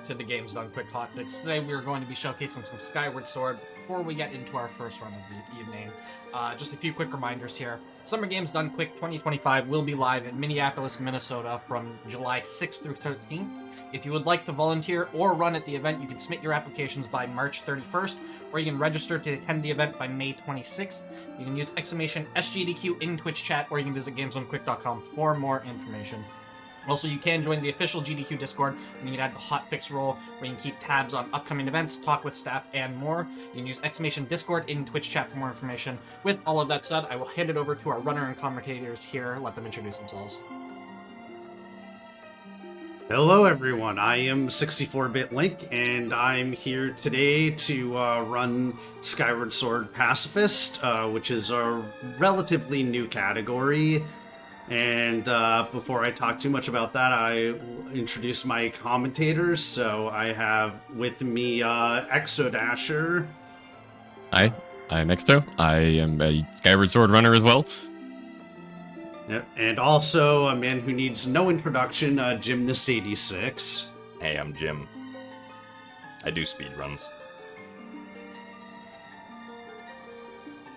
back to the Games Done Quick Hotfix. Today we are going to be showcasing some Skyward Sword before we get into our first run of the evening. Just a few quick reminders here. Summer Games Done Quick 2025 will be live in Minneapolis, Minnesota from July 6th through 13th. If you would like to volunteer or run at the event, you can submit your applications by March 31st, or you can register to attend the event by May 26th. You can use exclamation SGDQ in Twitch chat, or you can visit GamesDoneQuick.com for more information. Also, you can join the official GDQ Discord, and you can add the Hotfix role, where you can keep tabs on upcoming events, talk with staff, and more. You can use exclamation Discord in Twitch chat for more information. With all of that said, I will hand it over to our runner and commentators here. Let them introduce themselves. Hello everyone, I am 64-Bit Link, and I'm here today to run Skyward Sword Pacifist, which is a relatively new category. And before I talk too much about that, I will introduce my commentators. So I have with me Exodasher. Hi, I'm Exto. I am a Skyward Sword runner as well. Yep. And also a man who needs no introduction, Gymnast86. Hey, I'm Jim. I do speedruns.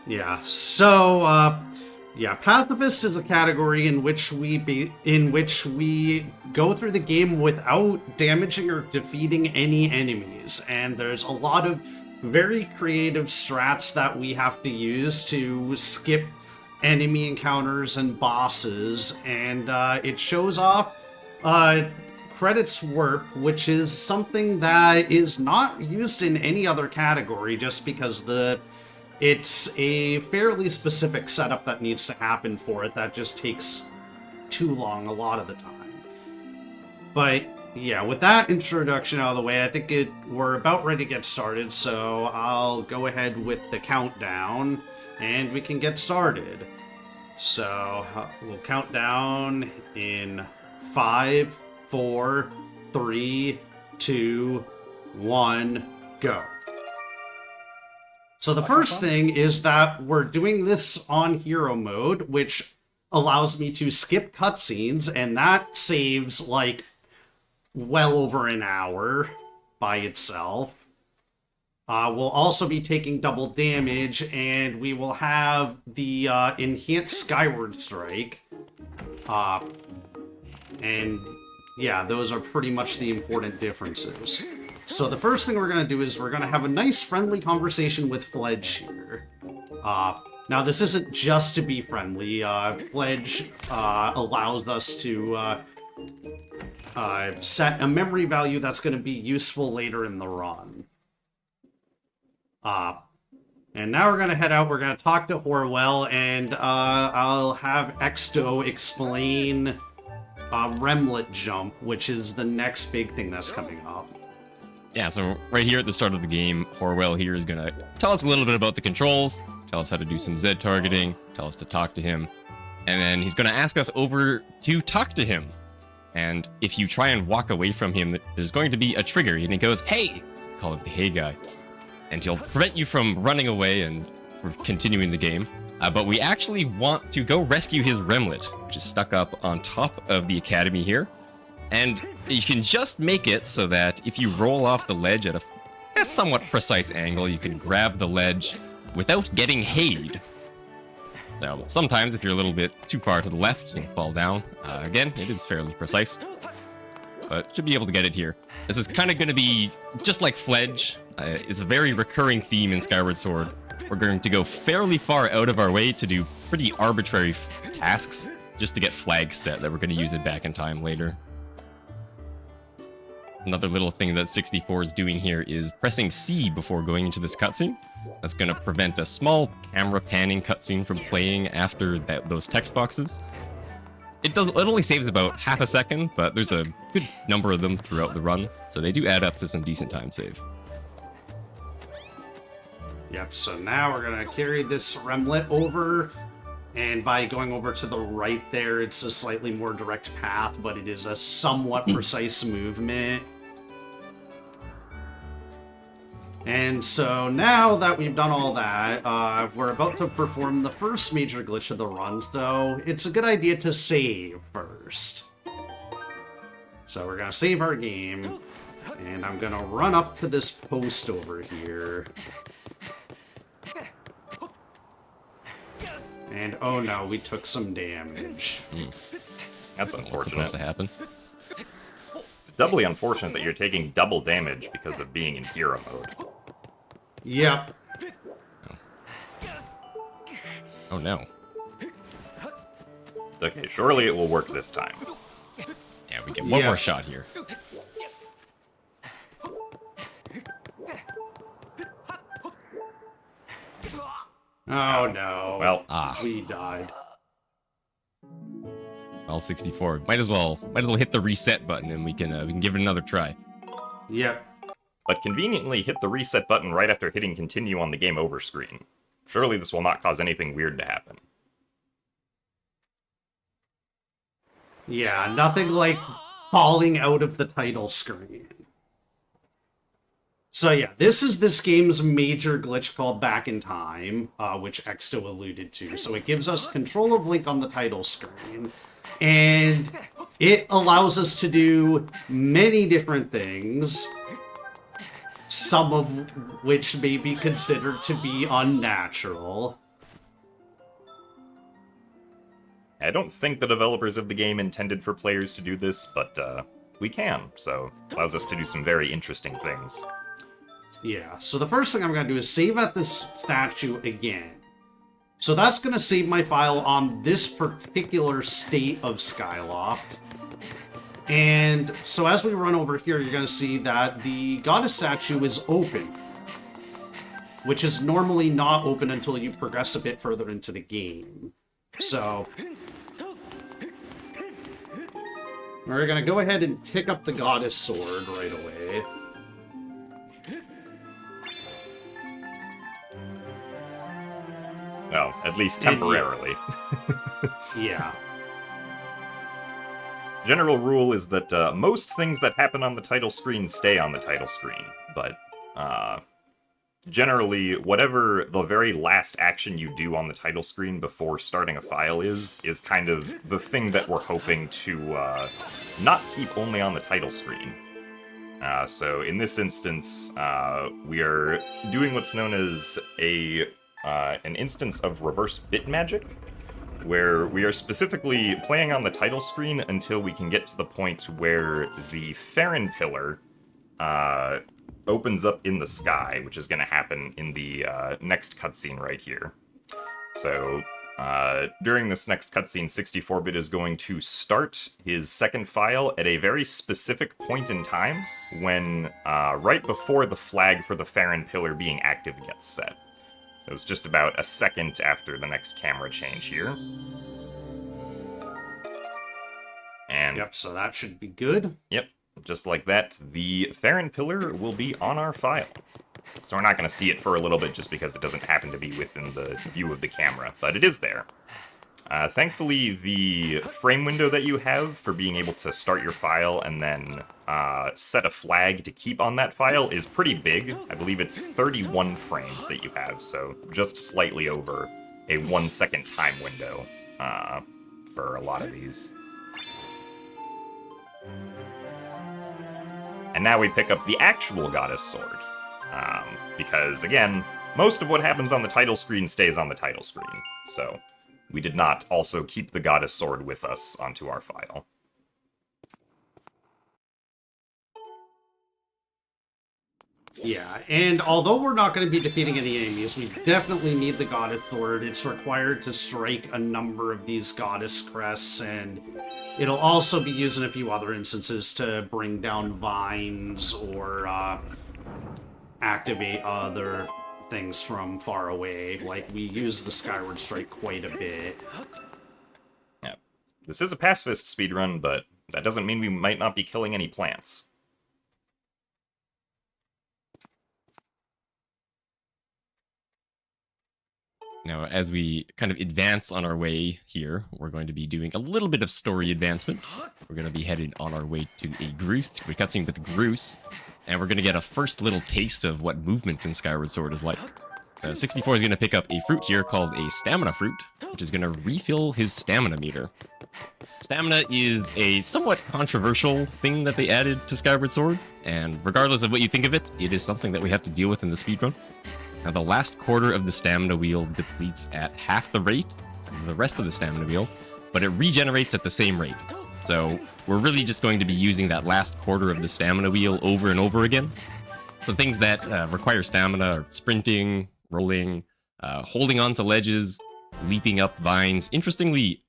Yeah, so Pacifist is a category in which we go through the game without damaging or defeating any enemies, and there's a lot of very creative strats that we have to use to skip enemy encounters and bosses, and it shows off credits warp, which is something that is not used in any other category just because it's a fairly specific setup that needs to happen for it that just takes too long a lot of the time. But yeah, with that introduction out of the way, I think we're about ready to get started, so I'll go ahead with the countdown and we can get started. So we'll count down in 5, 4, 3, 2, 1, go. So the first thing is that we're doing this on hero mode, which allows me to skip cutscenes, and that saves like well over an hour by itself. We'll also be taking double damage, and we will have the enhanced Skyward Strike. And yeah, those are pretty much the important differences. So the first thing we're going to do is we're going to have a nice friendly conversation with Fledge here. Now this isn't just to be friendly. Fledge allows us to set a memory value that's going to be useful later in the run. And now we're going to head out, we're going to talk to Horwell, and I'll have Exto explain Remlet Jump, which is the next big thing that's coming up. Yeah, so right here at the start of the game, Horwell here is going to tell us a little bit about the controls, tell us how to do some Z targeting, tell us to talk to him, and then he's going to ask us over to talk to him. And if you try and walk away from him, there's going to be a trigger, and he goes, "Hey!" Call it the "Hey guy." And he'll prevent you from running away and continuing the game. But we actually want to go rescue his Remlet, which is stuck up on top of the academy here. And you can just make it so that if you roll off the ledge at a somewhat precise angle, you can grab the ledge without getting hayed. So sometimes if you're a little bit too far to the left, you fall down. Again, it is fairly precise, but should be able to get it here. This is kind of going to be just like Fledge. It's a very recurring theme in Skyward Sword. We're going to go fairly far out of our way to do pretty arbitrary tasks just to get flags set that we're going to use it back in time later. Another little thing that 64 is doing here is pressing C before going into this cutscene. That's going to prevent a small camera panning cutscene from playing after those text boxes. It only saves about half a second, but there's a good number of them throughout the run, so they do add up to some decent time save. Yep, so now we're going to carry this Remlet over, and by going over to the right there, it's a slightly more direct path, but it is a somewhat precise movement. And so now that we've done all that, we're about to perform the first major glitch of the run, so it's a good idea to save first. So we're going to save our game. And I'm gonna run up to this post over here. And oh no, we took some damage. That's What's unfortunate. supposed to happen? It's doubly unfortunate that you're taking double damage because of being in hero mode. Yep. Oh no. Okay, surely it will work this time. Yeah, we get one Yeah. more shot here. Oh no. Well, We died. Well, 64. Might as well hit the reset button and we can give it another try. Yep. but conveniently hit the reset button right after hitting continue on the game over screen. Surely this will not cause anything weird to happen. Yeah, nothing like falling out of the title screen. So yeah, this is this game's major glitch called Back in Time, which Exto alluded to. So it gives us control of Link on the title screen, and it allows us to do many different things, some of which may be considered to be unnatural. I don't think the developers of the game intended for players to do this, but we can, so it allows us to do some very interesting things. Yeah, so the first thing I'm going to do is save at this statue again. So that's going to save my file on this particular state of Skyloft. And so as we run over here, you're going to see that the goddess statue is open, which is normally not open until you progress a bit further into the game. So we're going to go ahead and pick up the goddess sword right away. Well, at least temporarily. Yeah. General rule is that most things that happen on the title screen stay on the title screen, but generally, whatever the very last action you do on the title screen before starting a file is kind of the thing that we're hoping to not keep only on the title screen. So in this instance, we are doing what's known as an instance of reverse bit magic, where we are specifically playing on the title screen until we can get to the point where the Farron pillar opens up in the sky, which is going to happen in the next cutscene right here. So during this next cutscene, 64-bit is going to start his second file at a very specific point in time when right before the flag for the Farron pillar being active gets set. So it's just about a second after the next camera change here. And Yep, so that should be good. yep, just like that, the Farron pillar will be on our file. So we're not going to see it for a little bit just because it doesn't happen to be within the view of the camera, but it is there. Thankfully, the frame window that you have for being able to start your file and then set a flag to keep on that file is pretty big. I believe it's 31 frames that you have, so just slightly over a 1 second time window for a lot of these. And now we pick up the actual goddess sword. Because, again, most of what happens on the title screen stays on the title screen. So we did not also keep the goddess sword with us onto our file. Yeah, and although we're not going to be defeating any enemies, we definitely need the goddess sword. It's required to strike a number of these goddess crests, and it'll also be used in a few other instances to bring down vines or activate other things from far away. Like, we use the Skyward Strike quite a bit. Yeah. This is a pacifist speedrun, but that doesn't mean we might not be killing any plants. Now, as we kind of advance on our way here, we're going to be doing a little bit of story advancement. We're going to be headed on our way to a Groose. We're cutscene with Groose, and we're going to get a first little taste of what movement in Skyward Sword is like. 64 is going to pick up a fruit here called a stamina fruit, which is going to refill his stamina meter. Stamina is a somewhat controversial thing that they added to Skyward Sword, and regardless of what you think of it, it is something that we have to deal with in the speedrun. Now, the last quarter of the stamina wheel depletes at half the rate of the rest of the stamina wheel, but it regenerates at the same rate. So we're really just going to be using that last quarter of the stamina wheel over and over again. Some things that require stamina are sprinting, rolling, holding onto ledges, leaping up vines. Interestingly,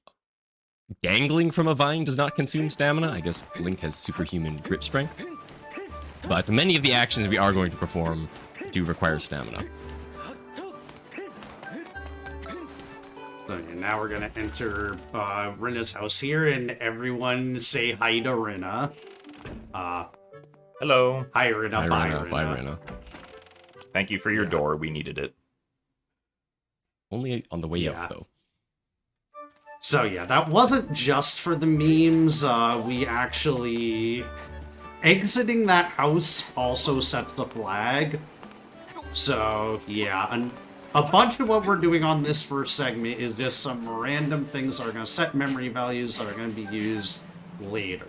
dangling from a vine does not consume stamina. I guess Link has superhuman grip strength. But many of the actions we are going to perform do require stamina. So now we're gonna enter Rinna's house here, and everyone say hi to Rinna. Hello. Hi Rinna, bye Rinna. Bye, Rinna. Thank you for your door. We needed it. Only on the way out, though. So yeah, that wasn't just for the memes. We actually... Exiting that house also sets the flag. So yeah, a bunch of what we're doing on this first segment is just some random things that are going to set memory values that are going to be used later.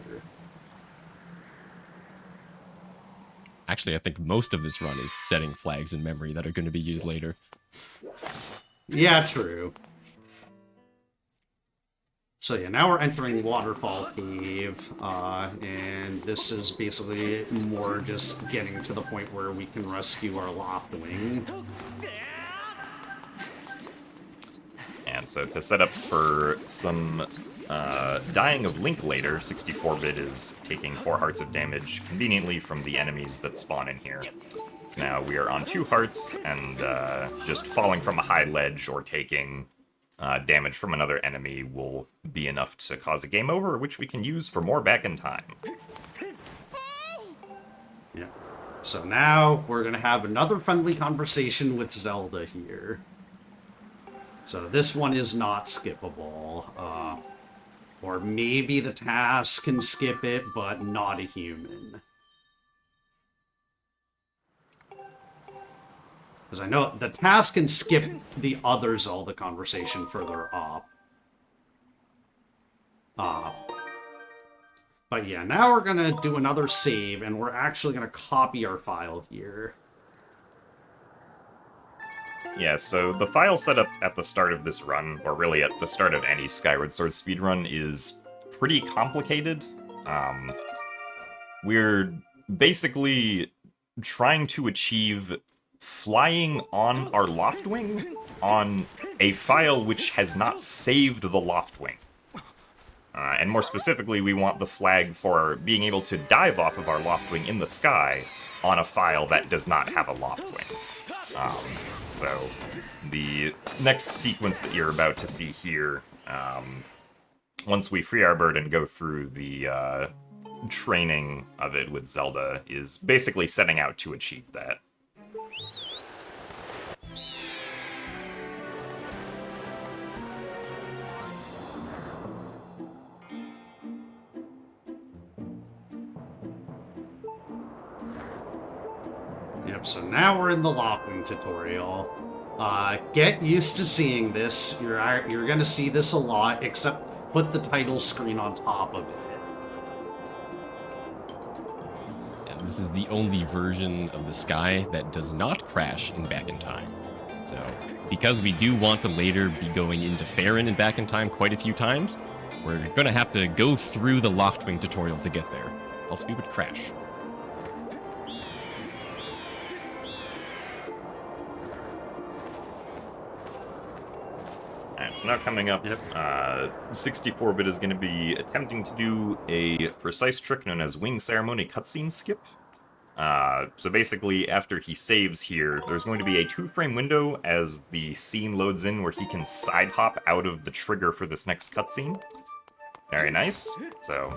Actually, I think most of this run is setting flags in memory that are going to be used later. Yeah, true. So yeah, now we're entering Waterfall Cave, and this is basically more just getting to the point where we can rescue our Loftwing. And so to set up for some dying of Link later, 64-bit is taking 4 hearts of damage conveniently from the enemies that spawn in here. So now we are on 2 hearts, and just falling from a high ledge or taking damage from another enemy will be enough to cause a game over, which we can use for more back in time. Yeah. So now we're going to have another friendly conversation with Zelda here. So this one is not skippable. Or maybe the task can skip it, but not a human. Because I know the task can skip the other Zelda conversation further up. But yeah, now we're going to do another save, and we're actually going to copy our file here. Yeah, so the file setup at the start of this run, or really at the start of any Skyward Sword speedrun, is pretty complicated. We're basically trying to achieve flying on our Loftwing on a file which has not saved the Loftwing. And more specifically, we want the flag for being able to dive off of our Loftwing in the sky on a file that does not have a Loftwing. So the next sequence that you're about to see here, once we free our bird and go through the training of it with Zelda, is basically setting out to achieve that. Yep, so now we're in the Loftwing tutorial. Get used to seeing this. You're gonna see this a lot, except put the title screen on top of it. And this is the only version of the sky that does not crash in Back in Time. So, because we do want to later be going into Farron and Back in Time quite a few times, we're gonna have to go through the Loftwing tutorial to get there, else we would crash. So now coming up, 64-bit is going to be attempting to do a precise trick known as Wing Ceremony Cutscene Skip. So basically, after he saves here, there's going to be a 2-frame window as the scene loads in where he can side hop out of the trigger for this next cutscene. Very nice. So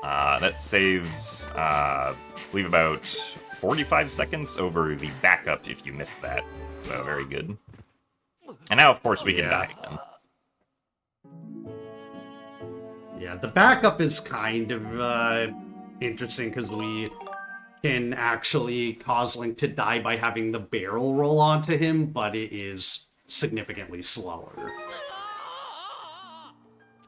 that saves, I believe, about 45 seconds over the backup if you missed that. So very good. And now, of course, we can die again. Yeah, the backup is kind of interesting because we can actually cause Link to die by having the barrel roll onto him, but it is significantly slower.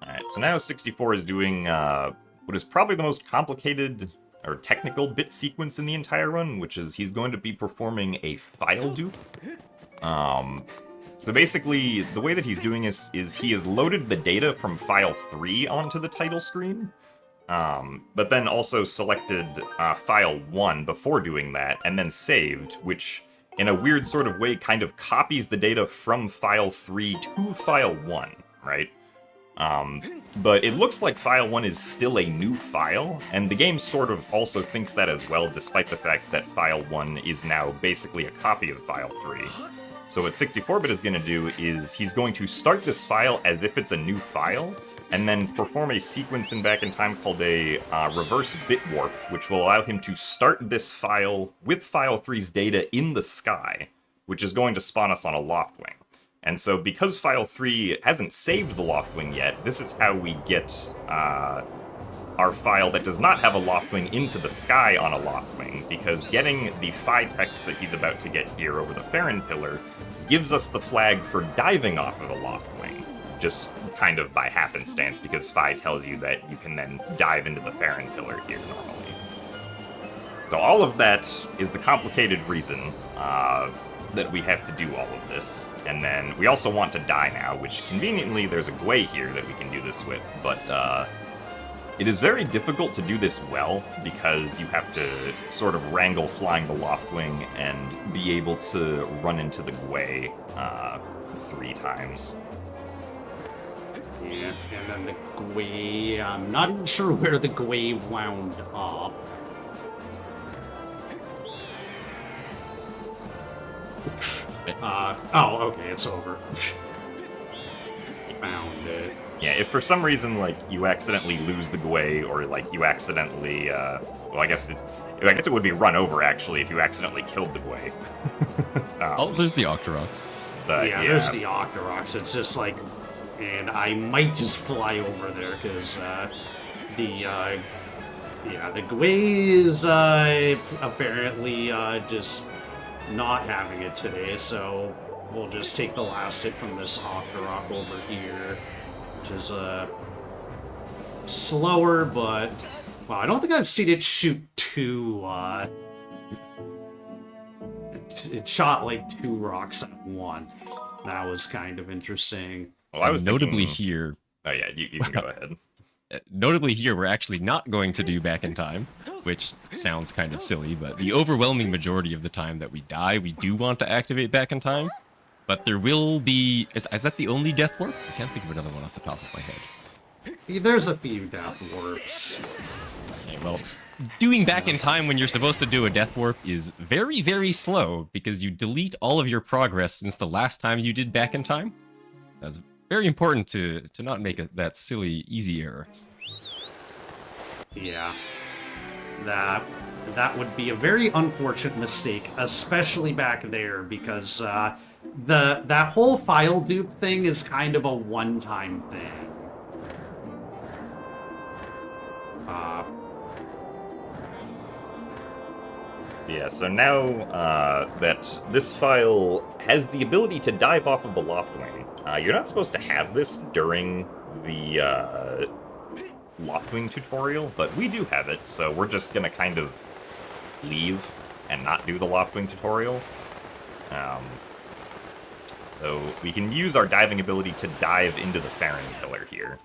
Alright, Alright, so now 64 is doing what is probably the most complicated or technical bit sequence in the entire run, which is he's going to be performing a file dupe. So basically, the way that he's doing is he has loaded the data from file 3 onto the title screen, but then also selected file 1 before doing that, and then saved, which in a weird sort of way kind of copies the data from file 3 to file 1, right? But it looks like file 1 is still a new file, and the game sort of also thinks that as well, despite the fact that file 1 is now basically a copy of file 3. So what 64-bit is going to do is he's going to start this file as if it's a new file, and then perform a sequence in Back in Time called a reverse bit warp, which will allow him to start this file with file 3's data in the sky, which is going to spawn us on a Loftwing. And so because file 3 hasn't saved the Loftwing yet, this is how we get our file that does not have a Loftwing into the sky on a Loftwing, because getting the Phi text that he's about to get here over the Farron pillar gives us the flag for diving off of a Loftwing, just kind of by happenstance, because Phi tells you that you can then dive into the Farron pillar here normally. So all of that is the complicated reason that we have to do all of this. And then we also want to die now, which conveniently there's a Gwei here that we can do this with, but it is very difficult to do this well, because you have to sort of wrangle flying the Loftwing and be able to run into the Gwei 3 times. Yeah, and then the Gwei, I'm not even sure where the Gwei wound up. Oh, okay, it's over. Found it. Yeah, if for some reason, like, you accidentally lose the Gwei, or, like, you accidentally, well, I guess it would be run over, actually, if you accidentally killed the Gwei. Oh, there's the Octoroks. Yeah, there's the Octoroks. It's just like, and I might just fly over there, because, the Gwei is, apparently, just not having it today, so we'll just take the last hit from this Octorok over here, which is slower, but well, I don't think I've seen it shoot two. It shot like 2 rocks at once. That was kind of interesting. Well, I was notably thinking... here. Oh yeah, you can go ahead. Notably here, we're actually not going to do Back in Time, which sounds kind of silly, but the overwhelming majority of the time that we die, we do want to activate Back in Time. But there will be... Is that the only death warp? I can't think of another one off the top of my head. There's a few death warps. Okay, well, doing Back in Time when you're supposed to do a death warp is very, very slow, because you delete all of your progress since the last time you did Back in Time. That's very important to not make that silly, easy error. Yeah. That would be a very unfortunate mistake, especially back there, because that whole file dupe thing is kind of a one-time thing. Yeah, so now that this file has the ability to dive off of the Loftwing, you're not supposed to have this during the Loftwing tutorial, but we do have it, so we're just gonna kind of leave and not do the Loftwing tutorial. So we can use our diving ability to dive into the Farron pillar here.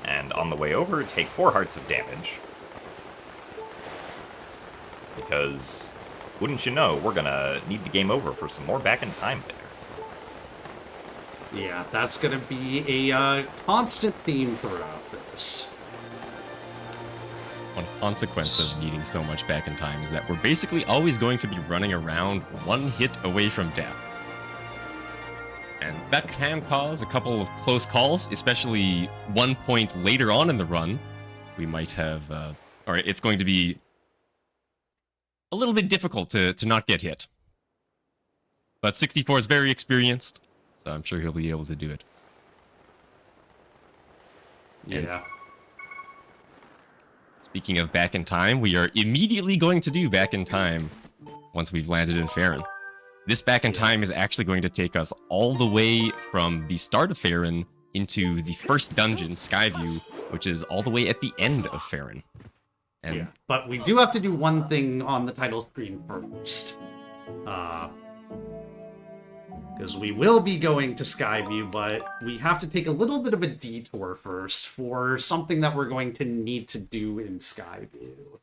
And on the way over, take 4 hearts of damage. Because, wouldn't you know, we're gonna need the game over for some more Back in Time there. Yeah, that's gonna be a constant theme throughout this. One consequence of needing so much Back in Time is that we're basically always going to be running around 1 hit away from death. And that can cause a couple of close calls, especially one point later on in the run. We might have, or it's going to be a little bit difficult to not get hit. But 64 is very experienced, so I'm sure he'll be able to do it. Yeah. Speaking of Back in Time, we are immediately going to do Back in Time once we've landed in Farron. This Back in Time is actually going to take us all the way from the start of Farron into the first dungeon, Skyview, which is all the way at the end of Farron. And Yeah, but we do have to do one thing on the title screen first. Because we will be going to Skyview, but we have to take a little bit of a detour first for something that we're going to need to do in Skyview.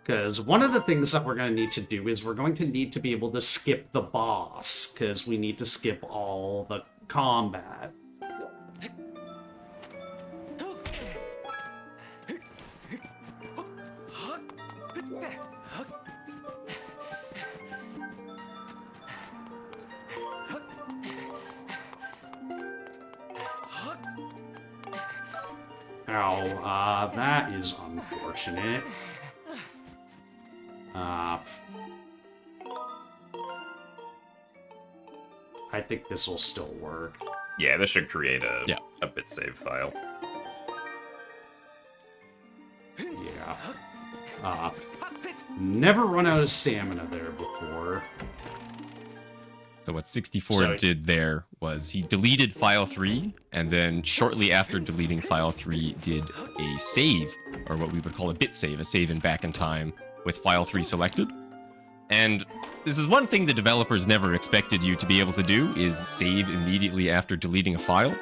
Because one of the things that we're going to need to do is we're going to need to be able to skip the boss, because we need to skip all the combat. Ow, that is unfortunate. I think this will still work. Yeah, this should create a Yeah. a bit save file. Yeah. Never run out of stamina there before. so what 64 Sorry. did there was he deleted file 3, and then shortly after deleting file 3 did a save, or what we would call a bit save, a save in back in time with file 3 selected. And this is one thing the developers never expected you to be able to do, is save immediately after deleting a file.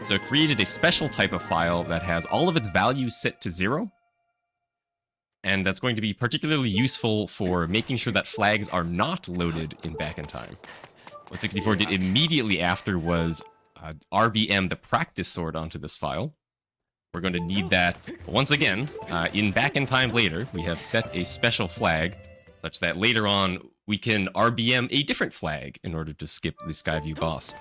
So it created a special type of file that has all of its values set to 0. And that's going to be particularly useful for making sure that flags are not loaded in back in time. What 64 did immediately after was RBM the practice sword onto this file. We're going to need that once again in back in time later. We have set a special flag such that later on we can RBM a different flag in order to skip the Skyview boss.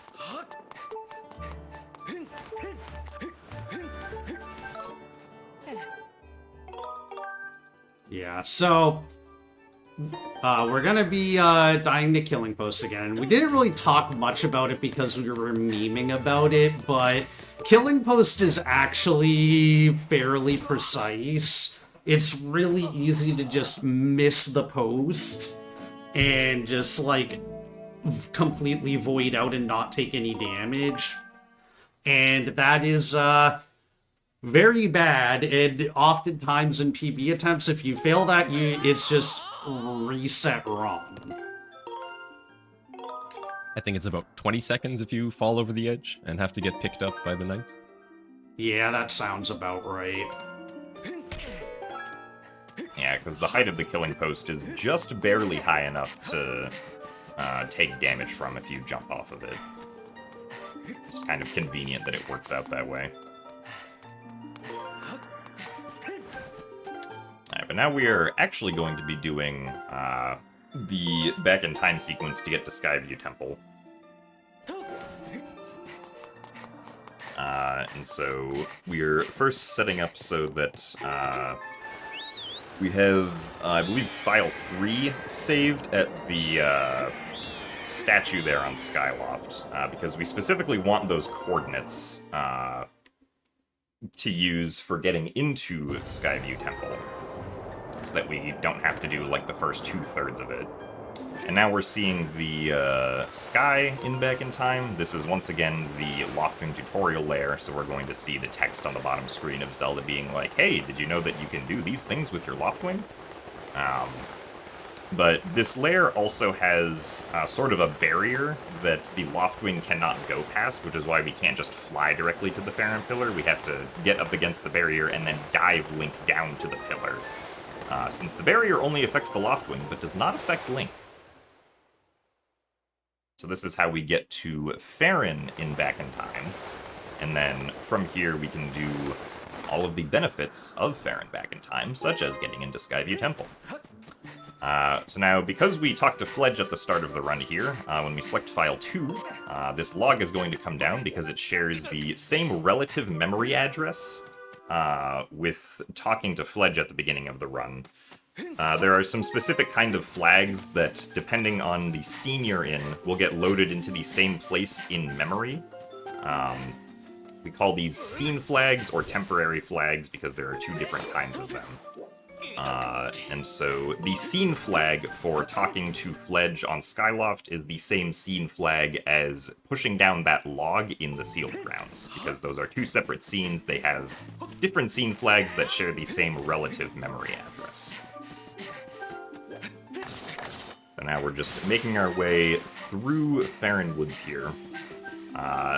Yeah, so we're gonna be dying to Killing Post again. We didn't really talk much about it because we were memeing about it, but Killing Post is actually fairly precise. It's really easy to just miss the post and just like completely void out and not take any damage. And that is very bad, and oftentimes in PB attempts, if you fail that, it's just reset wrong. I think it's about 20 seconds if you fall over the edge and have to get picked up by the knights. Yeah, that sounds about right. Yeah, because the height of the killing post is just barely high enough to take damage from if you jump off of it. It's kind of convenient that it works out that way. Alright, but now we are actually going to be doing the back in time sequence to get to Skyview Temple. And so we're first setting up so that we have, I believe, file 3 saved at the statue there on Skyloft, because we specifically want those coordinates to use for getting into Skyview Temple, so that we don't have to do, like, the first 2/3 of it. And now we're seeing the sky in back in time. This is, once again, the Loftwing tutorial layer, so we're going to see the text on the bottom screen of Zelda being like, hey, did you know that you can do these things with your Loftwing? But this layer also has sort of a barrier that the Loftwing cannot go past, which is why we can't just fly directly to the Farron pillar. We have to get up against the barrier and then dive Link down to the pillar. Since the barrier only affects the Loftwing, but does not affect Link. So this is how we get to Farron in back in time. And then from here we can do all of the benefits of Farron back in time, such as getting into Skyview Temple. So now, because we talked to Fledge at the start of the run here, when we select file 2, this log is going to come down because it shares the same relative memory address with talking to Fledge at the beginning of the run. There are some specific kind of flags that, depending on the scene you're in, will get loaded into the same place in memory. We call these scene flags or temporary flags because there are 2 different kinds of them. And so the scene flag for talking to Fledge on Skyloft is the same scene flag as pushing down that log in the sealed grounds, because those are two separate scenes. They have different scene flags that share the same relative memory address. So now we're just making our way through Farron Woods here.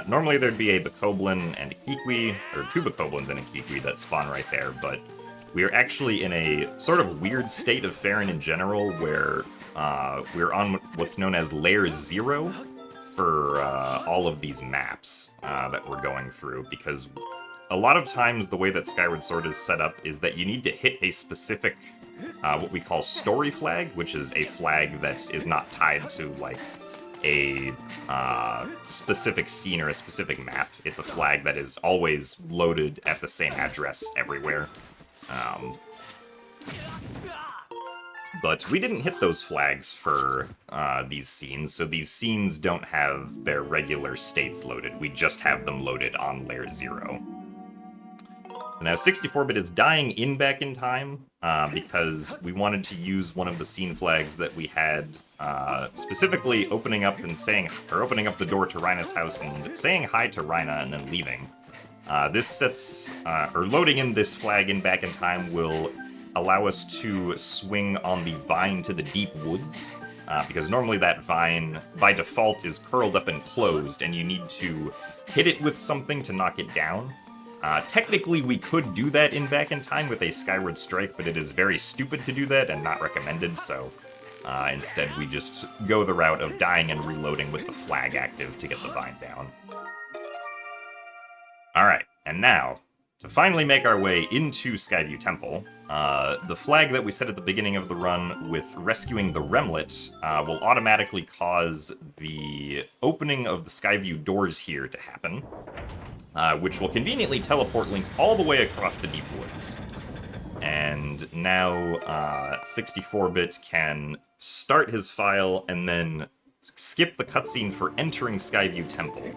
Normally there'd be a Bokoblin and a Kikwi, or two Bokoblins and a Kikwi that spawn right there, but we are actually in a sort of weird state of Farron in general, where we're on what's known as Layer 0 for all of these maps that we're going through, because a lot of times the way that Skyward Sword is set up is that you need to hit a specific, what we call story flag, which is a flag that is not tied to, like, a specific scene or a specific map. It's a flag that is always loaded at the same address everywhere. But we didn't hit those flags for these scenes, so these scenes don't have their regular states loaded. We just have them loaded on Layer 0. Now, 64-bit is dying back in time because we wanted to use one of the scene flags that we had, specifically opening up the door to Rhina's house and saying hi to Rhina and then leaving. Loading in this flag back in time will allow us to swing on the vine to the deep woods, because normally that vine, by default, is curled up and closed, and you need to hit it with something to knock it down. Technically, we could do that back in time with a Skyward Strike, but it is very stupid to do that and not recommended, so instead we just go the route of dying and reloading with the flag active to get the vine down. Alright, and now, to finally make our way into Skyview Temple, the flag that we set at the beginning of the run with rescuing the Remlet will automatically cause the opening of the Skyview doors here to happen, which will conveniently teleport Link all the way across the deep woods. And now 64-bit can start his file and then skip the cutscene for entering Skyview Temple,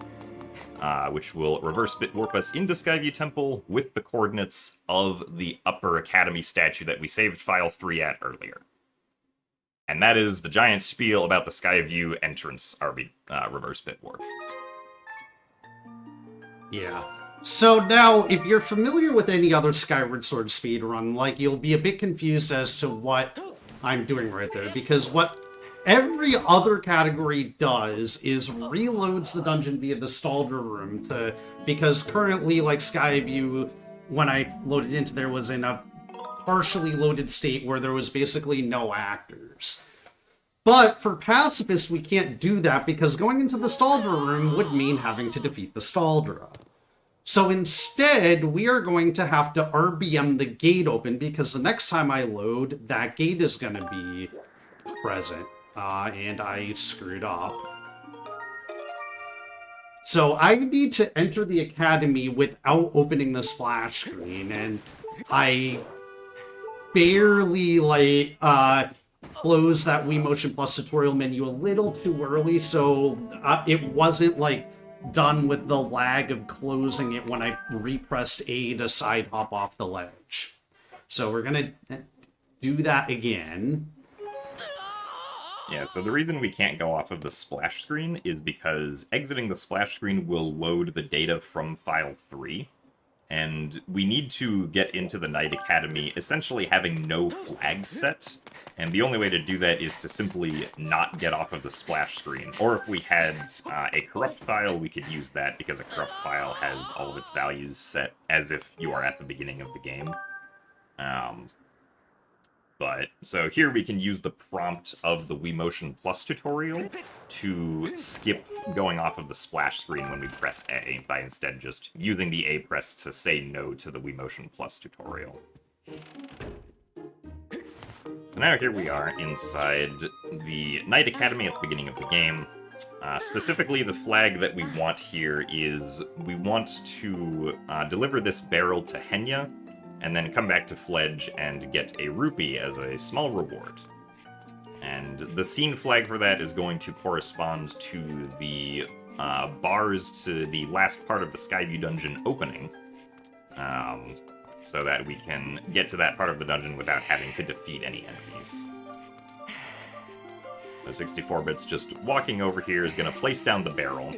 which will reverse bit warp us into Skyview Temple with the coordinates of the Upper Academy statue that we saved file 3 at earlier. And that is the giant spiel about the Skyview entrance reverse bit warp. Yeah. So now, if you're familiar with any other Skyward Sword speedrun, like, you'll be a bit confused as to what I'm doing right there, because what every other category does is reloads the dungeon via the Nostalgia Room because currently, like, Skyview, when I loaded into there, was in a partially loaded state where there was basically no actors. But for Pacifist, we can't do that because going into the Nostalgia Room would mean having to defeat the Staldra. So instead, we are going to have to RBM the gate open because the next time I load, that gate is going to be present. And I screwed up. So I need to enter the Academy without opening the splash screen, and I barely, closed that Wii Motion Plus tutorial menu a little too early, so it wasn't, done with the lag of closing it when I repressed A to side hop off the ledge. So we're gonna do that again. Yeah, so the reason we can't go off of the splash screen is because exiting the splash screen will load the data from file 3, and we need to get into the Knight Academy essentially having no flags set, and the only way to do that is to simply not get off of the splash screen. Or if we had a corrupt file, we could use that, because a corrupt file has all of its values set as if you are at the beginning of the game. So here we can use the prompt of the Wii Motion Plus tutorial to skip going off of the splash screen when we press A, by instead just using the A press to say no to the Wii Motion Plus tutorial. So now here we are inside the Knight Academy at the beginning of the game. Specifically, the flag that we want here is we want to deliver this barrel to Henya, and then come back to Fledge and get a rupee as a small reward. And the scene flag for that is going to correspond to the bars to the last part of the Skyview dungeon opening. so that we can get to that part of the dungeon without having to defeat any enemies. So 64-bits just walking over here is going to place down the barrel.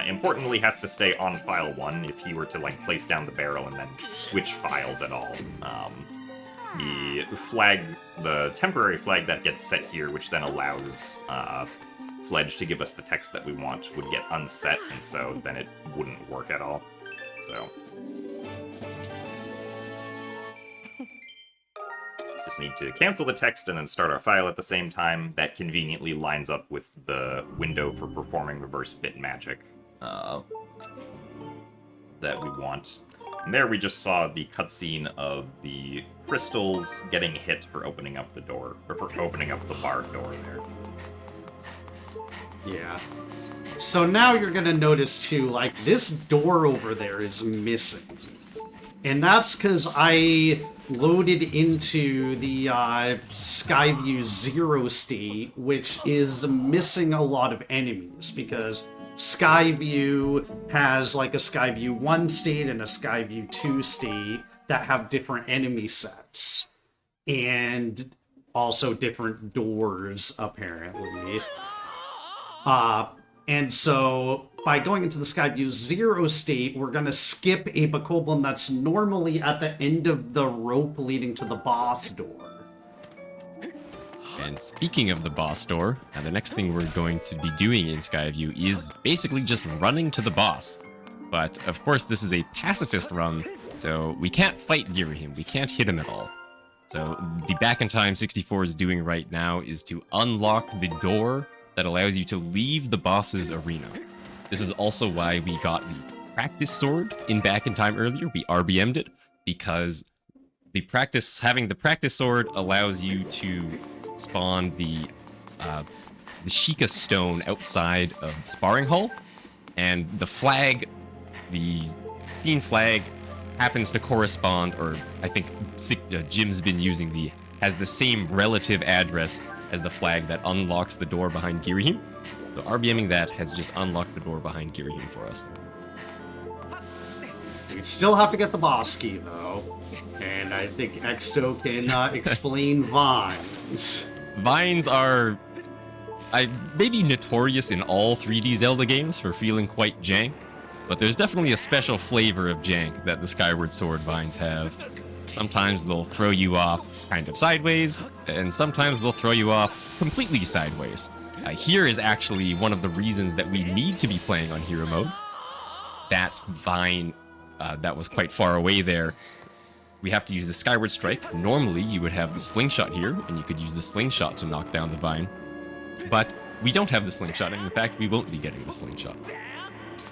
Importantly, has to stay on file 1 if he were to like place down the barrel and then switch files at all. The temporary flag that gets set here, which then allows Fledge to give us the text that we want, would get unset, and so then it wouldn't work at all. So just need to cancel the text and then start our file at the same time. That conveniently lines up with the window for performing reverse bit magic that we want. And there we just saw the cutscene of the crystals getting hit for opening up the door, or for opening up the bar door there. Yeah. So now you're gonna notice too, like, this door over there is missing. And that's because I loaded into the Skyview 0 state, which is missing a lot of enemies, because Skyview has like a Skyview 1 state and a Skyview 2 state that have different enemy sets. And also different doors, apparently. And so, by going into the Skyview 0 state, we're going to skip a Bokoblin that's normally at the end of the rope leading to the boss door. And speaking of the boss door, the next thing we're going to be doing in Skyview is basically just running to the boss. But, of course, this is a pacifist run, so we can't fight Girahim, we can't hit him at all. So, the Back in Time 64 is doing right now is to unlock the door that allows you to leave the boss's arena. This is also why we got the practice sword in Back in Time earlier. We RBM'd it because having the practice sword allows you to spawn the Sheikah stone outside of the sparring hall, and the flag, the scene flag, happens to correspond, or I think Jim's been using has the same relative address as the flag that unlocks the door behind Girahim. So RBMing that has just unlocked the door behind Girahim for us. We still have to get the boss key, though. And I think Exto can explain vines. Vines are maybe notorious in all 3D Zelda games for feeling quite jank, but there's definitely a special flavor of jank that the Skyward Sword vines have. Sometimes they'll throw you off kind of sideways, and sometimes they'll throw you off completely sideways. Here is actually one of the reasons that we need to be playing on Hero Mode. That vine that was quite far away there, we have to use the Skyward Strike. Normally, you would have the slingshot here, and you could use the slingshot to knock down the vine. But we don't have the slingshot, and in fact, we won't be getting the slingshot.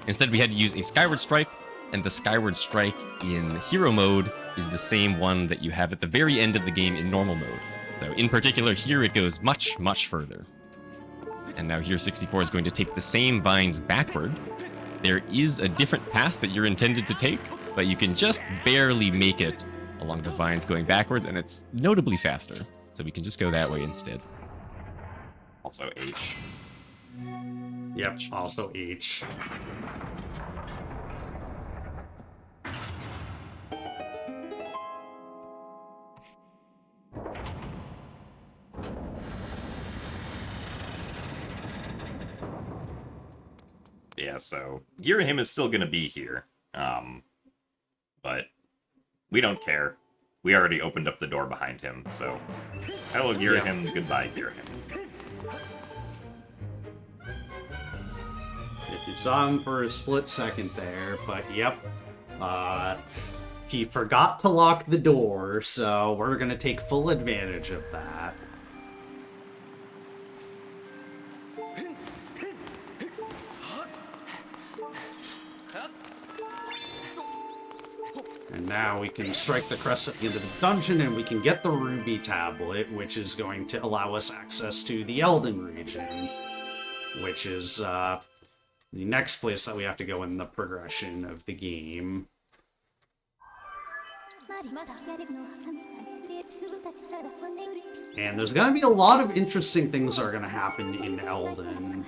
Instead, we had to use a Skyward Strike, and the Skyward Strike in Hero Mode is the same one that you have at the very end of the game in normal mode. So in particular, here it goes much, much further. And now here 64 is going to take the same vines backward. There is a different path that you're intended to take, but you can just barely make it along the vines going backwards, and it's notably faster. So we can just go that way instead. Also H. Yep, also H. Yeah, so Girahim is still going to be here, but we don't care. We already opened up the door behind him, so hello Girahim, yeah. Goodbye Girahim. You saw him for a split second there, but yep. He forgot to lock the door, so we're going to take full advantage of that. And now we can strike the crest at the end of the dungeon, and we can get the Ruby Tablet, which is going to allow us access to the Elden region, which is the next place that we have to go in the progression of the game. And there's going to be a lot of interesting things that are going to happen in Elden.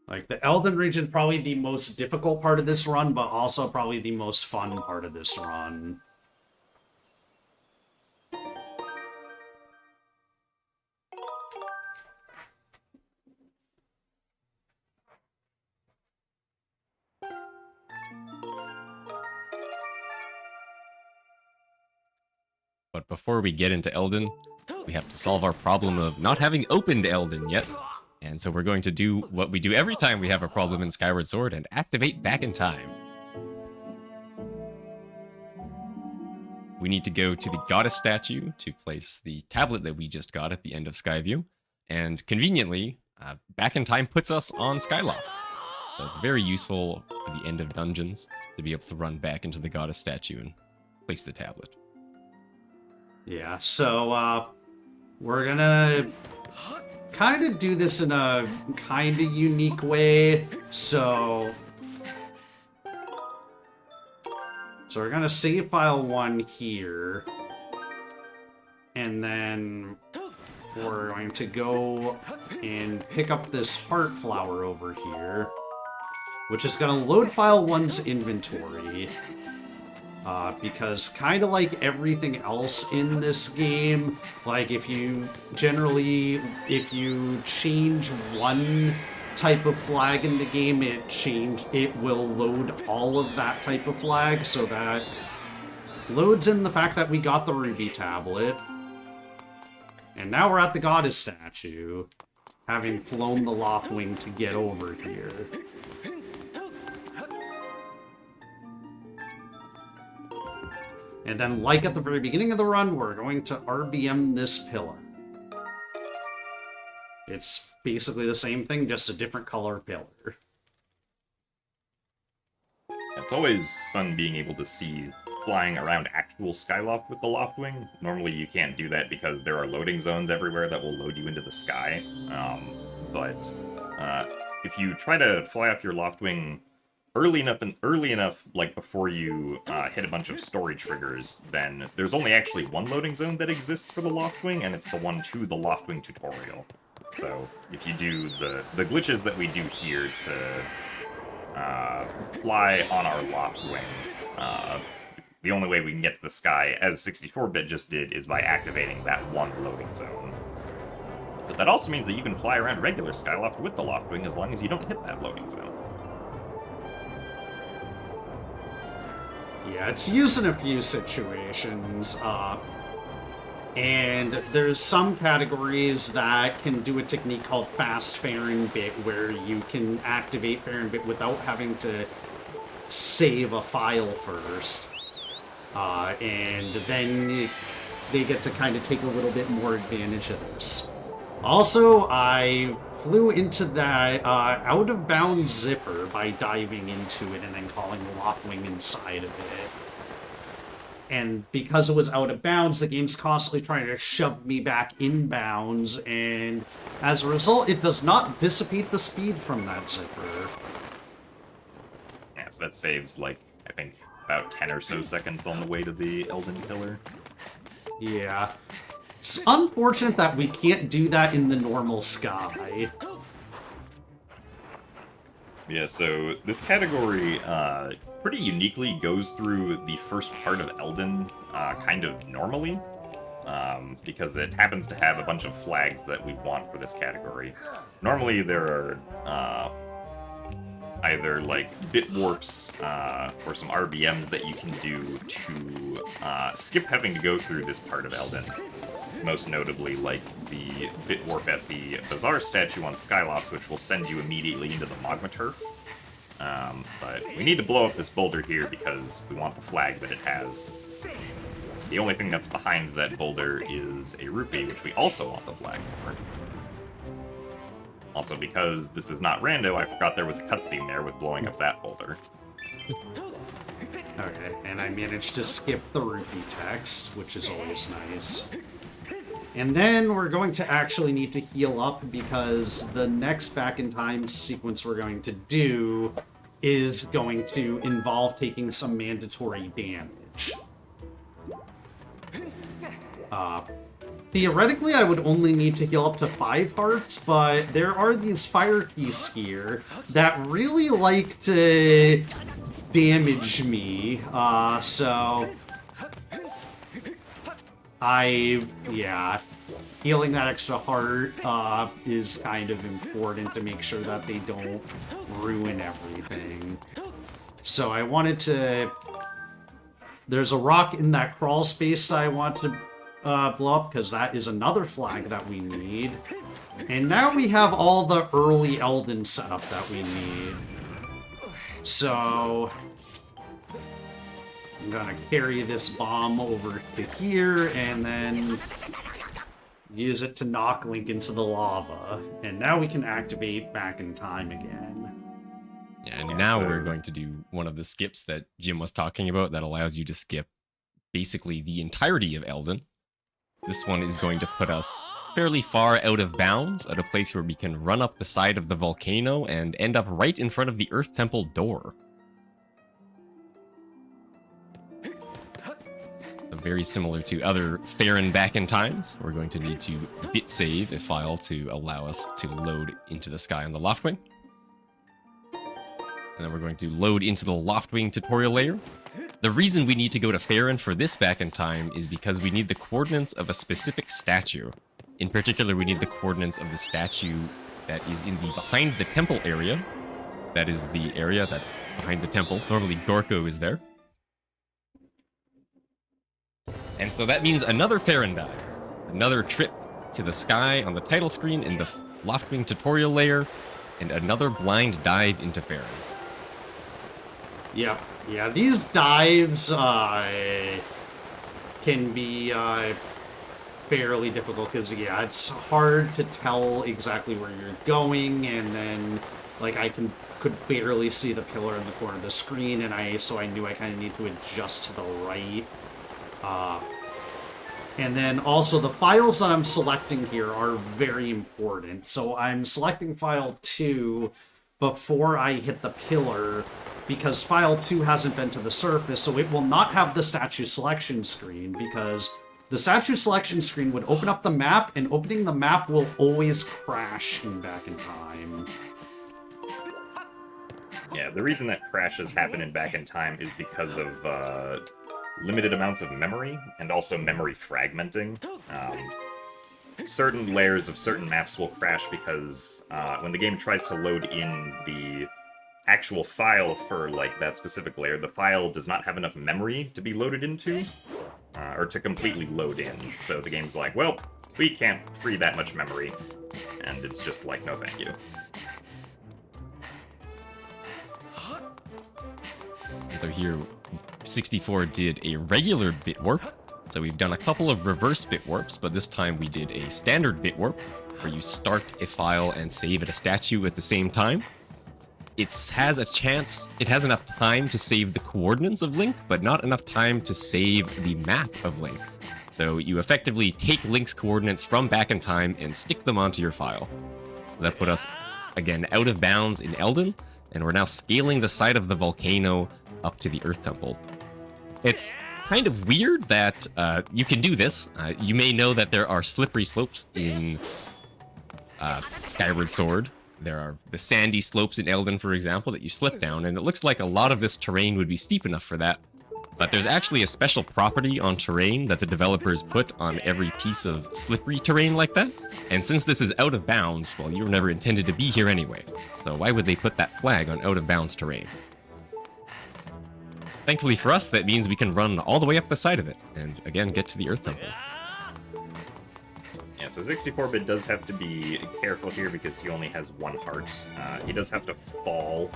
Like, the Elden region, probably the most difficult part of this run, but also probably the most fun part of this run. But before we get into Elden, we have to solve our problem of not having opened Elden yet. And so we're going to do what we do every time we have a problem in Skyward Sword and activate back in time. We need to go to the goddess statue to place the tablet that we just got at the end of Skyview. And conveniently, back in time puts us on Skyloft. So it's very useful for the end of dungeons to be able to run back into the goddess statue and place the tablet. Yeah, so, we're gonna kind of do this in a kind of unique way. So we're gonna save file 1 here. And then we're going to go and pick up this heart flower over here, which is gonna load file 1's inventory. Because kind of like everything else in this game, like if you change one type of flag in the game, it will load all of that type of flag, so that loads in the fact that we got the ruby tablet. And now we're at the goddess statue, having flown the Loftwing to get over here. And then, like at the very beginning of the run, we're going to RBM this pillar. It's basically the same thing, just a different color pillar. It's always fun being able to see flying around actual Skyloft with the Loftwing. Normally you can't do that because there are loading zones everywhere that will load you into the sky. But if you try to fly off your Loftwing early enough, like before you hit a bunch of story triggers, then there's only actually one loading zone that exists for the Loftwing, and it's the one to the Loftwing tutorial. So if you do the glitches that we do here to fly on our Loftwing, the only way we can get to the sky, as 64-bit just did, is by activating that one loading zone. But that also means that you can fly around regular Skyloft with the Loftwing as long as you don't hit that loading zone. Yeah, it's used in a few situations, and there's some categories that can do a technique called fast fairing bit, where you can activate fairing bit without having to save a file first, and then they get to kind of take a little bit more advantage of this. Also, I flew into that out-of-bounds zipper by diving into it and then calling the Loftwing inside of it. And because it was out of bounds, the game's constantly trying to shove me back in bounds, and as a result, it does not dissipate the speed from that zipper. Yeah, so that saves, like, I think, about 10 or so seconds on the way to the Elden Pillar. Yeah. It's unfortunate that we can't do that in the normal sky. Yeah, so this category pretty uniquely goes through the first part of Elden kind of normally, because it happens to have a bunch of flags that we want for this category. Normally there are either like bit warps or some RBMs that you can do to skip having to go through this part of Elden. Most notably, like the bit warp at the Bazaar statue on Skyloft, which will send you immediately into the magma turf. But we need to blow up this boulder here because we want the flag that it has. The only thing that's behind that boulder is a rupee, which we also want the flag for. Also, because this is not rando, I forgot there was a cutscene there with blowing up that boulder. Okay, and I managed to skip the rupee text, which is always nice. And then we're going to actually need to heal up because the next back in time sequence we're going to do is going to involve taking some mandatory damage. theoretically, I would only need to heal up to 5 hearts, but there are these fire keys here that really like to damage me, so... yeah. Healing that extra heart is kind of important to make sure that they don't ruin everything. So I wanted to... There's a rock in that crawl space that I want to blow up, because that is another flag that we need. And now we have all the early Elden setup that we need. So... I'm gonna carry this bomb over to here, and then use it to knock Link into the lava. And now we can activate Back in Time again. Yeah, and now we're going to do one of the skips that Jim was talking about that allows you to skip basically the entirety of Elden. This one is going to put us fairly far out of bounds at a place where we can run up the side of the volcano and end up right in front of the Earth Temple door. Very similar to other Farron Back in Times, we're going to need to bit save a file to allow us to load into the sky on the Loftwing. And then we're going to load into the Loftwing tutorial layer. The reason we need to go to Farron for this Back in Time is because we need the coordinates of a specific statue. In particular, we need the coordinates of the statue that is in the behind the temple area. That is the area that's behind the temple. Normally Gorko is there. And so that means another Farron dive, another trip to the sky on the title screen in the Loftwing tutorial layer, and another blind dive into Farron. Yeah, these dives can be fairly difficult, because, yeah, it's hard to tell exactly where you're going, and then, like, I could barely see the pillar in the corner of the screen, and so I knew I kind of need to adjust to the right. And then also the files that I'm selecting here are very important. So I'm selecting file 2 before I hit the pillar, because file 2 hasn't been to the surface, so it will not have the statue selection screen, because the statue selection screen would open up the map, and opening the map will always crash in Back in Time. Yeah, the reason that crashes happen in Back in Time is because of limited amounts of memory, and also memory fragmenting. Certain layers of certain maps will crash because when the game tries to load in the actual file for, like, that specific layer, the file does not have enough memory to be loaded into, or to completely load in. So the game's like, well, we can't free that much memory, and it's just like, no thank you. So here, 64 did a regular bit warp. So we've done a couple of reverse bit warps, but this time we did a standard bit warp, where you start a file and save at a statue at the same time. It has enough time to save the coordinates of Link, but not enough time to save the map of Link. So you effectively take Link's coordinates from Back in Time and stick them onto your file. That put us, again, out of bounds in Elden, and we're now scaling the side of the volcano up to the Earth Temple. It's kind of weird that you can do this. You may know that there are slippery slopes in Skyward Sword. There are the sandy slopes in Elden, for example, that you slip down, and it looks like a lot of this terrain would be steep enough for that. But there's actually a special property on terrain that the developers put on every piece of slippery terrain like that. And since this is out of bounds, well, you were never intended to be here anyway. So why would they put that flag on out of bounds terrain? Thankfully for us, that means we can run all the way up the side of it, and again, get to the Earth Temple. Yeah, so 64-bit does have to be careful here because he only has one heart. He does have to fall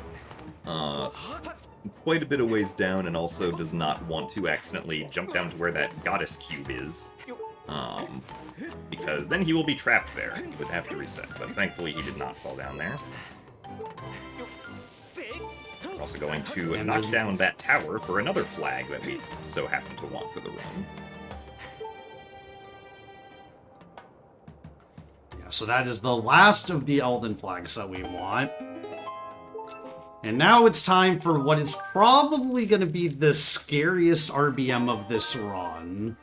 quite a bit of ways down, and also does not want to accidentally jump down to where that goddess cube is. Because then he will be trapped there. He would have to reset, but thankfully he did not fall down there. We're also going to knock down that tower for another flag that we so happen to want for the run. Yeah, so that is the last of the Elden flags that we want. And now it's time for what is probably going to be the scariest RBM of this run.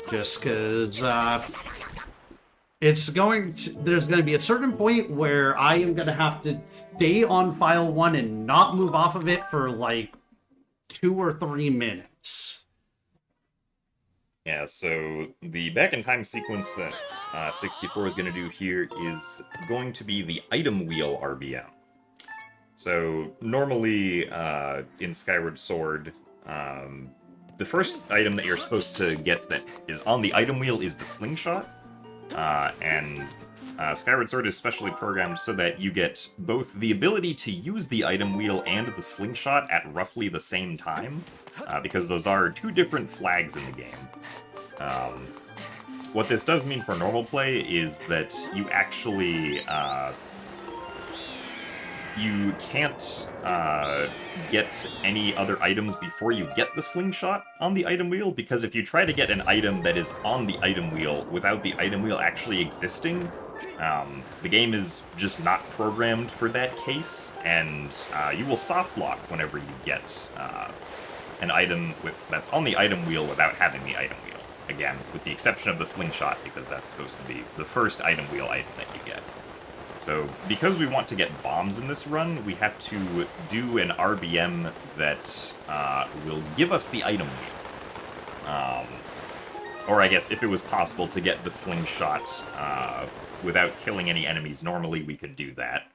Just because there's going to be a certain point where I am going to have to stay on file 1 and not move off of it for like 2 or 3 minutes. Yeah, so the back in time sequence that 64 is going to do here is going to be the item wheel RBM. So normally in Skyward Sword, the first item that you're supposed to get that is on the item wheel is the slingshot. And Skyward Sword is specially programmed so that you get both the ability to use the item wheel and the slingshot at roughly the same time, because those are 2 different flags in the game. What this does mean for normal play is that you actually you can't get any other items before you get the slingshot on the item wheel, because if you try to get an item that is on the item wheel without the item wheel actually existing, the game is just not programmed for that case, and you will soft lock whenever you get an item that's on the item wheel without having the item wheel. Again, with the exception of the slingshot, because that's supposed to be the first item wheel item that you get. So, because we want to get bombs in this run, we have to do an RBM that will give us the item wheel. Or I guess, if it was possible to get the slingshot without killing any enemies normally, we could do that.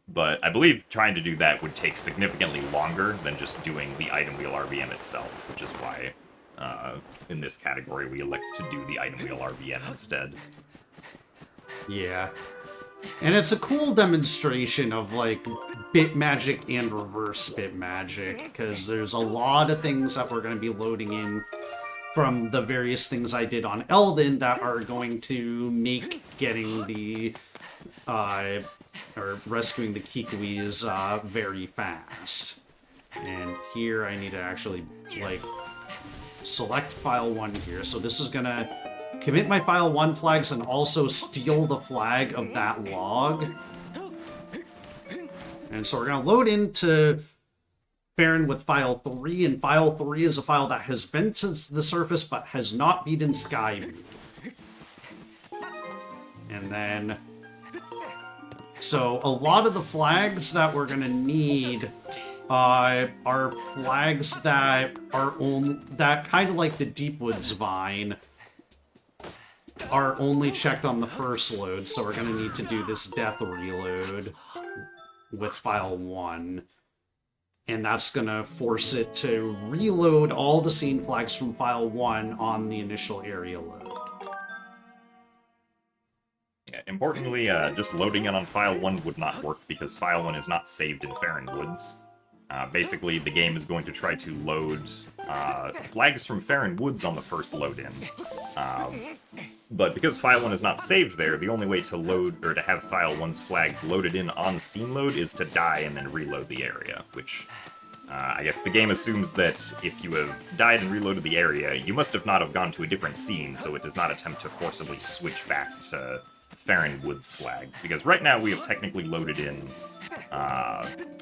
But I believe trying to do that would take significantly longer than just doing the item wheel RBM itself, which is why, in this category, we elect to do the item wheel RBM instead. Yeah. And it's a cool demonstration of, like, bit magic and reverse bit magic, because there's a lot of things that we're going to be loading in from the various things I did on Elden that are going to make getting the, or rescuing the Kikuis very fast. And here I need to actually, like, select file 1 here, so this is going to commit my file 1 flags and also steal the flag of that log. And so we're going to load into Farron with file 3, and file 3 is a file that has been to the surface but has not been in Skyview. And then, so a lot of the flags that we're going to need are flags that are that kind of like the Deepwoods Vine, are only checked on the first load, so we're going to need to do this death reload with file 1. And that's going to force it to reload all the scene flags from file 1 on the initial area load. Yeah, importantly, just loading it on file 1 would not work because file 1 is not saved in Farron Woods. Basically, the game is going to try to load flags from Farron Woods on the first load-in. But because file 1 is not saved there, the only way to load, or to have file 1's flags loaded in on scene load is to die and then reload the area, which I guess the game assumes that if you have died and reloaded the area, you must have not have gone to a different scene, so it does not attempt to forcibly switch back to Farron Woods flags, because right now we have technically loaded in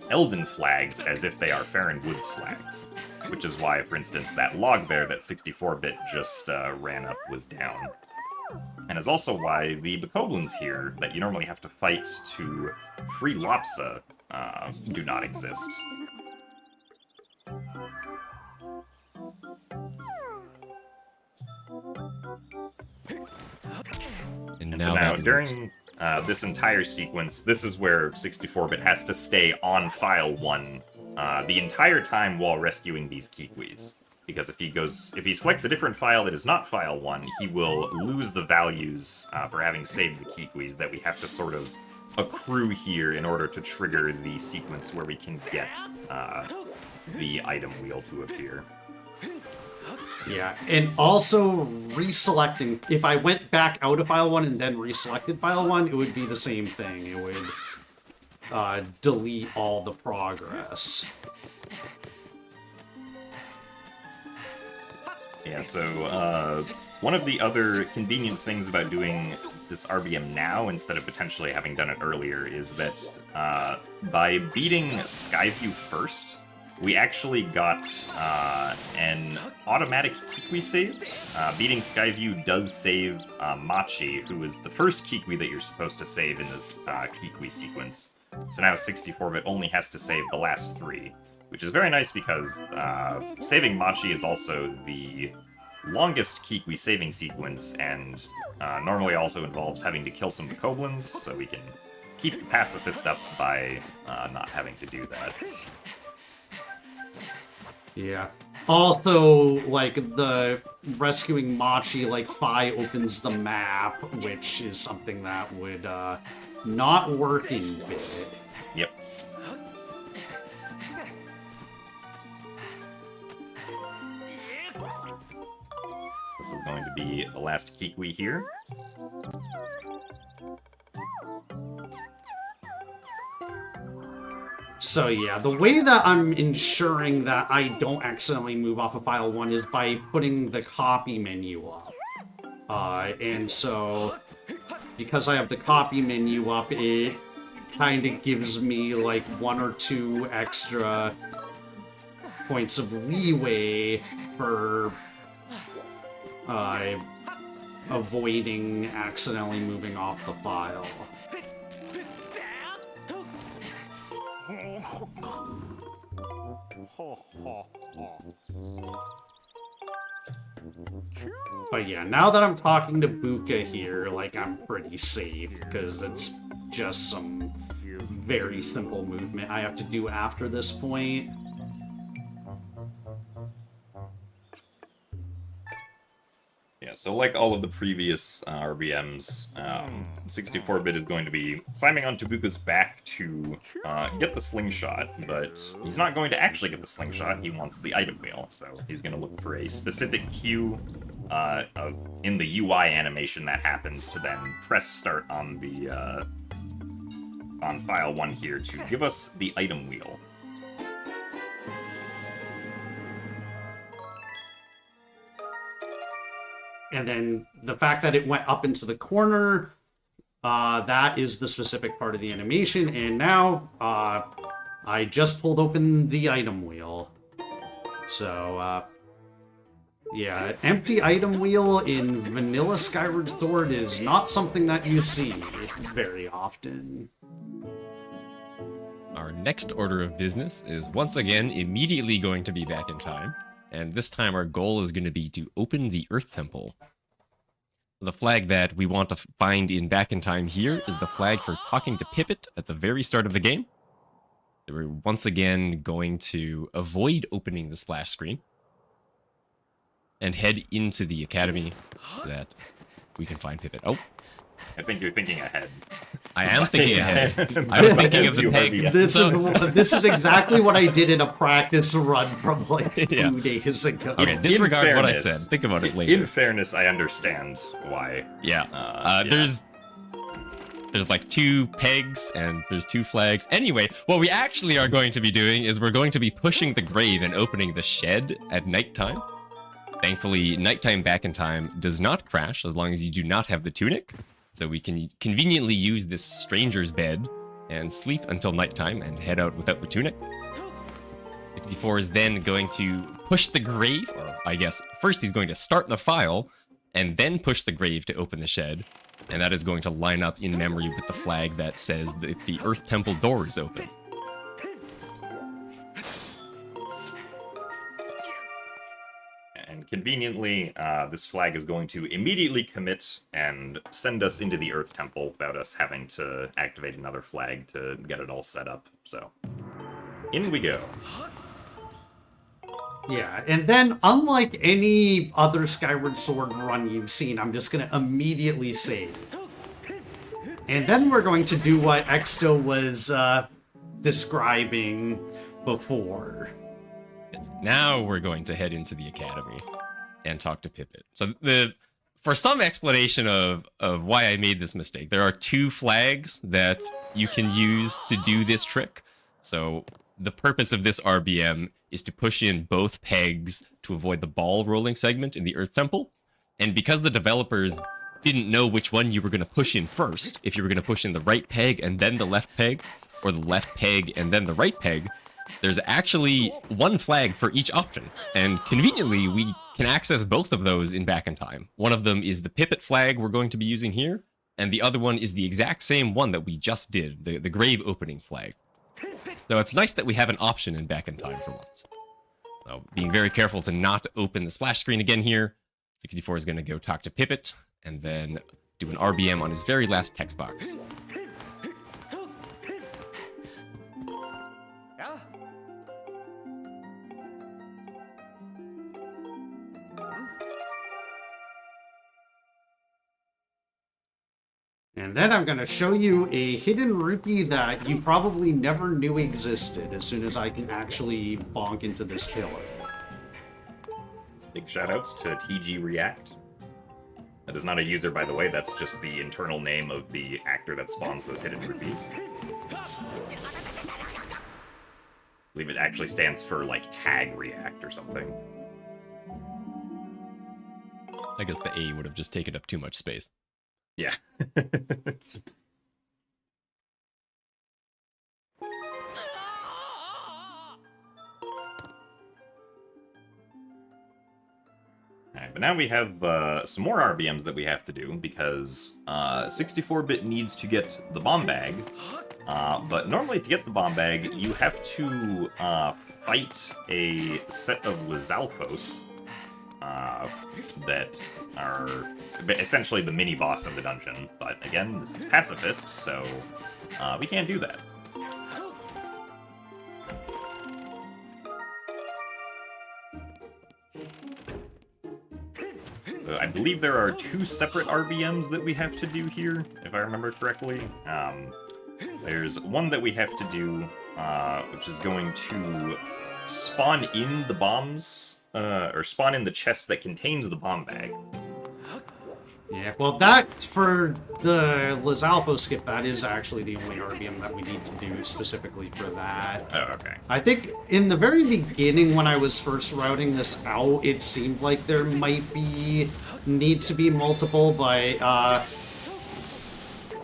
Elden flags as if they are Farron Woods flags, which is why, for instance, that log there that 64-bit just ran up was down. And is also why the Bokoblins here, that you normally have to fight to free Lopsa, do not exist. And So now, that during this entire sequence, this is where 64-bit has to stay on file 1 the entire time while rescuing these Kikuis. Because if he selects a different file that is not file 1, he will lose the values for having saved the Kikuis that we have to sort of accrue here in order to trigger the sequence where we can get the item wheel to appear. Yeah, and also reselecting. If I went back out of file 1 and then reselected file 1, it would be the same thing. It would delete all the progress. Yeah, so one of the other convenient things about doing this RBM now instead of potentially having done it earlier is that by beating Skyview first, we actually got an automatic Kikwi save. Beating Skyview does save Machi, who is the first Kikwi that you're supposed to save in the Kikwi sequence. So now 64-bit only has to save the last 3, which is very nice because saving Machi is also the longest Kikwi saving sequence, and normally also involves having to kill some Koblins, so we can keep the Pacifist up by not having to do that. Yeah. Also, like, the rescuing Machi, like, Fi opens the map, which is something that would not work in Bit. Yep. This is going to be the last Kikwi here. So yeah, the way that I'm ensuring that I don't accidentally move off of file 1 is by putting the copy menu up. And so, because I have the copy menu up, it kind of gives me like 1 or 2 extra points of leeway for avoiding accidentally moving off the file. But yeah, now that I'm talking to Buka here, like, I'm pretty safe, because it's just some very simple movement I have to do after this point. Yeah, so like all of the previous RBMs, 64-bit is going to be climbing on Tabuka's back to get the slingshot, but he's not going to actually get the slingshot, he wants the item wheel, so he's going to look for a specific cue in the UI animation that happens to then press start on the on file 1 here to give us the item wheel. And then the fact that it went up into the corner, that is the specific part of the animation. And now, I just pulled open the item wheel. So, yeah, empty item wheel in vanilla Skyward Sword is not something that you see very often. Our next order of business is once again immediately going to be back in time. And this time our goal is going to be to open the Earth Temple. The flag that we want to find in Back in Time here is the flag for talking to Pippet at the very start of the game. So we're once again going to avoid opening the splash screen and head into the academy so that we can find Pippet. Oh, I think you're thinking ahead. I am thinking ahead. I was thinking of the peg. This is exactly what I did in a practice run from like 2 Yeah. days ago. Okay, disregard what I fairness- said. Think about it later. In fairness, I understand why. Yeah. Yeah. There's like 2 pegs and there's 2 flags. Anyway, what we actually are going to be doing is we're going to be pushing the grave and opening the shed at nighttime. Thankfully, nighttime Back in Time does not crash as long as you do not have the tunic. So we can conveniently use this stranger's bed and sleep until nighttime and head out without the tunic. 64 is then going to push the grave, or I guess first he's going to start the file and then push the grave to open the shed. And that is going to line up in memory with the flag that says that the Earth Temple door is open. And conveniently, this flag is going to immediately commit and send us into the Earth Temple without us having to activate another flag to get it all set up. So, in we go. Yeah, and then unlike any other Skyward Sword run you've seen, I'm just going to immediately save. And then we're going to do what Exto was describing before. Now we're going to head into the academy and talk to Pippet. So for some explanation of why I made this mistake, there are 2 flags that you can use to do this trick. So the purpose of this RBM is to push in both pegs to avoid the ball rolling segment in the Earth Temple. And because the developers didn't know which one you were going to push in first, if you were going to push in the right peg and then the left peg, or the left peg and then the right peg, there's actually one flag for each option. And conveniently, we can access both of those in Back in Time. One of them is the Pipit flag we're going to be using here, and the other one is the exact same one that we just did, the grave opening flag. So it's nice that we have an option in Back in Time for once. So being very careful to not open the splash screen again here. 64 is going to go talk to Pipit, and then do an RBM on his very last text box. And then I'm going to show you a hidden rupee that you probably never knew existed as soon as I can actually bonk into this pillar. Big shoutouts to TG React. That is not a user, by the way, that's just the internal name of the actor that spawns those hidden rupees. I believe it actually stands for, like, Tag React or something. I guess the A would have just taken up too much space. Yeah. Alright, but now we have some more RBMs that we have to do, because 64-bit needs to get the bomb bag, but normally to get the bomb bag, you have to fight a set of Lizalfos that are essentially the mini-boss of the dungeon. But again, this is Pacifist, so we can't do that. So I believe there are 2 separate RBMs that we have to do here, if I remember correctly. There's one that we have to do, which is going to spawn in the bombs, or spawn in the chest that contains the bomb bag. Yeah, well, that, for the Lizalfo skip, that is actually the only RBM that we need to do specifically for that. Oh, okay. I think in the very beginning, when I was first routing this out, it seemed like there might need to be multiple, but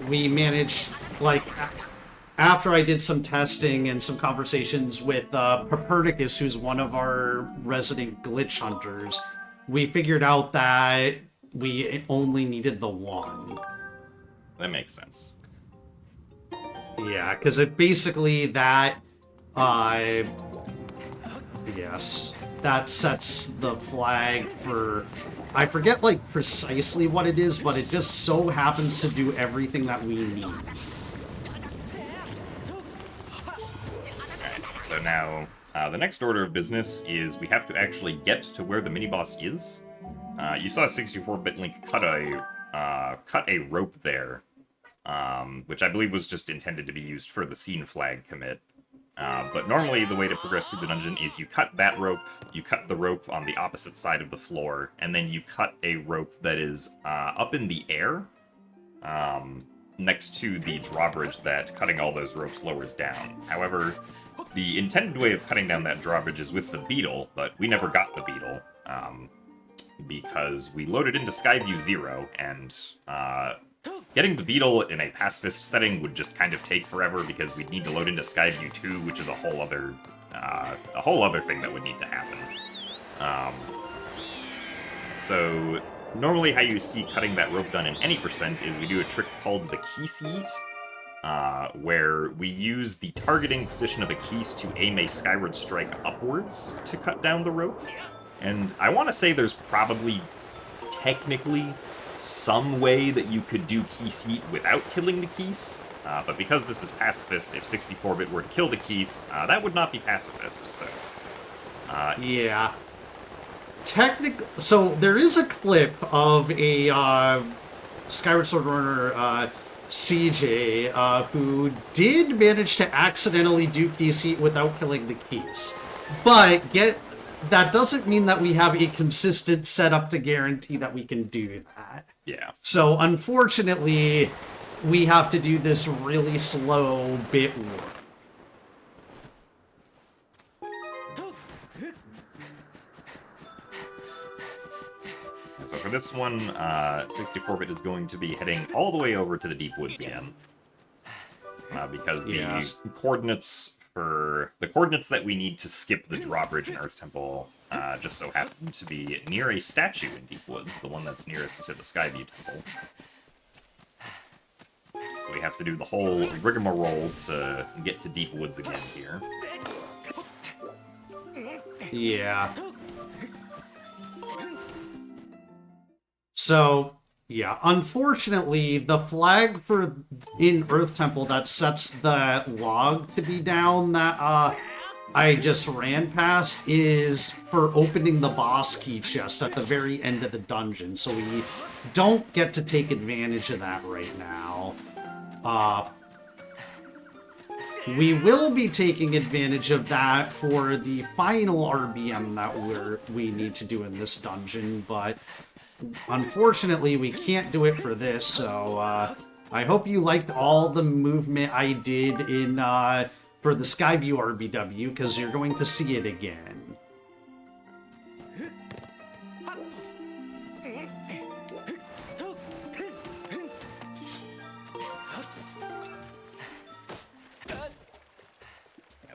we managed, like, after I did some testing and some conversations with Perpernicus, who's one of our resident glitch hunters, we figured out that we only needed the one. That makes sense. Yeah, because it basically yes, that sets the flag for, I forget like precisely what it is, but it just so happens to do everything that we need. Alright, so now the next order of business is we have to actually get to where the mini-boss is. You saw 64-bit Link cut a rope there, which I believe was just intended to be used for the scene flag commit. But normally the way to progress through the dungeon is you cut that rope, you cut the rope on the opposite side of the floor, and then you cut a rope that is up in the air, next to the drawbridge that cutting all those ropes lowers down. However, the intended way of cutting down that drawbridge is with the beetle, but we never got the beetle. Because we loaded into Skyview 0, and getting the beetle in a pacifist setting would just kind of take forever because we'd need to load into Skyview 2, which is a whole other thing that would need to happen. So normally how you see cutting that rope done in any percent is we do a trick called the Keese Eat, where we use the targeting position of a Keese to aim a Skyward Strike upwards to cut down the rope. And I want to say there's probably, technically, some way that you could do Keese Eat without killing the Keese. But because this is Pacifist, if 64-bit were to kill the Keese, that would not be Pacifist, so... Yeah. So there is a clip of a Skyward Sword runner, CJ, who did manage to accidentally do Keese Eat without killing the Keese. But that doesn't mean that we have a consistent setup to guarantee that we can do that. Yeah. So, unfortunately, we have to do this really slow bit work. So for this one, 64-bit is going to be heading all the way over to the Deep Woods again. Because the coordinates for the coordinates that we need to skip the drawbridge in Earth Temple, just so happen to be near a statue in Deep Woods, the one that's nearest to the Skyview Temple. So we have to do the whole rigmarole to get to Deep Woods again here. Yeah. So, yeah, unfortunately, the flag for in Earth Temple that sets the log to be down that I just ran past is for opening the boss key chest at the very end of the dungeon, so we don't get to take advantage of that right now. We will be taking advantage of that for the final RBM that we need to do in this dungeon, but unfortunately we can't do it for this, so I hope you liked all the movement I did in for the Skyview RBW, because you're going to see it again.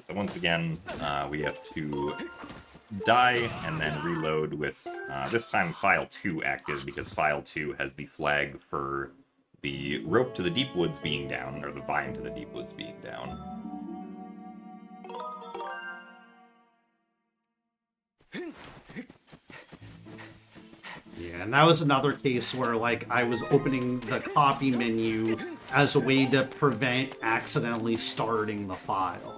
So once again, we have to die and then reload with, this time, File 2 active, because File 2 has the flag for the rope to the Deep Woods being down, or the vine to the Deep Woods being down. Yeah, and that was another case where, like, I was opening the copy menu as a way to prevent accidentally starting the file.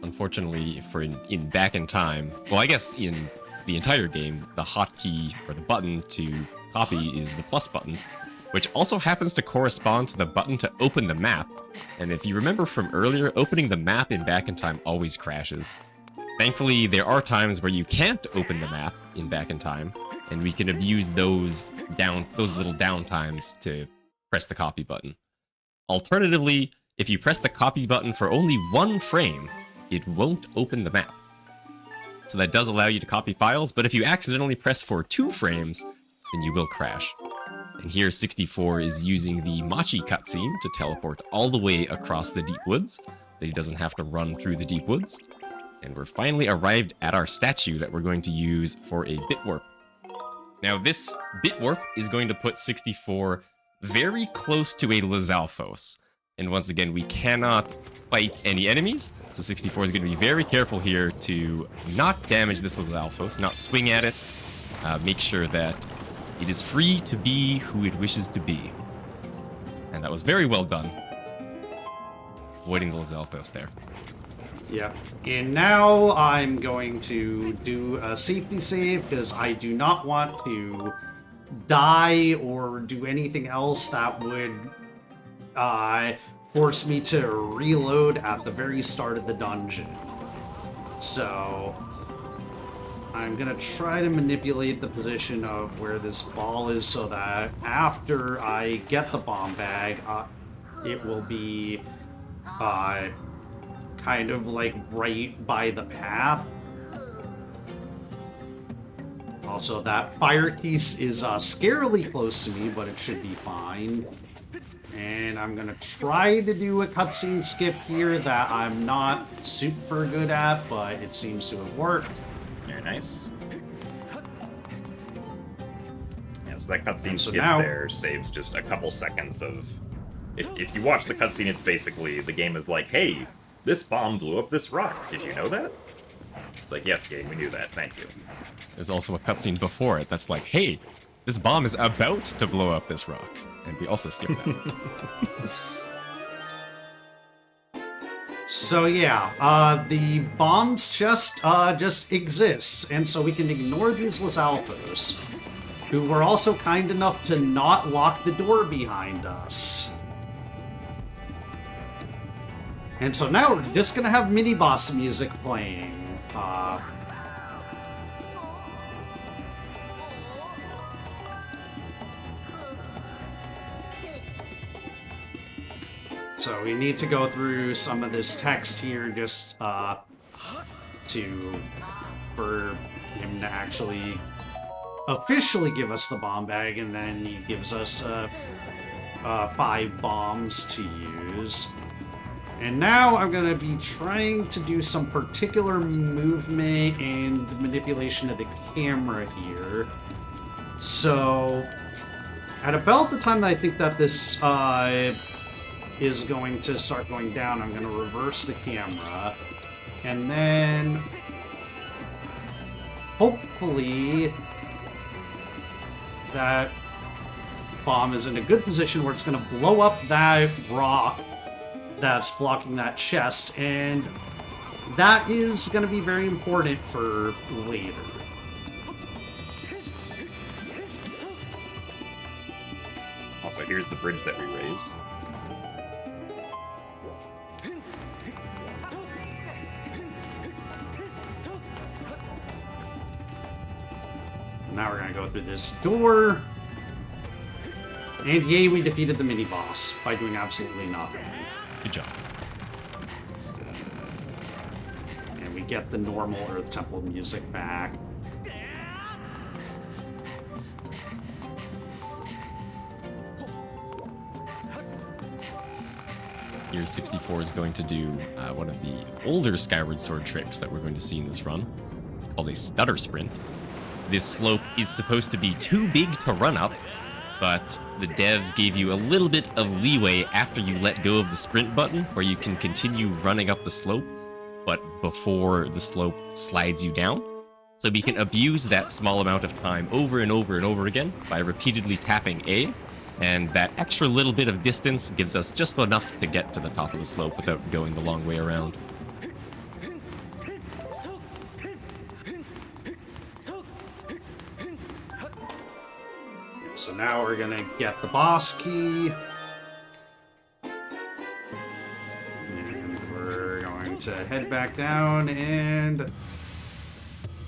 Unfortunately, for in back in time, well, I guess in the entire game, the hotkey or the button to copy is the plus button, which also happens to correspond to the button to open the map. And if you remember from earlier, opening the map in back in time always crashes. Thankfully, there are times where you can't open the map in back in time, and we can abuse those little downtimes to press the copy button. Alternatively, if you press the copy button for only 1 frame, it won't open the map. So that does allow you to copy files, but if you accidentally press for 2 frames, then you will crash. And here 64 is using the Machi cutscene to teleport all the way across the Deep Woods, so that he doesn't have to run through the Deep Woods. And we're finally arrived at our statue that we're going to use for a bit warp. Now this bit warp is going to put 64 very close to a Lizalfos. And once again, we cannot fight any enemies, so 64 is going to be very careful here to not damage this Lizalfos, not swing at it, make sure that it is free to be who it wishes to be. And that was very well done. Avoiding the Lizalfos there. Yeah. And now I'm going to do a safety save, because I do not want to die or do anything else that would force me to reload at the very start of the dungeon. So I'm gonna try to manipulate the position of where this ball is so that after I get the bomb bag, it will be kind of like right by the path. Also, that fire piece is scarily close to me, but it should be fine. And I'm gonna try to do a cutscene skip here that I'm not super good at, but it seems to have worked. Very nice. Yeah, so that cutscene So skip now, there saves just a couple seconds of... If you watch the cutscene, it's basically, the game is like, hey, this bomb blew up this rock. Did you know that? It's like, yes, game, we knew that. Thank you. There's also a cutscene before it that's like, hey, this bomb is about to blow up this rock. And we also skipped that. So yeah, the bombs just exists, and so we can ignore these Lizalfos, who were also kind enough to not lock the door behind us. And so now we're just gonna have mini-boss music playing. So we need to go through some of this text here just for him to actually officially give us the bomb bag, and then he gives us 5 bombs to use. And now I'm going to be trying to do some particular movement and manipulation of the camera here. So, at about the time that I think that this is going to start going down, I'm going to reverse the camera. And then, hopefully, that bomb is in a good position where it's going to blow up that rock that's blocking that chest, and that is going to be very important for later. Also, here's the bridge that we raised. Now we're going to go through this door. And yay, we defeated the mini-boss by doing absolutely nothing. Good job. And we get the normal Earth Temple music back. Year 64 is going to do one of the older Skyward Sword tricks that we're going to see in this run. It's called a stutter sprint. This slope is supposed to be too big to run up, but the devs gave you a little bit of leeway after you let go of the sprint button, where you can continue running up the slope, but before the slope slides you down. So we can abuse that small amount of time over and over and over again by repeatedly tapping A, and that extra little bit of distance gives us just enough to get to the top of the slope without going the long way around. So now we're gonna get the boss key. And we're going to head back down and...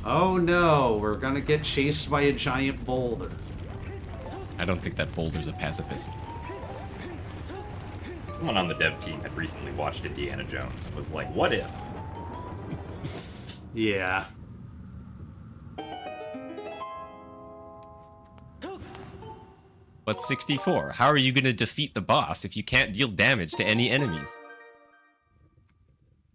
oh no, we're gonna get chased by a giant boulder. I don't think that boulder's a pacifist. Someone on the dev team had recently watched Indiana Jones and was like, what if? Yeah. But 64, how are you going to defeat the boss if you can't deal damage to any enemies?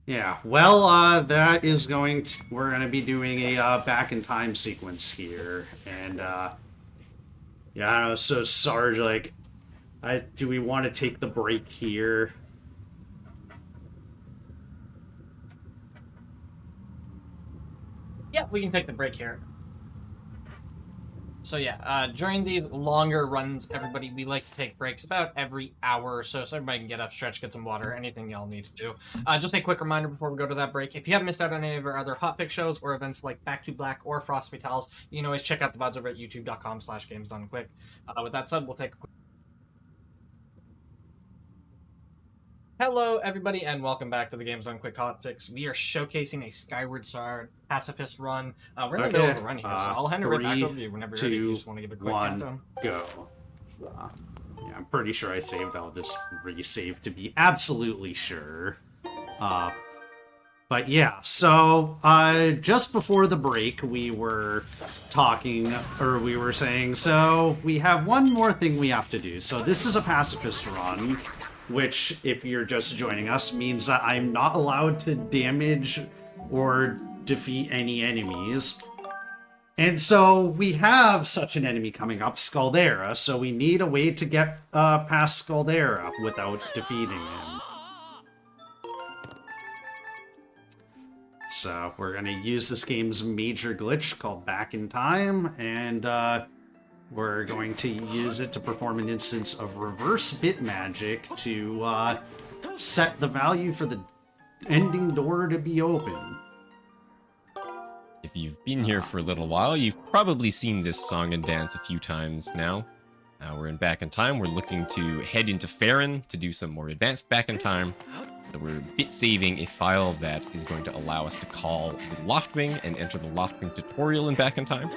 Yeah, well, that is going to... we're gonna be doing a back-in-time sequence here. And, yeah, I don't know, so Sarge, like... do we want to take the break here? Yeah, we can take the break here. So yeah, during these longer runs, everybody, we like to take breaks about every hour or so everybody can get up, stretch, get some water, anything y'all need to do. Just a quick reminder before we go to that break, if you haven't missed out on any of our other Hotfix shows or events like Back to Black or Frost Fatales, you can always check out the VODs over at youtube.com/gamesdonequick. With that said, we'll take a quick... Hello, everybody, and welcome back to the Games Done Quick Hotfix. We are showcasing a Skyward Sword Pacifist run. We're in the middle of the run here, so I'll hand it right back over to you whenever you're ready. If you just want to give a quick countdown. Go. Yeah, I'm pretty sure I saved. I'll just resave to be absolutely sure. But yeah, so just before the break, we were talking, or we were saying, so we have one more thing we have to do. So this is a pacifist run, which, if you're just joining us, means that I'm not allowed to damage or defeat any enemies. And so we have such an enemy coming up, Scaldera, so we need a way to get past Scaldera without defeating him. So we're going to use this game's major glitch called Back in Time, and we're going to use it to perform an instance of reverse bit magic to set the value for the ending door to be open. If you've been here for a little while, you've probably seen this song and dance a few times now. We're in Back in Time. We're looking to head into Farron to do some more advanced Back in Time. So we're bit saving a file that is going to allow us to call the Loftwing and enter the Loftwing tutorial in Back in Time.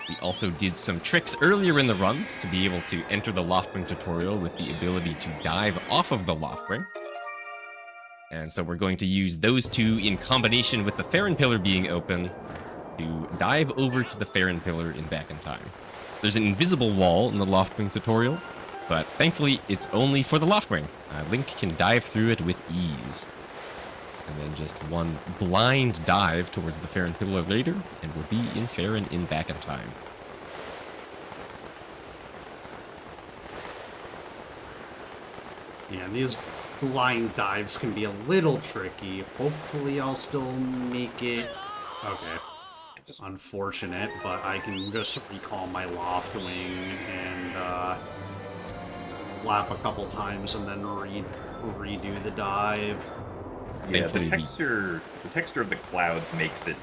We also did some tricks earlier in the run to be able to enter the Loftwing tutorial with the ability to dive off of the Loftwing. And so we're going to use those two in combination with the Farron Pillar being open to dive over to the Farron Pillar in Back in Time. There's an invisible wall in the Loftwing tutorial, but thankfully it's only for the loft wing. Link can dive through it with ease. And then just one blind dive towards the Farron pillar later, and we'll be in Farron in back in time. Yeah, these blind dives can be a little tricky. Hopefully I'll still make it. Okay. Unfortunate, but I can just recall my loft wing and lap a couple times and then redo the dive. Yeah, the texture of the clouds makes it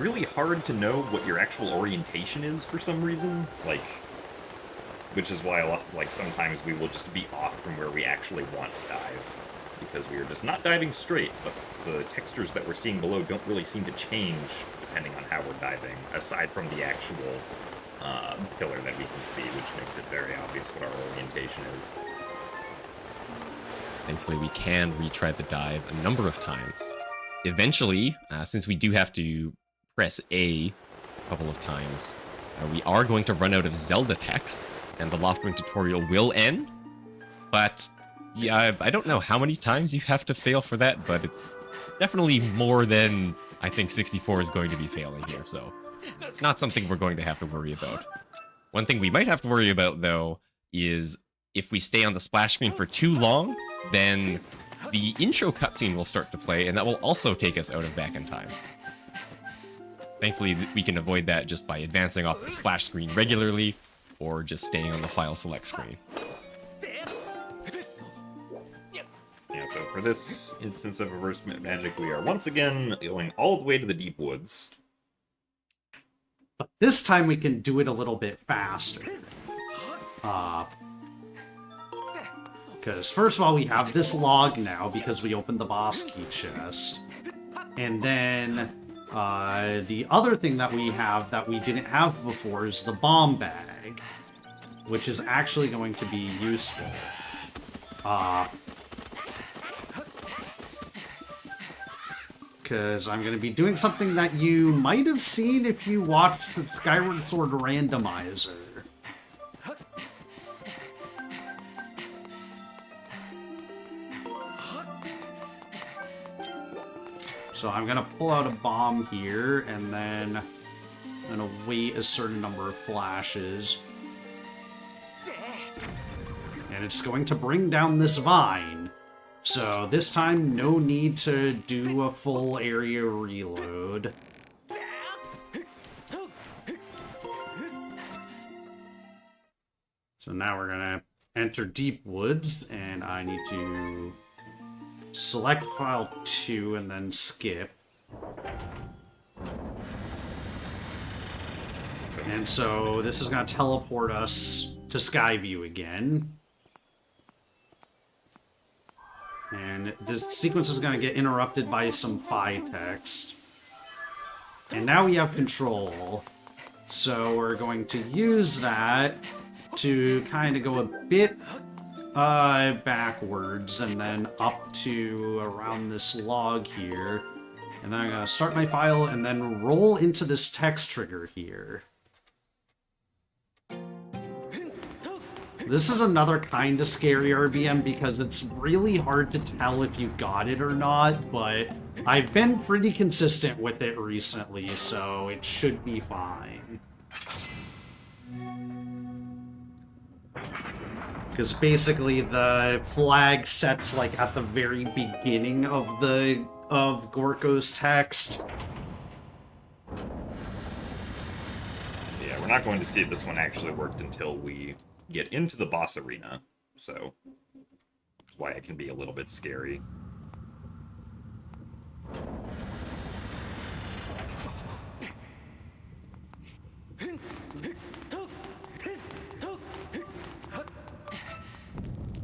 really hard to know what your actual orientation is for some reason. Like, which is why sometimes we will just be off from where we actually want to dive, because we are just not diving straight, but the textures that we're seeing below don't really seem to change depending on how we're diving, aside from the actual pillar that we can see, which makes it very obvious what our orientation is. Thankfully, we can retry the dive a number of times. Eventually, since we do have to press A couple of times, we are going to run out of Zelda text, and the loft wing tutorial will end. But yeah, I don't know how many times you have to fail for that, but it's definitely more than I think 64 is going to be failing here, so it's not something we're going to have to worry about. One thing we might have to worry about, though, is if we stay on the splash screen for too long, then the intro cutscene will start to play, and that will also take us out of back in time. Thankfully, we can avoid that just by advancing off the splash screen regularly, or just staying on the file select screen. Yeah, so for this instance of reverse magic, we are once again going all the way to the deep woods. But this time we can do it a little bit faster. Because first of all, we have this log now because we opened the boss key chest. And then the other thing that we have that we didn't have before is the bomb bag, which is actually going to be useful. Because I'm going to be doing something that you might have seen if you watched the Skyward Sword randomizer. So I'm going to pull out a bomb here, and then I'm going to wait a certain number of flashes. And it's going to bring down this vine. So this time, no need to do a full area reload. So now we're gonna enter Deep Woods, and I need to select file 2 and then skip. And so this is gonna teleport us to Skyview again. And this sequence is going to get interrupted by some Phi text. And now we have control. So we're going to use that to kind of go a bit backwards and then up to around this log here. And then I'm going to start my file and then roll into this text trigger here. This is another kind of scary RBM because it's really hard to tell if you got it or not, but I've been pretty consistent with it recently, so it should be fine. Because basically the flag sets like at the very beginning of Gorko's text. Yeah, we're not going to see if this one actually worked until we get into the boss arena, so that's why it can be a little bit scary.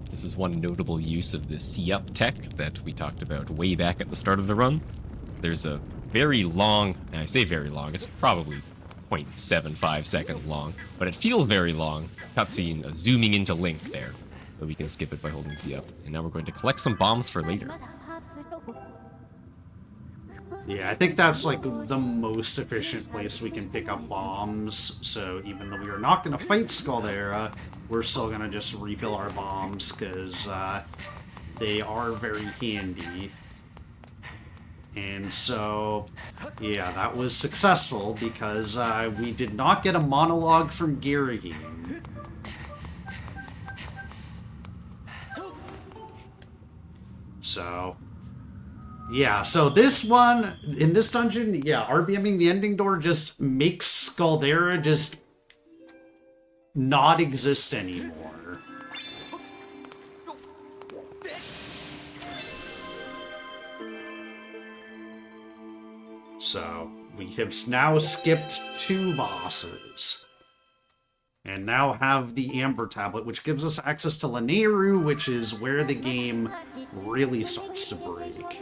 This is one notable use of the C-Up tech that we talked about way back at the start of the run. There's a very long, and I say very long, it's probably 0.75 seconds long, but it feels very long, cutscene zooming into Link there. But we can skip it by holding Z up. And now we're going to collect some bombs for later. Yeah, I think that's like the most efficient place we can pick up bombs. So even though we are not going to fight Scaldera, we're still going to just refill our bombs because they are very handy. And so, yeah, that was successful because we did not get a monologue from Girahim. So, yeah, so this one, in this dungeon, yeah, RBMing the ending door just makes Scaldera just not exist anymore. So, we have now skipped 2 bosses. And now have the Amber Tablet, which gives us access to Lanayru, which is where the game really starts to break.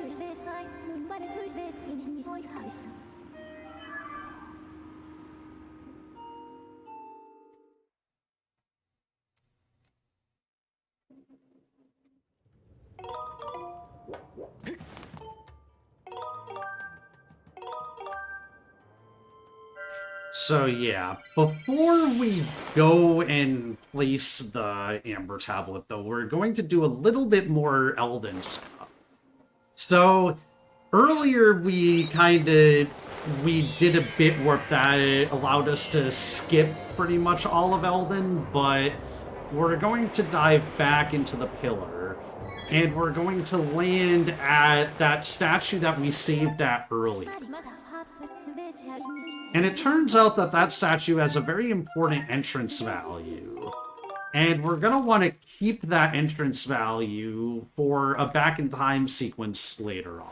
So yeah, before we go and place the Amber Tablet, though, we're going to do a little bit more Elden stuff. So earlier we did a bit warp that allowed us to skip pretty much all of Elden, but we're going to dive back into the pillar, and we're going to land at that statue that we saved at earlier. And it turns out that that statue has a very important entrance value. And we're going to want to keep that entrance value for a back-in-time sequence later on.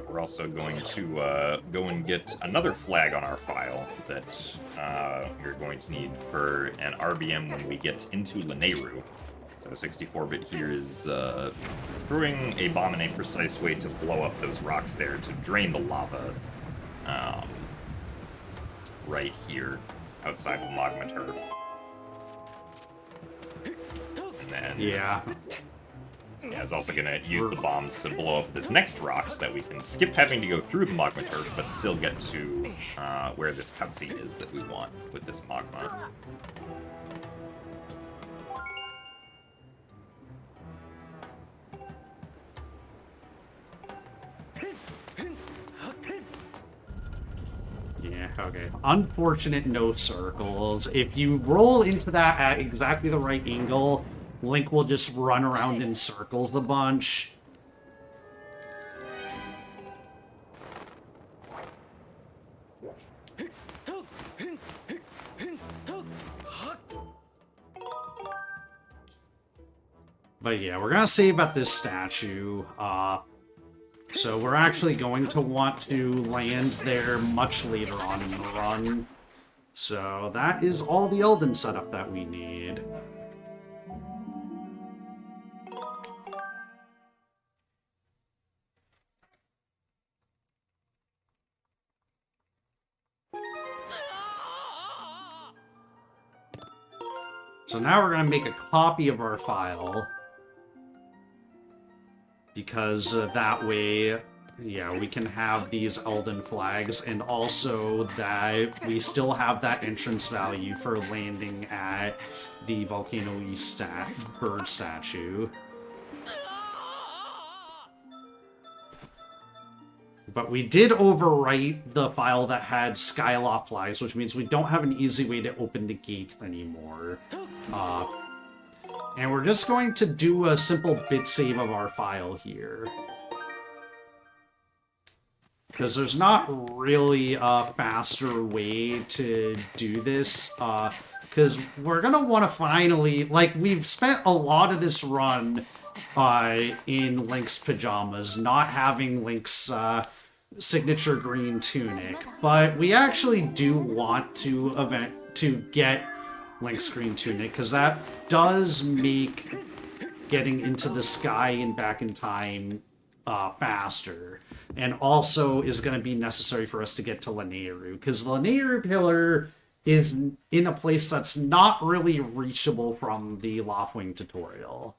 We're also going to go and get another flag on our file that we're going to need for an RBM when we get into Lanayru. So 64-bit here is throwing a bomb in a precise way to blow up those rocks there, to drain the lava right here outside the magma turf. And then... Yeah. Yeah, it's also going to use the bombs to blow up this next rock so that we can skip having to go through the magma turf, but still get to where this cutscene is that we want with this magma. Yeah, okay. Unfortunate no circles. If you roll into that at exactly the right angle, Link will just run around in circles a bunch. But yeah, we're gonna save at this statue. So we're actually going to want to land there much later on in the run. So that is all the Elden setup that we need. So now we're going to make a copy of our file. Because that way, yeah, we can have these Elden flags, and also that we still have that entrance value for landing at the Volcano East bird statue. But we did overwrite the file that had Skyloft flags, which means we don't have an easy way to open the gate anymore. And we're just going to do a simple bit save of our file here. Because there's not really a faster way to do this. Because we're going to want to finally... Like, we've spent a lot of this run in Link's pajamas, not having Link's signature green tunic. But we actually do want to get Link's green tunic, because that does make getting into the sky and back in time faster, and also is going to be necessary for us to get to Lanayru, because the Lanayru pillar is in a place that's not really reachable from the Loftwing tutorial.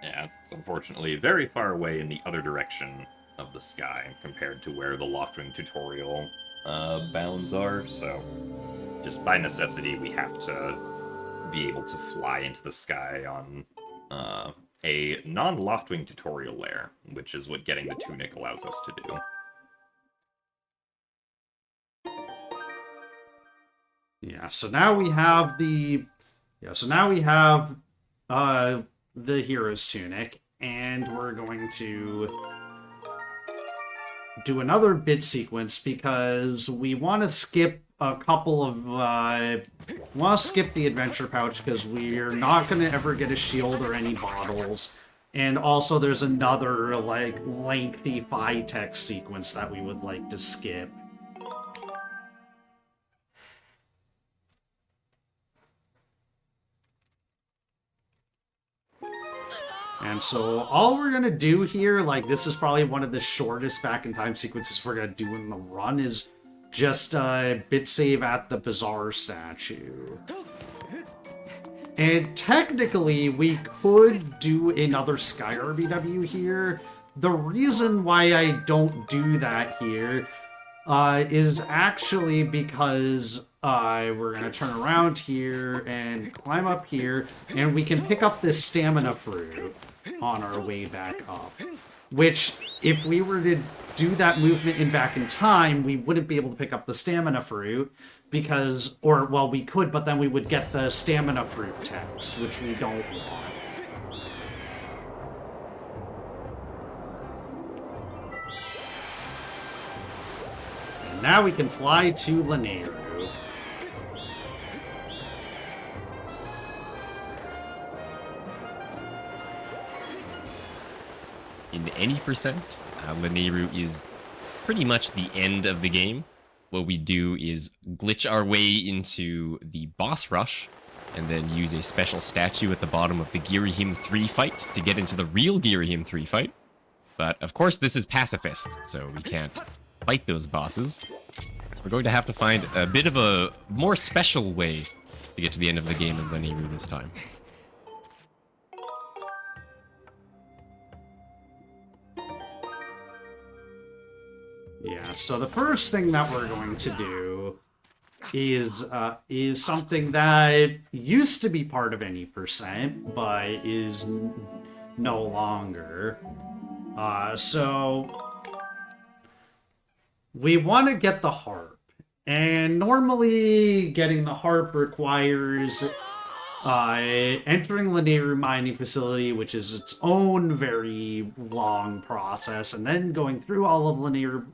Yeah, it's unfortunately very far away in the other direction of the sky compared to where the Loftwing tutorial bounds are, so just by necessity we have to be able to fly into the sky on a non-Loftwing tutorial lair, which is what getting the tunic allows us to do. Yeah, so now we have the hero's tunic, and we're going to do another bit sequence because we want to skip a couple of skip the adventure pouch because we're not going to ever get a shield or any bottles. And also there's another like lengthy Phytex sequence that we would like to skip. And so all we're going to do here, like this is probably one of the shortest back in time sequences we're going to do in the run, is just bit save at the Bazaar statue. And technically we could do another Sky RBW here. The reason why I don't do that here is actually because we're going to turn around here and climb up here, and we can pick up this stamina fruit on our way back up. Which, if we were to do that movement in back in time, we wouldn't be able to pick up the stamina fruit, because, or, well, we could, but then we would get the stamina fruit text, which we don't want. And now we can fly to Lanayru. In any percent, Lanayru is pretty much the end of the game. What we do is glitch our way into the boss rush, and then use a special statue at the bottom of the Girahim 3 fight to get into the real Girahim 3 fight. But of course this is Pacifist, so we can't fight those bosses. So we're going to have to find a bit of a more special way to get to the end of the game in Lanayru this time. Yeah, so the first thing that we're going to do is something that used to be part of any percent, but is no longer. So we want to get the harp, and normally getting the harp requires entering Lanayru mining facility, which is its own very long process, and then going through all of Lanayru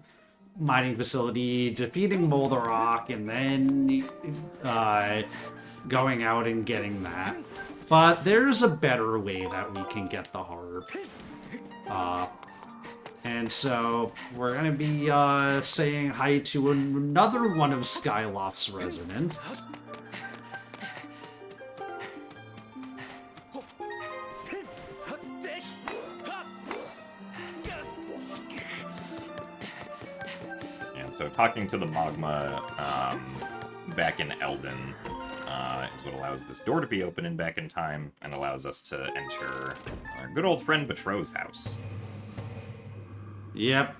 mining facility, defeating Moldarok, and then going out and getting that. But there's a better way that we can get the harp. And so we're going to be saying hi to another one of Skyloft's residents. So talking to the Magma back in Eldin is what allows this door to be open in back in time, and allows us to enter our good old friend Betrot's house. Yep.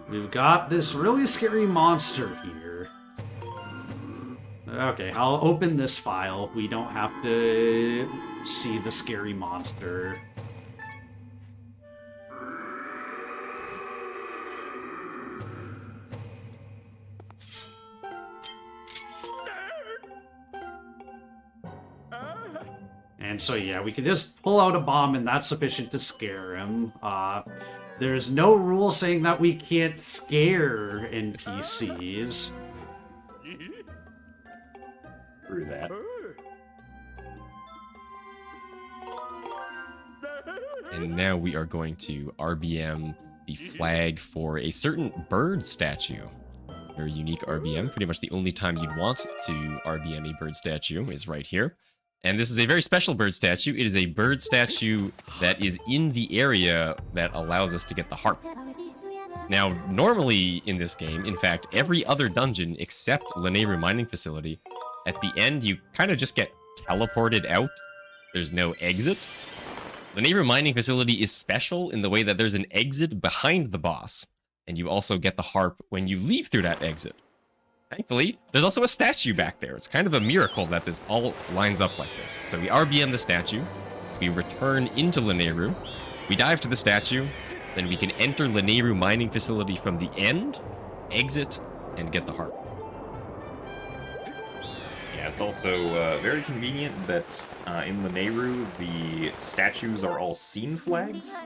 We've got this really scary monster here. Okay, I'll open this file. We don't have to see the scary monster. And so, yeah, we can just pull out a bomb, and that's sufficient to scare him. There's no rule saying that we can't scare NPCs. Through that. And now we are going to RBM the flag for a certain bird statue. Very unique RBM. Pretty much the only time you'd want to RBM a bird statue is right here. And this is a very special bird statue. It is a bird statue that is in the area that allows us to get the harp. Now, normally in this game, in fact, every other dungeon except Lanayru Mining Facility, at the end you kind of just get teleported out. There's no exit. Lanayru Mining Facility is special in the way that there's an exit behind the boss, and you also get the harp when you leave through that exit. Thankfully, there's also a statue back there. It's kind of a miracle that this all lines up like this. So we RBM the statue, we return into Lanayru, we dive to the statue, then we can enter Lanayru Mining Facility from the end, exit, and get the harp. Yeah, it's also very convenient that in Lanayru, the statues are all scene flags.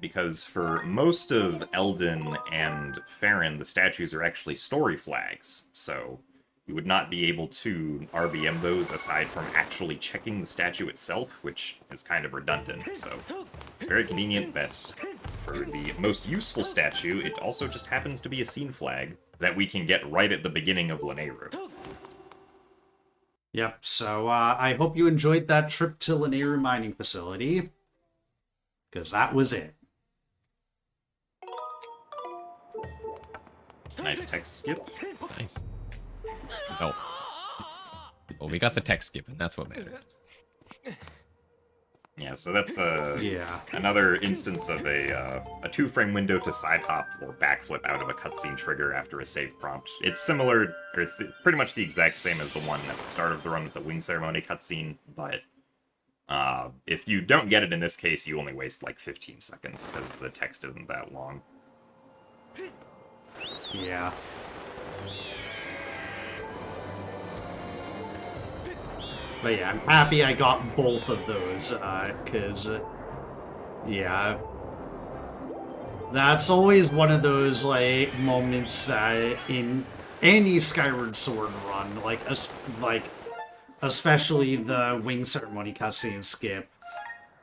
Because for most of Eldin and Farron, the statues are actually story flags. So you would not be able to RBM those aside from actually checking the statue itself, which is kind of redundant. So very convenient that for the most useful statue, it also just happens to be a scene flag that we can get right at the beginning of Lanayru. Yep, so I hope you enjoyed that trip to Lanayru Mining Facility, because that was it. Nice text skip. Nice. Oh. Well, we got the text skip, and that's what matters. Yeah, so that's Yeah. another instance of a two-frame window to side hop or backflip out of a cutscene trigger after a save prompt. It's similar, or it's pretty much the exact same as the one at the start of the run with the wing ceremony cutscene, but if you don't get it in this case, you only waste like 15 seconds because the text isn't that long. Yeah. But yeah, I'm happy I got both of those, because, yeah, that's always one of those, like, moments that in any Skyward Sword run, especially the Wing Ceremony cutscene skip,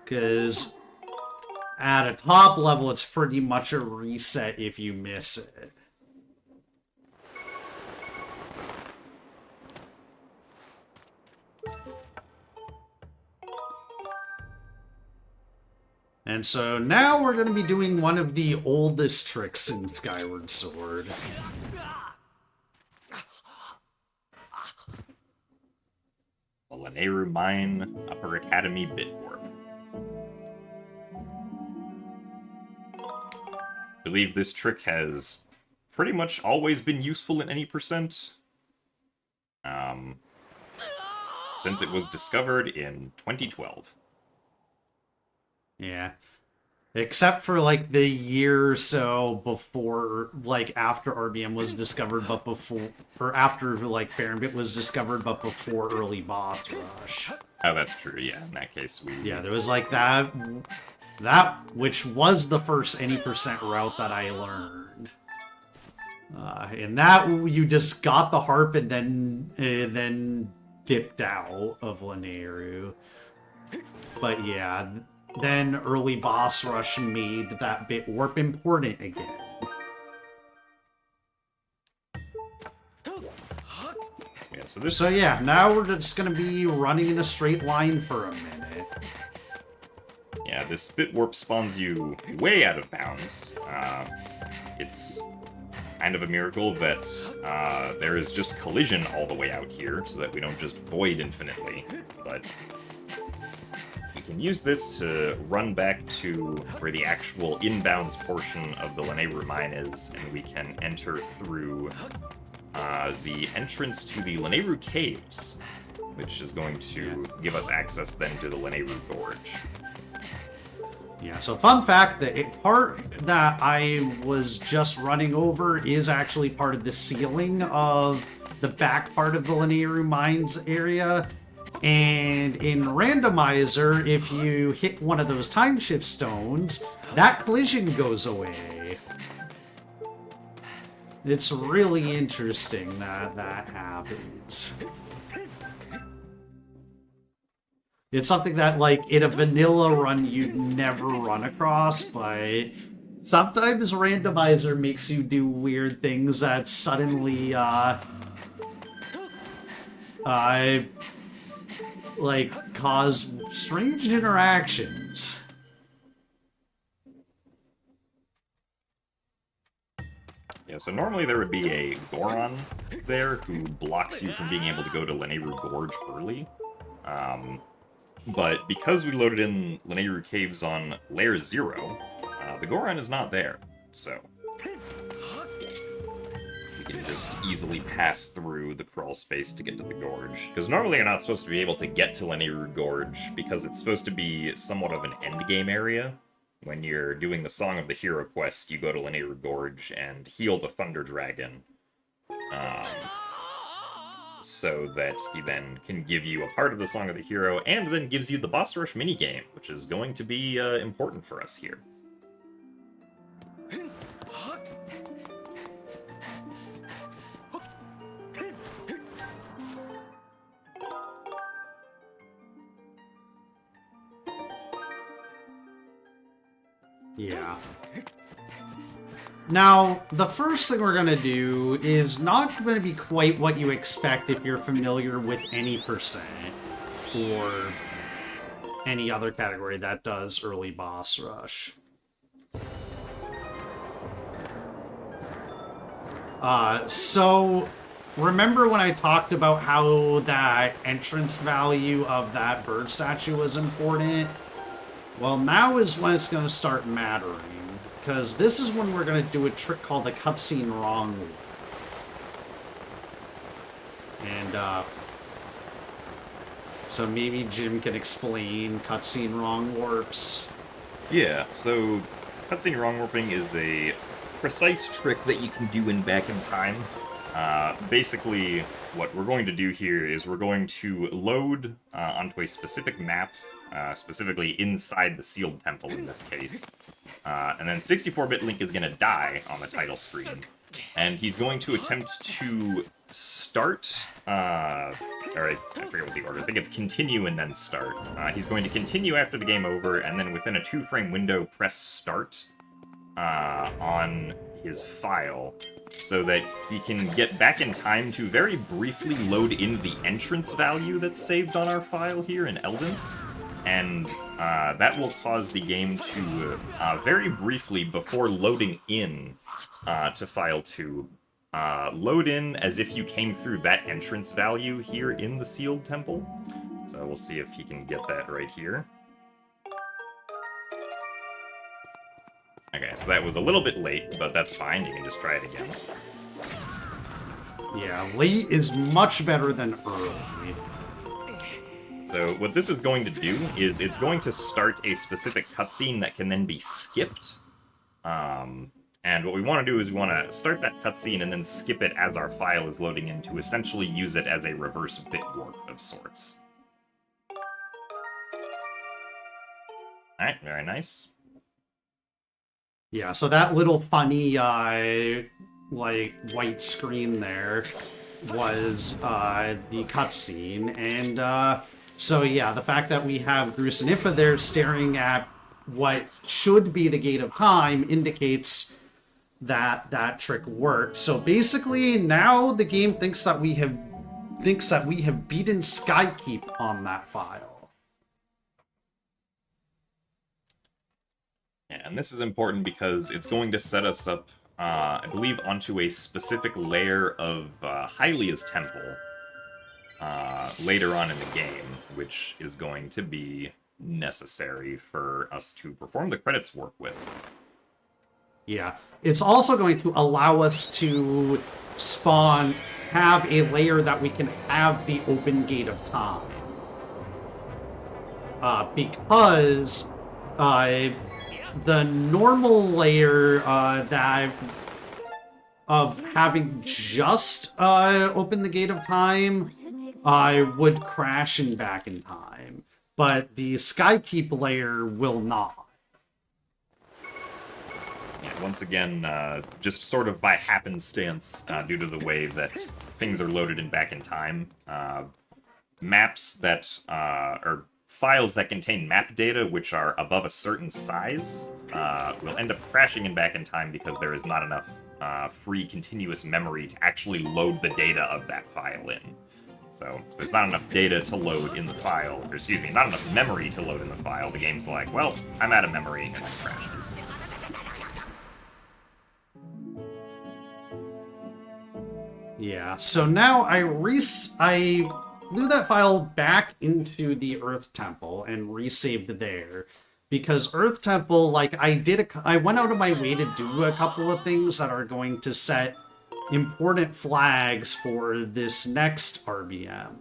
because at a top level, it's pretty much a reset if you miss it. And so now we're going to be doing one of the oldest tricks in Skyward Sword. The Lanayru Mine Upper Academy Bit Warp. I believe this trick has pretty much always been useful in any percent. Since it was discovered in 2012. Yeah. Except for, like, the year or so before, like, after RBM was discovered, but before... Or after, like, Fahrenheit was discovered, but before early boss rush. Oh, that's true, yeah. In that case, we... Yeah, there was, like, that... That, which was the first any percent route that I learned. And that, you just got the harp and then dipped out of Lanayru. But yeah... Then early boss rush made that bit warp important again. Yeah, So yeah, now we're just gonna be running in a straight line for a minute. Yeah, this bit warp spawns you way out of bounds. It's kind of a miracle that there is just collision all the way out here, so that we don't just void infinitely. But we can use this to run back to where the actual inbounds portion of the Lanayru mine is, and we can enter through the entrance to the Lanayru caves, which is going to give us access then to the Lanayru gorge. Yeah, so fun fact, the part that I was just running over is actually part of the ceiling of the back part of the Lanayru mines area. And in randomizer, if you hit one of those time shift stones, that collision goes away. It's really interesting that that happens. It's something that, like, in a vanilla run, you'd never run across, but sometimes randomizer makes you do weird things that suddenly, like, cause strange interactions. Yeah, so normally there would be a Goron there who blocks you from being able to go to Lanayru Gorge early. But because we loaded in Lanayru Caves on Layer 0, the Goron is not there. So you can just easily pass through the crawl space to get to the gorge. Because normally you're not supposed to be able to get to Lanayru Gorge, because it's supposed to be somewhat of an endgame area. When you're doing the Song of the Hero quest, you go to Lanayru Gorge and heal the Thunder Dragon. So that he then can give you a part of the Song of the Hero, and then gives you the Boss Rush minigame, which is going to be important for us here. Yeah. Now, the first thing we're going to do is not going to be quite what you expect if you're familiar with any percent or any other category that does early boss rush. So remember when I talked about how that entrance value of that bird statue was important? Well, now is when it's going to start mattering, because this is when we're going to do a trick called the cutscene wrong loop. And, so maybe Jim can explain cutscene wrong warps. Yeah, so cutscene wrong warping is a precise trick that you can do in Back in Time. Basically, what we're going to do here is we're going to load onto a specific map, specifically inside the sealed temple in this case. And then 64-bit Link is going to die on the title screen. And he's going to attempt to start, I forget what the order, I think it's continue and then start. He's going to continue after the game over, and then within a 2-frame window, press start on his file, so that he can get back in time to very briefly load in the entrance value that's saved on our file here in Eldin. And that will cause the game to, very briefly, before loading in to File 2, load in as if you came through that entrance value here in the sealed temple. So we'll see if he can get that right here. Okay, so that was a little bit late, but that's fine. You can just try it again. Yeah, late is much better than early. So what this is going to do is it's going to start a specific cutscene that can then be skipped. And what we want to do is we want to start that cutscene and then skip it as our file is loading in to essentially use it as a reverse bit warp of sorts. Alright, very nice. Yeah, so that little funny, like, white screen there was the cutscene, and so yeah, the fact that we have Groose and Ipa there staring at what should be the Gate of Time indicates that that trick worked. So basically, now the game thinks that we have beaten Skykeep on that file. Yeah, and this is important because it's going to set us up, I believe, onto a specific layer of Hylia's temple later on in the game, which is going to be necessary for us to perform the credits warp with. Yeah, it's also going to allow us to have a layer that we can have the open Gate of Time. Because the normal layer of having just open the Gate of Time would crash in Back in Time, but the Skykeep layer will not. Yeah, once again, just sort of by happenstance, due to the way that things are loaded in Back in Time, maps that or files that contain map data which are above a certain size will end up crashing in Back in Time because there is not enough free continuous memory to actually load the data of that file in. So if there's not enough data to load in the file, or excuse me, not enough memory to load in the file, the game's like, well, I'm out of memory, and then crashes. Yeah, so now I flew that file back into the Earth Temple and resaved there. Because Earth Temple, like, I went out of my way to do a couple of things that are going to set important flags for this next RBM.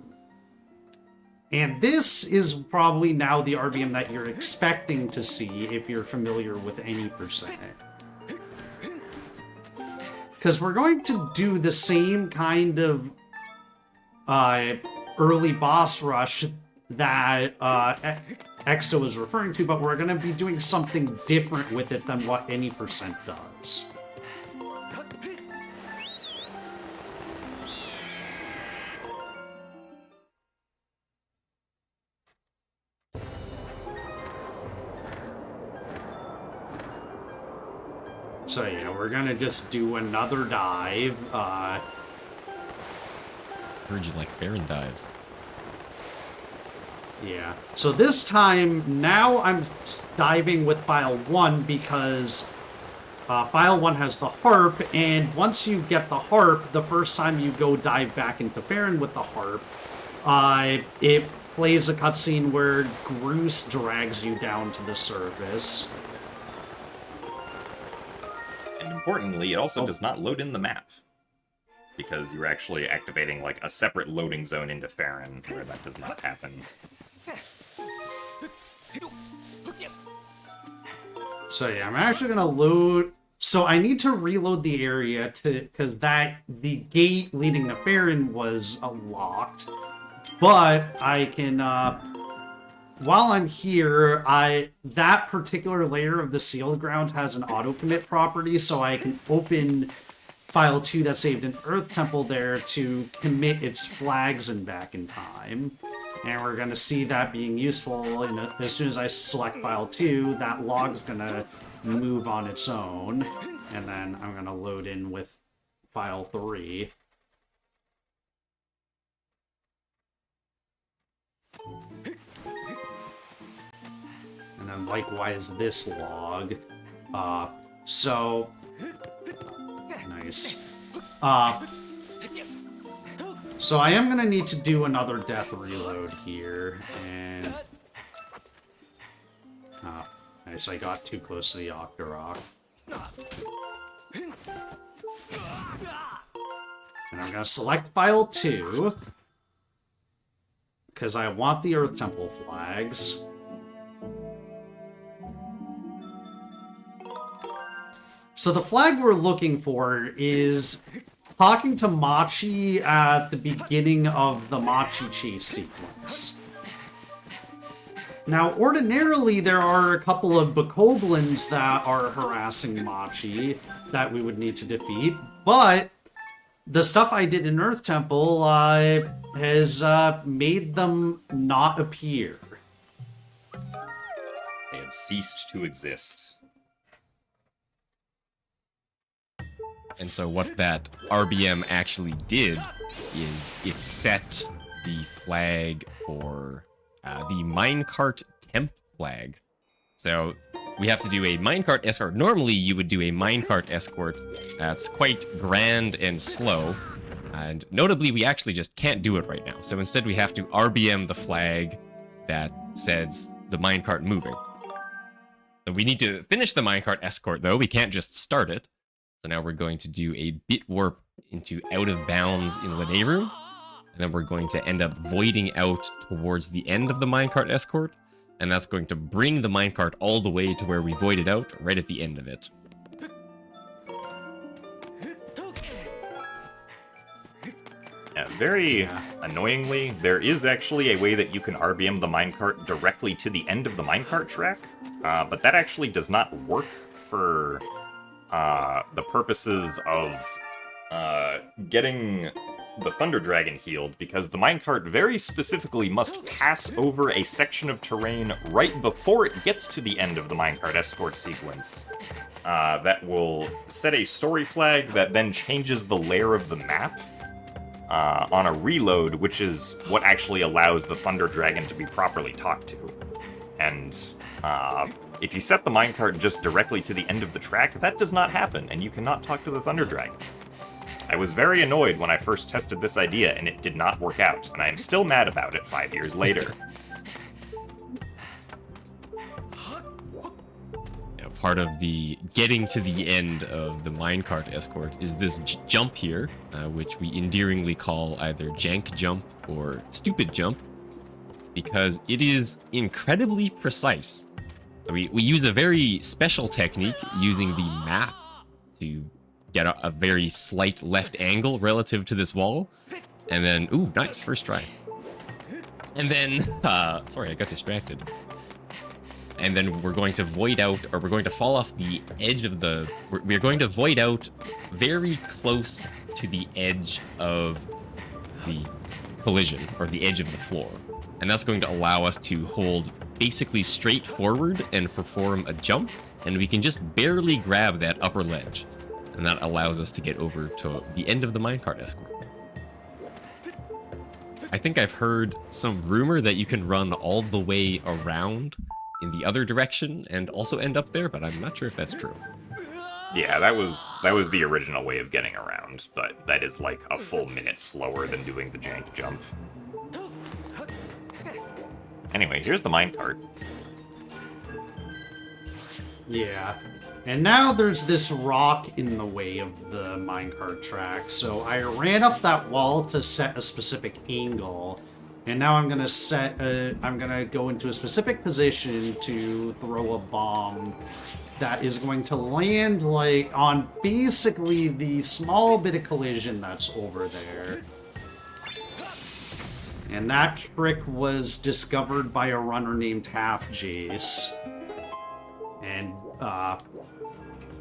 And this is probably now the RBM that you're expecting to see if you're familiar with any percent. Because we're going to do the same kind of early boss rush that Exto is referring to, but we're going to be doing something different with it than what any percent does. So yeah, we're gonna just do another dive. Heard you like Baron dives. Yeah. So this time, now I'm diving with File 1 because File 1 has the harp, and once you get the harp, the first time you go dive back into Baron with the harp, it plays a cutscene where Groose drags you down to the surface. And importantly, it also does not load in the map. Because you're actually activating, like, a separate loading zone into Farron, where that does not happen. So yeah, I'm actually gonna load... So I need to reload the area because the gate leading to Farron was locked. But I can, while I'm here, that particular layer of the sealed ground has an auto commit property, so I can open File 2 that's saved in Earth Temple there to commit its flags and back in time. And we're going to see that being useful as soon as I select File 2, that log's going to move on its own. And then I'm going to load in with File 3. And then likewise this log. Nice. So I am going to need to do another death reload here, and... nice, I got too close to the Octorok. And I'm going to select File 2, because I want the Earth Temple flags. So the flag we're looking for is talking to Machi at the beginning of the Machi chase sequence. Now, ordinarily, there are a couple of Bokoblins that are harassing Machi that we would need to defeat, but the stuff I did in Earth Temple has made them not appear. They have ceased to exist. And so what that RBM actually did is it set the flag for the minecart temp flag. So we have to do a minecart escort. Normally you would do a minecart escort that's quite grand and slow. And notably, we actually just can't do it right now. So instead we have to RBM the flag that says the minecart moving. So we need to finish the minecart escort though. We can't just start it. So now we're going to do a bit warp into out of bounds in Lanayru, and then we're going to end up voiding out towards the end of the minecart escort, and that's going to bring the minecart all the way to where we voided out, right at the end of it. Yeah, very annoyingly, there is actually a way that you can RBM the minecart directly to the end of the minecart track, but that actually does not work for the purposes of getting the Thunder Dragon healed, because the minecart very specifically must pass over a section of terrain right before it gets to the end of the minecart escort sequence. That will set a story flag that then changes the layer of the map on a reload, which is what actually allows the Thunder Dragon to be properly talked to. And if you set the minecart just directly to the end of the track, that does not happen, and you cannot talk to the Thunder Dragon. I was very annoyed when I first tested this idea and it did not work out, and I am still mad about it 5 years later. Part of the getting to the end of the minecart escort is this jump here, which we endearingly call either jank jump or stupid jump, because it is incredibly precise. So we use a very special technique using the map to get a very slight left angle relative to this wall, and then, ooh, nice, first try. And then, sorry, I got distracted. And then we're going to void out, or we're going to fall off the edge of the... We're going to void out very close to the edge of the collision, or the edge of the floor. And that's going to allow us to hold basically straight forward and perform a jump, and we can just barely grab that upper ledge. And that allows us to get over to the end of the minecart escort. I think I've heard some rumor that you can run all the way around in the other direction and also end up there, but I'm not sure if that's true. Yeah, that was the original way of getting around, but that is like a full minute slower than doing the jank jump. Anyway, here's the minecart. Yeah. And now there's this rock in the way of the minecart track, so I ran up that wall to set a specific angle. And now I'm gonna go into a specific position to throw a bomb that is going to land like on basically the small bit of collision that's over there. And that trick was discovered by a runner named Half Jace. And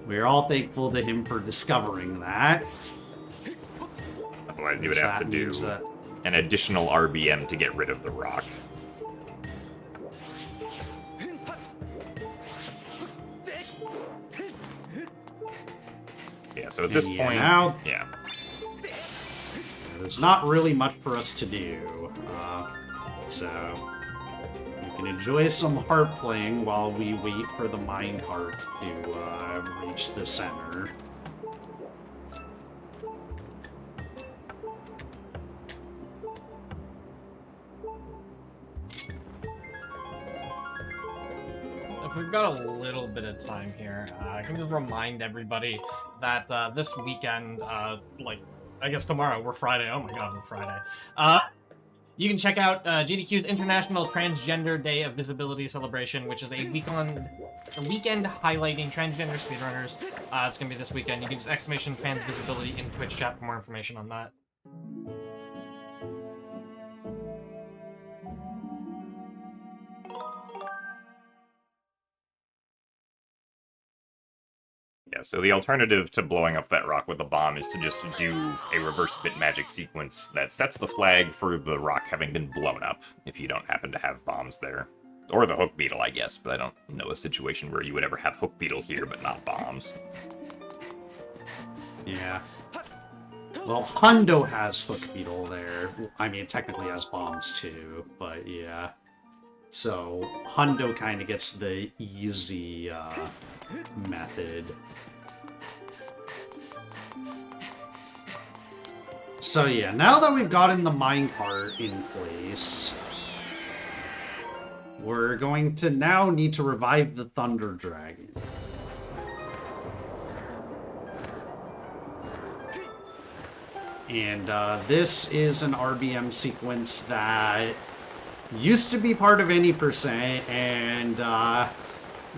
we're all thankful to him for discovering that. Otherwise you would have to do an additional RBM to get rid of the rock. Yeah, so at this point... yeah. There's not really much for us to do. So... we can enjoy some harp playing while we wait for the minecart to reach the center. If we've got a little bit of time here, I can just remind everybody that this weekend, like, I guess tomorrow, we're Friday. Oh my god, we're Friday. You can check out GDQ's International Transgender Day of Visibility celebration, which is a weekend highlighting transgender speedrunners. It's going to be this weekend. You can use !trans visibility in Twitch chat for more information on that. Yeah, so the alternative to blowing up that rock with a bomb is to just do a reverse bit magic sequence that sets the flag for the rock having been blown up, if you don't happen to have bombs there. Or the hook beetle, I guess, but I don't know a situation where you would ever have hook beetle here, but not bombs. Yeah. Well, Hundo has hook beetle there. I mean, it technically has bombs too, but yeah. So, Hundo kind of gets the easy method. So yeah, now that we've gotten the minecart in place, we're going to now need to revive the Thunder Dragon. And this is an RBM sequence that used to be part of any percent and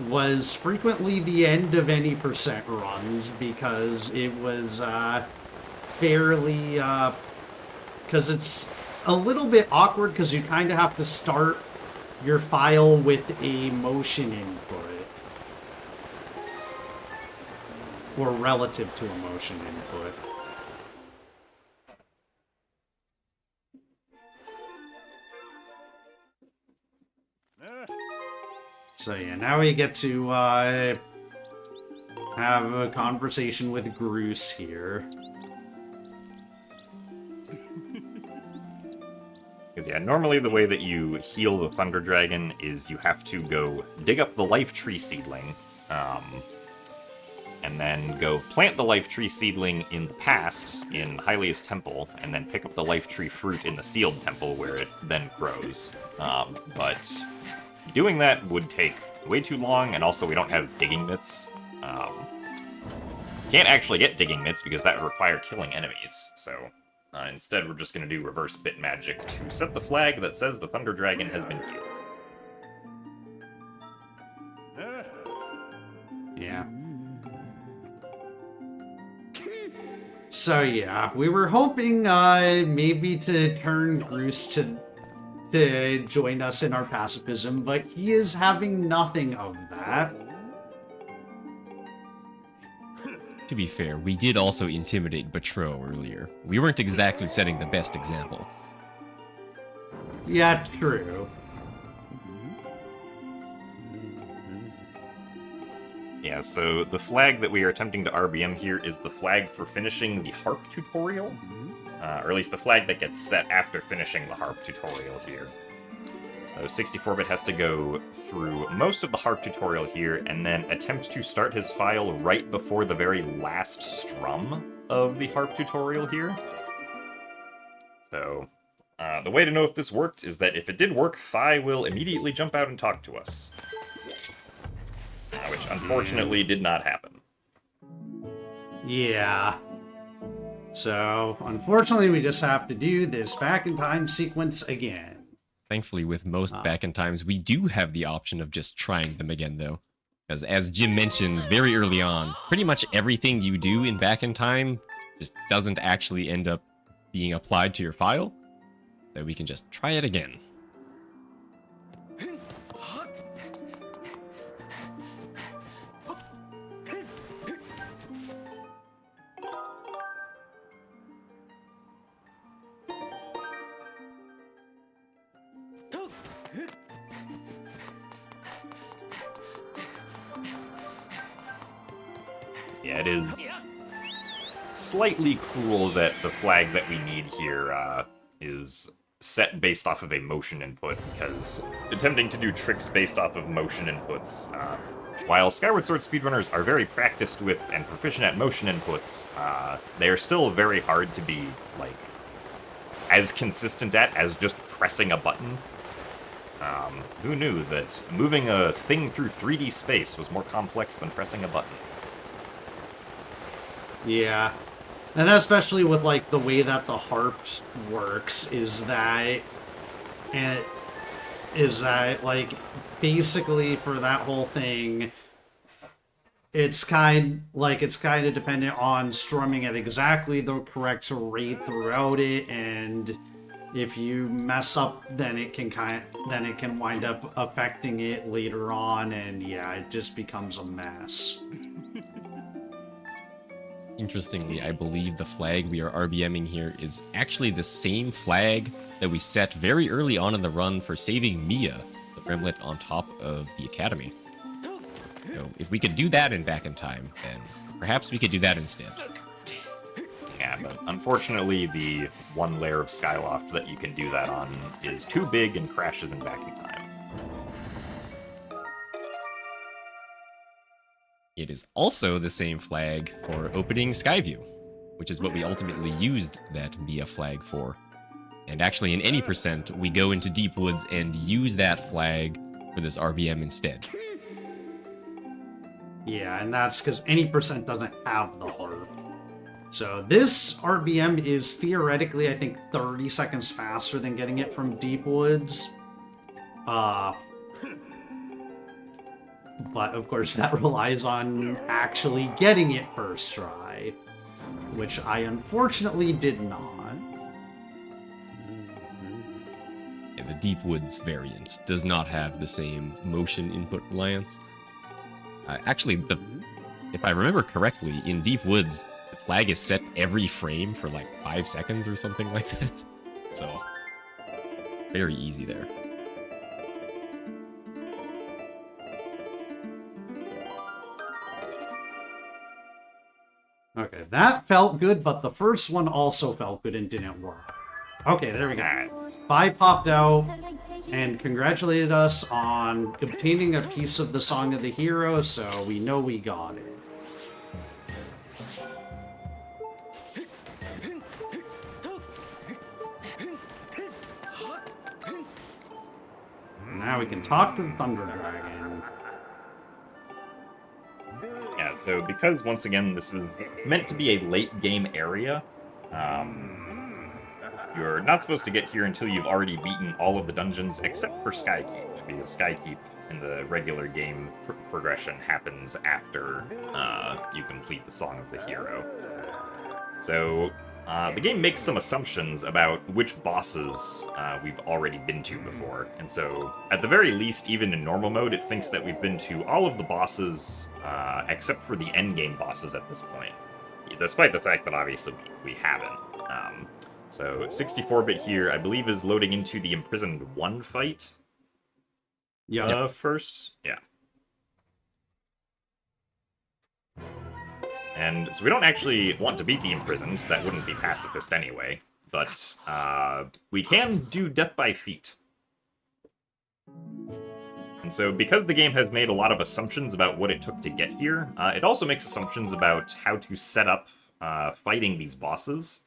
was frequently the end of any percent runs because it was fairly because it's a little bit awkward because you kind of have to start your file with a motion input or relative to a motion input. So yeah, now we get to have a conversation with Groose here. Because yeah, normally the way that you heal the Thunder Dragon is you have to go dig up the Life Tree seedling, and then go plant the life tree seedling in the past in Hylia's temple, and then pick up the life tree fruit in the sealed temple where it then grows. But doing that would take way too long, and also we don't have digging mitts. Can't actually get digging mitts because that would require killing enemies, so instead we're just going to do reverse bit magic to set the flag that says the Thunder Dragon has been healed. Yeah. So yeah, we were hoping maybe to turn Groose to join us in our pacifism, but he is having nothing of that. To be fair, we did also intimidate Batro earlier. We weren't exactly setting the best example. Yeah, true. Yeah, so the flag that we are attempting to RBM here is the flag for finishing the harp tutorial. Or at least the flag that gets set after finishing the harp tutorial here. So 64-bit has to go through most of the harp tutorial here, and then attempt to start his file right before the very last strum of the harp tutorial here. So, the way to know if this worked is that if it did work, Fi will immediately jump out and talk to us. Which unfortunately did not happen. Yeah. So, unfortunately, we just have to do this back in time sequence again. Thankfully, with most back in times, we do have the option of just trying them again, though. Because as Jim mentioned very early on, pretty much everything you do in back in time just doesn't actually end up being applied to your file. So we can just try it again. Yeah, it is slightly cruel that the flag that we need here is set based off of a motion input, because attempting to do tricks based off of motion inputs, while Skyward Sword speedrunners are very practiced with and proficient at motion inputs, they are still very hard to be, like, as consistent at as just pressing a button. Who knew that moving a thing through 3D space was more complex than pressing a button? Yeah. And especially with, like, the way that the harp works is that... like, basically for that whole thing, it's kind of dependent on strumming at exactly the correct rate throughout it, and if you mess up, then it can wind up affecting it later on, and yeah, it just becomes a mess. Interestingly, I believe the flag we are RBMing here is actually the same flag that we set very early on in the run for saving Mia, the Brimlet on top of the Academy. So if we could do that in Back in Time, then perhaps we could do that instead. Yeah, but unfortunately the one layer of Skyloft that you can do that on is too big and crashes in Back in Time. It is also the same flag for opening Skyview, which is what we ultimately used that Mia flag for. And actually, in any percent, we go into Deep Woods and use that flag for this RBM instead. Yeah, and that's because any percent doesn't have the harp. So this RBM is theoretically, I think, 30 seconds faster than getting it from Deep Woods. But, of course, that relies on actually getting it first try, which I unfortunately did not. And the Deep Woods variant does not have the same motion input reliance. Actually, if I remember correctly, in Deep Woods, the flag is set every frame for like 5 seconds or something like that. So, very easy there. Okay, that felt good, but the first one also felt good and didn't work. Okay, there we go. Fi popped out and congratulated us on obtaining a piece of the Song of the Hero, so we know we got it. we can talk to the Thunder Dragon. Yeah, so because, once again, this is meant to be a late-game area, you're not supposed to get here until you've already beaten all of the dungeons except for Skykeep, because Skykeep in the regular game progression happens after you complete the Song of the Hero. So, the game makes some assumptions about which bosses we've already been to before, and so, at the very least, even in normal mode, it thinks that we've been to all of the bosses except for the endgame bosses at this point, despite the fact that obviously we haven't. So 64-bit here, I believe, is loading into the Imprisoned 1 fight. Yeah. First. Yeah. And so we don't actually want to beat the Imprisoned. That wouldn't be Pacifist anyway. But we can do Death by Feet. And so because the game has made a lot of assumptions about what it took to get here, it also makes assumptions about how to set up fighting these bosses.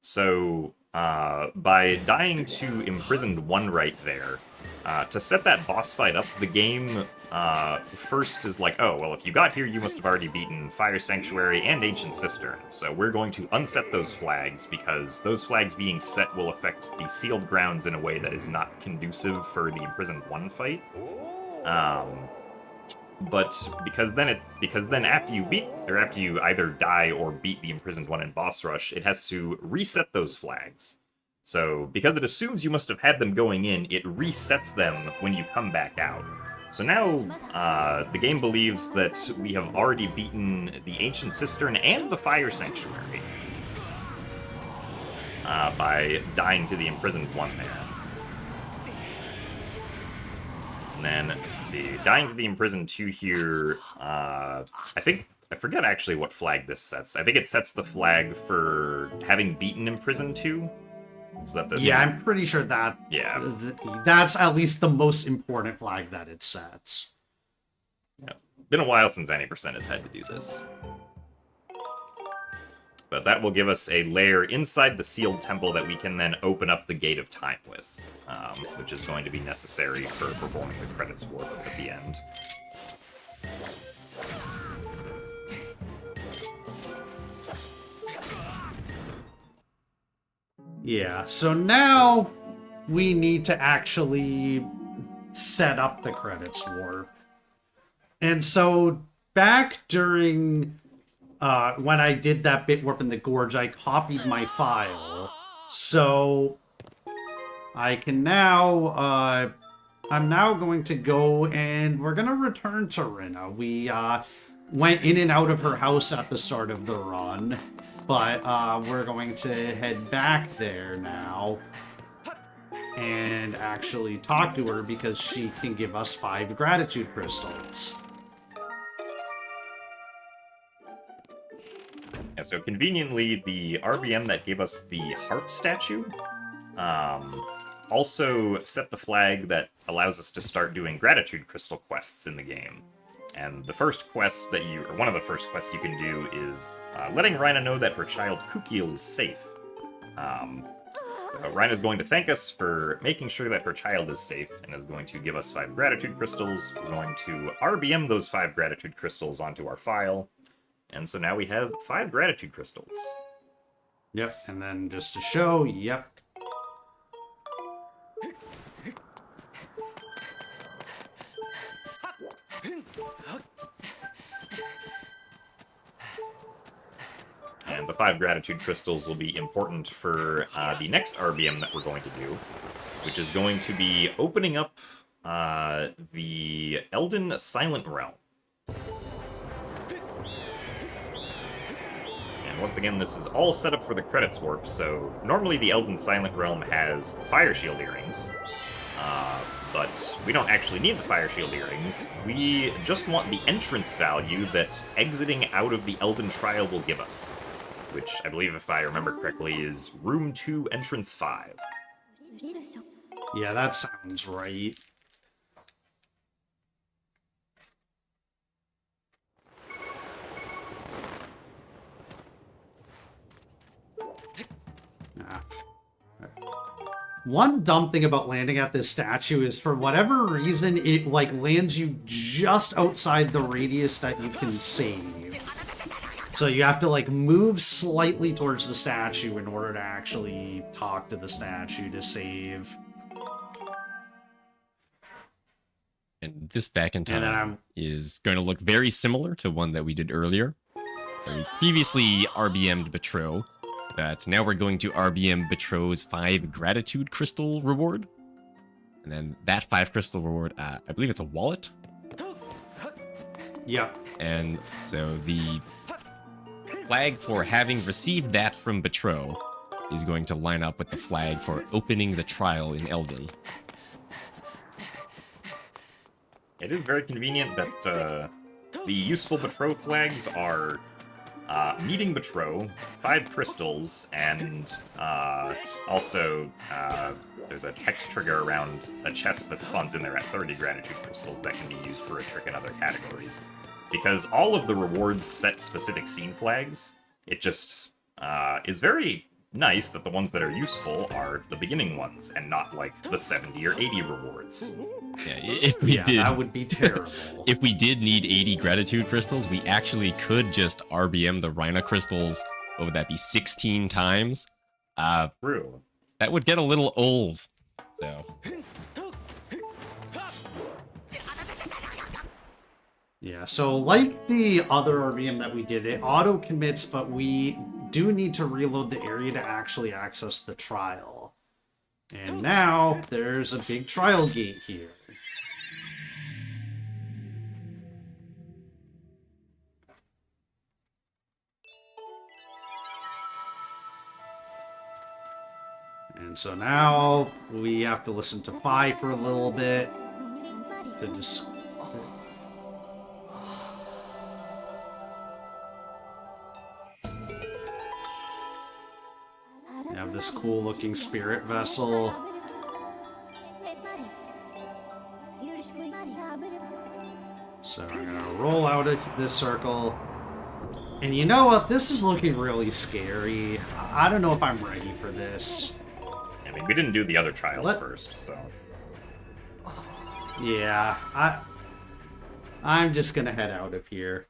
So, by dying to Imprisoned 1 right there, to set that boss fight up, the game first is like, oh, well, if you got here, you must have already beaten Fire Sanctuary and Ancient Cistern. So we're going to unset those flags, because those flags being set will affect the sealed grounds in a way that is not conducive for the Imprisoned 1 fight. But because then after you either die or beat the Imprisoned 1 in boss rush, it has to reset those flags. So because it assumes you must have had them going in, it resets them when you come back out. So now the game believes that we have already beaten the Ancient Cistern and the Fire Sanctuary by dying to the Imprisoned 1 there. And then, let's see, dying to the Imprisoned 2 here, I forget actually what flag this sets. I think it sets the flag for having beaten Imprisoned 2. Is that this? Yeah, I'm pretty sure that. Yeah. That's at least the most important flag that it sets. Yeah. Been a while since any percent has had to do this. But that will give us a layer inside the sealed temple that we can then open up the Gate of Time with, which is going to be necessary for performing the credits warp at the end. Yeah, so now we need to actually set up the credits warp. And so back during when I did that bit warp in the gorge, I copied my file. So I can now I'm now going to go and we're gonna return to Rina. We went in and out of her house at the start of the run, but we're going to head back there now and actually talk to her because she can give us 5 gratitude crystals. Yeah, so conveniently, the RBM that gave us the harp statue also set the flag that allows us to start doing gratitude crystal quests in the game. And the first quest that or one of the first quests you can do is letting Rhina know that her child Kukiel is safe. So Rhina's going to thank us for making sure that her child is safe and is going to give us 5 gratitude crystals. We're going to RBM those 5 gratitude crystals onto our file. And so now we have 5 gratitude crystals. Yep, and then just to show, yep. And the 5 gratitude crystals will be important for the next RBM that we're going to do, which is going to be opening up the Elden Silent Realm. Once again, this is all set up for the credits warp, so normally the Elden Silent Realm has the Fire Shield Earrings, but we don't actually need the Fire Shield Earrings. We just want the entrance value that exiting out of the Elden Trial will give us, which I believe, if I remember correctly, is Room 2, Entrance 5. Yeah, that sounds right. One dumb thing about landing at this statue is, for whatever reason, it like lands you just outside the radius that you can save. So you have to like move slightly towards the statue in order to actually talk to the statue to save. And this back in And then time is going to look very similar to one that we did earlier. We previously RBM'd Betro, but now we're going to RBM Betro's 5 Gratitude Crystal reward. And then that 5 crystal reward, I believe it's a wallet. Yep. And so the flag for having received that from Betro is going to line up with the flag for opening the trial in Eldon. It is very convenient that the useful Betro flags are meeting Betro, 5 crystals, and also there's a text trigger around a chest that spawns in there at 30 gratitude crystals that can be used for a trick in other categories. Because all of the rewards set specific scene flags, it just is very nice that the ones that are useful are the beginning ones and not like the 70 or 80 rewards. Yeah, if we did, that would be terrible. If we did need 80 gratitude crystals, we actually could just RBM the Rhina crystals. What would that be, 16 times? True. That would get a little old. So. Yeah, so like the other RBM that we did, it auto-commits, but we do need to reload the area to actually access the trial. And now, there's a big trial gate here. And so now, we have to listen to Phi for a little bit. To just... have this cool looking spirit vessel. So I'm gonna roll out of this circle. And you know what? This is looking really scary. I don't know if I'm ready for this. I mean, we didn't do the other trials first, so... Yeah, I'm just gonna head out of here.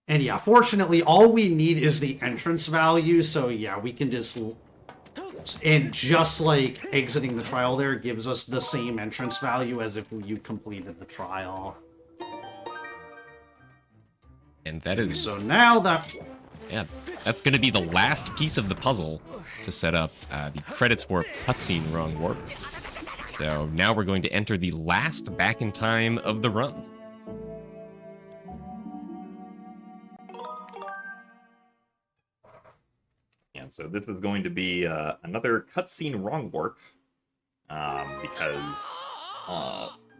And yeah, fortunately, all we need is the entrance value, so yeah, we can just... And just like exiting the trial there gives us the same entrance value as if you completed the trial. And that is... So now that... Yeah, that's going to be the last piece of the puzzle to set up the credits warp cutscene run warp. So now we're going to enter the last back in time of the run. Yeah, so this is going to be another cutscene wrong warp, because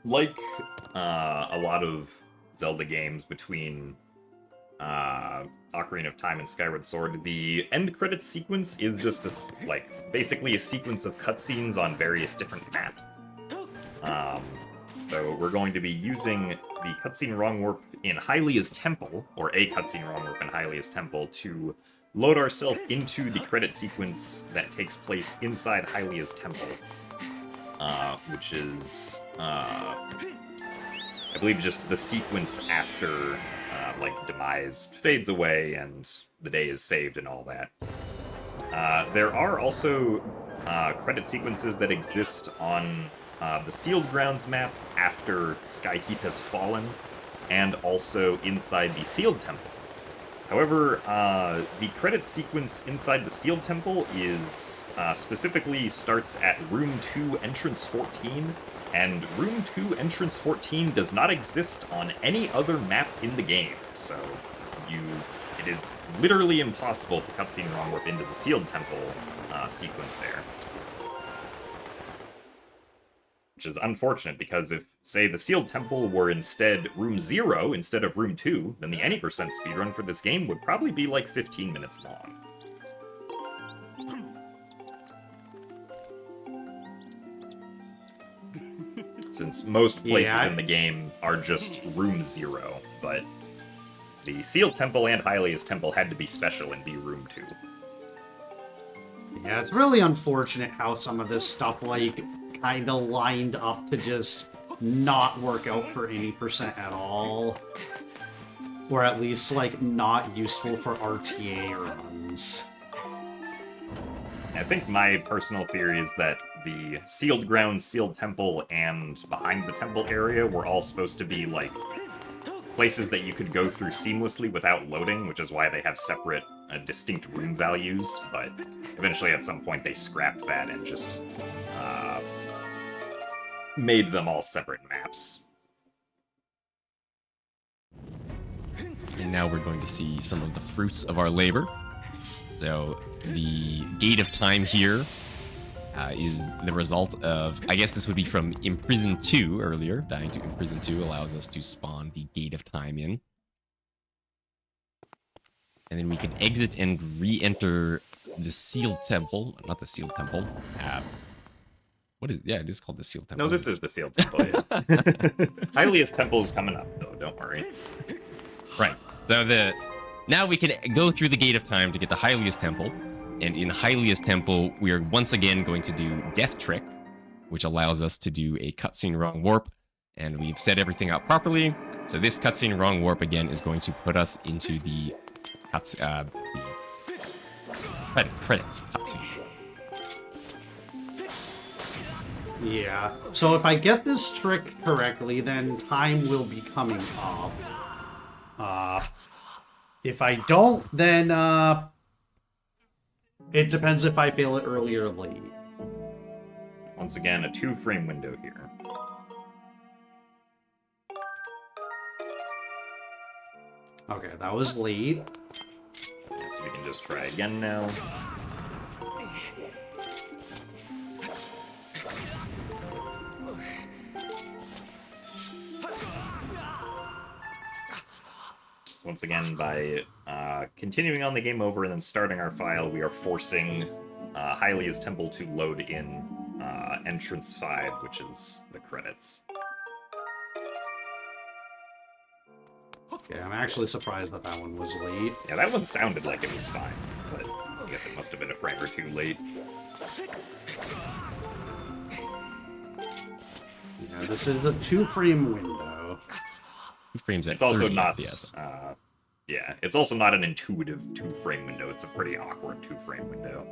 like a lot of Zelda games between Ocarina of Time and Skyward Sword, the end credits sequence is just basically a sequence of cutscenes on various different maps. So we're going to be using the cutscene wrong warp in Hylia's Temple, or a cutscene wrong warp in Hylia's Temple, to load ourselves into the credit sequence that takes place inside Hylia's Temple, which is, I believe, just the sequence after, Demise fades away and the day is saved and all that. There are also credit sequences that exist on the Sealed Grounds map after Skykeep has fallen, and also inside the Sealed Temple. However, the credit sequence inside the Sealed Temple is specifically starts at Room 2, Entrance 14, and Room 2, Entrance 14 does not exist on any other map in the game, so it is literally impossible to cutscene wrong warp into the Sealed Temple sequence there. Which is unfortunate, because if, say, the Sealed Temple were instead Room 0 instead of Room 2, then the any % speedrun for this game would probably be like 15 minutes long. Since most places in the game are just Room 0, but The Sealed Temple and Hylia's Temple had to be special and be room 2. Yeah, it's really unfortunate how some of this stuff, like, kind of lined up to just not work out for any percent at all. Or at least, like, not useful for RTA runs. I think my personal theory is that the Sealed Ground, Sealed Temple, and behind the temple area were all supposed to be, like, places that you could go through seamlessly without loading, which is why they have separate, distinct room values, but eventually at some point they scrapped that and just made them all separate maps. And now we're going to see some of the fruits of our labor. So the Gate of Time here is the result of, I guess this would be from Imprison 2 earlier. Dying to Imprison 2 allows us to spawn the Gate of Time in. And then we can exit and re-enter the Sealed Temple. Not the Sealed Temple. What is it? Yeah, it is called the Sealed Temple. No, this is the Sealed Temple, yeah. Hylia's Temple is coming up, though, don't worry. Right. So now we can go through the Gate of Time to get to Hylia's Temple. And in Hylia's Temple, we are once again going to do Death Trick, which allows us to do a cutscene wrong warp. And we've set everything up properly. So this cutscene wrong warp again is going to put us into the credits cutscene. Yeah. So if I get this trick correctly, then time will be coming up. If I don't, then it depends if I fail it early or late. Once again, a 2-frame window here. Okay, that was late. So we can just try again now. So once again, by continuing on the game over and then starting our file, we are forcing Hylia's Temple to load in Entrance 5, which is the credits. Okay, I'm actually surprised that that one was late. Yeah, that one sounded like it was fine, but I guess it must have been a frame or two late. Yeah, this is a 2-frame window. 2 frames at It's also 30 not, FPS. yeah, it's also not an intuitive 2-frame window. It's a pretty awkward 2-frame window.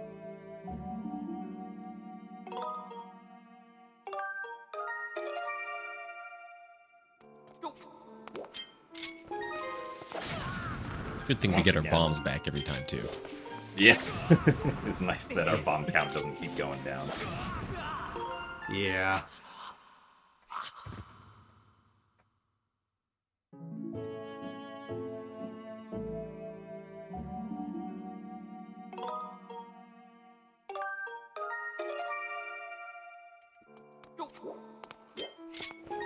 It's a good thing we Once get our again. bombs back every time, too. Yeah, it's nice that our bomb count doesn't keep going down. Yeah.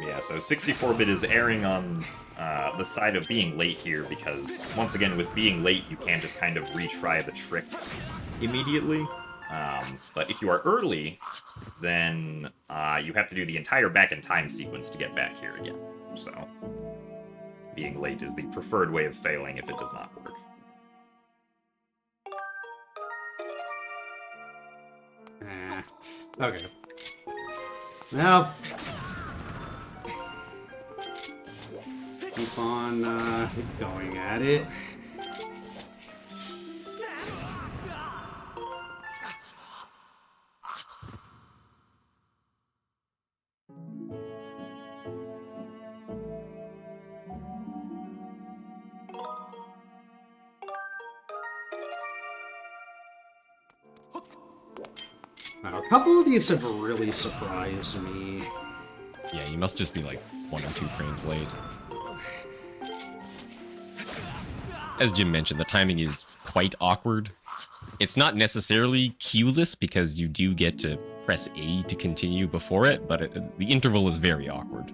Yeah, so 64-bit is erring on the side of being late here because, once again, with being late, you can't just kind of retry the trick immediately. But if you are early, then you have to do the entire back-in-time sequence to get back here again. So, being late is the preferred way of failing if it does not work. Okay. Well, keep on going at it. Now, a couple of these have really surprised me. Yeah, you must just be like 1 or 2 frames late. As Jim mentioned, the timing is quite awkward. It's not necessarily cueless because you do get to press A to continue before it, but the interval is very awkward.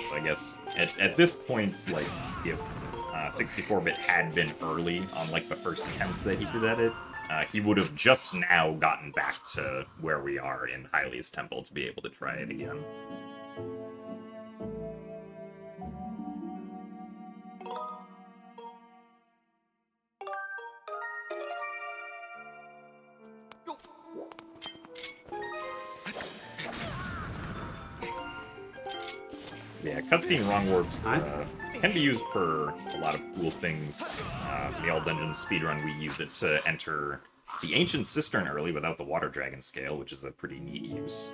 So I guess at this point, like, if 64-bit had been early on like the first attempt that he did at it, he would have just now gotten back to where we are in Hylia's temple to be able to try it again. Yeah, cutscene wrong warps can be used for a lot of cool things. In the All Dungeons speedrun, we use it to enter the Ancient Cistern early without the Water Dragon scale, which is a pretty neat use.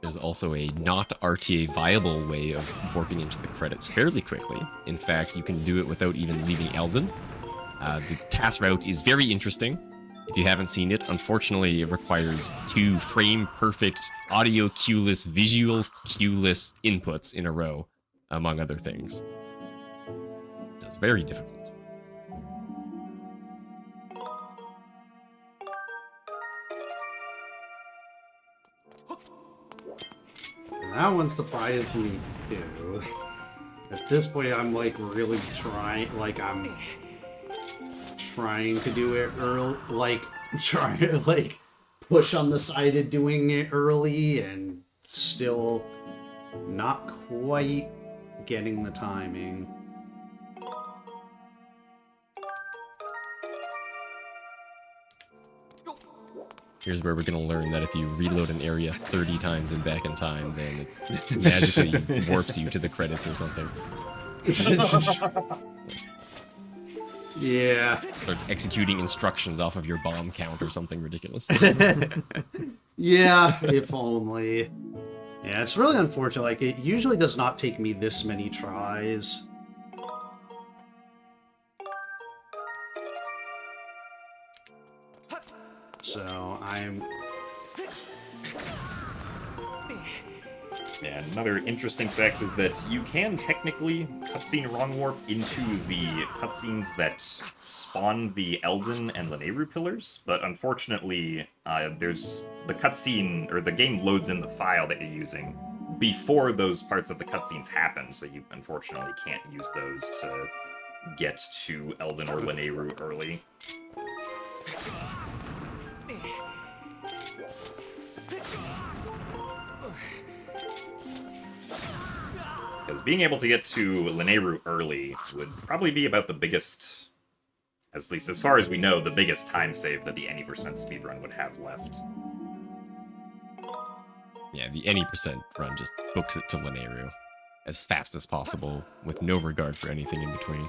There's also a not RTA viable way of warping into the credits fairly quickly. In fact, you can do it without even leaving Eldon. The task route is very interesting. If you haven't seen it, unfortunately, it requires 2 frame-perfect audio cueless, visual cueless inputs in a row, among other things. So it's very difficult. That one surprised me too. At this point, I'm like really trying, I'm trying to do it early, trying to push on the side of doing it early and still not quite getting the timing. Here's where we're going to learn that if you reload an area 30 times and back in time, then it magically warps you to the credits or something. Yeah. Starts executing instructions off of your bomb count or something ridiculous. Yeah, if only. Yeah, it's really unfortunate. Like, it usually does not take me this many tries. So, I'm... Yeah, another interesting fact is that you can technically cutscene wrong warp into the cutscenes that spawn the Elden and Lanayru pillars, but unfortunately, there's the cutscene, or the game loads in the file that you're using before those parts of the cutscenes happen, so you unfortunately can't use those to get to Elden or Lanayru early. Because being able to get to Lanayru early would probably be about the biggest, at least as far as we know, the biggest time save that the any % speedrun would have left. Yeah, the any % run just books it to Lanayru as fast as possible, with no regard for anything in between.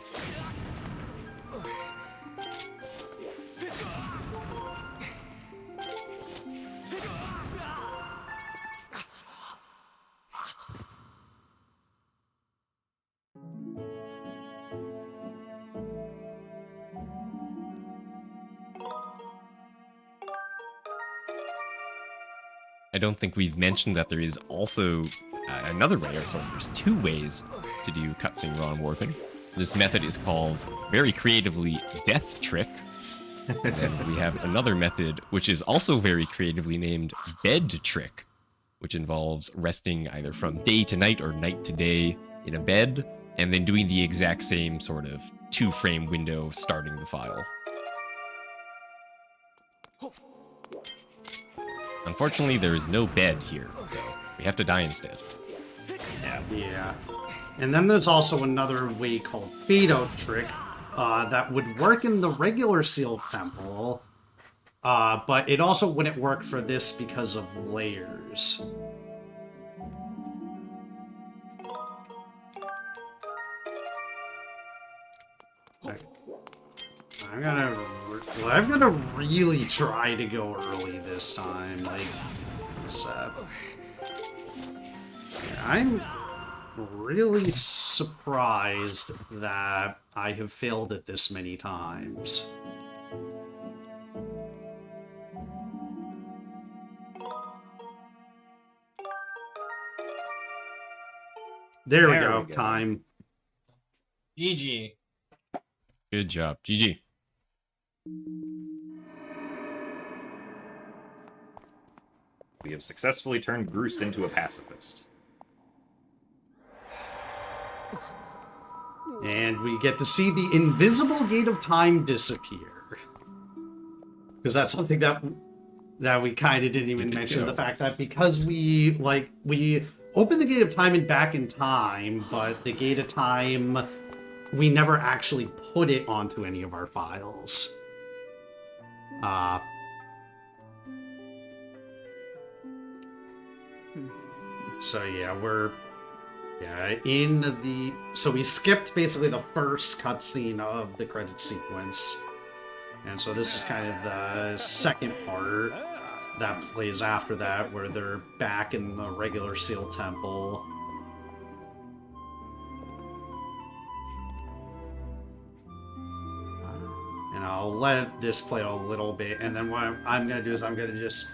I don't think we've mentioned that there is also another way, or sorry, there's 2 ways to do cutscene ROM warping. This method is called, very creatively, Death Trick. And then we have another method, which is also very creatively named Bed Trick, which involves resting either from day to night or night to day in a bed, and then doing the exact same sort of 2-frame window starting the file. Unfortunately, there is no bed here, so we have to die instead. Yeah. And then there's also another way called Fade-Out Trick that would work in the regular Sealed Temple, but it also wouldn't work for this because of layers. I'm gonna really try to go early this time. I'm really surprised that I have failed it this many times. There we go. Time. GG. Good job. GG. We have successfully turned Bruce into a pacifist. And we get to see the invisible gate of time disappear. Because that's something that we kind of didn't even mention. The fact that because we open the gate of time and back in time, but the gate of time, we never actually put it onto any of our files. So yeah, so we skipped basically the first cutscene of the credit sequence. And so this is kind of the second part that plays after that, where they're back in the regular Seal Temple. And I'll let this play a little bit, and then what I'm going to do is I'm going to just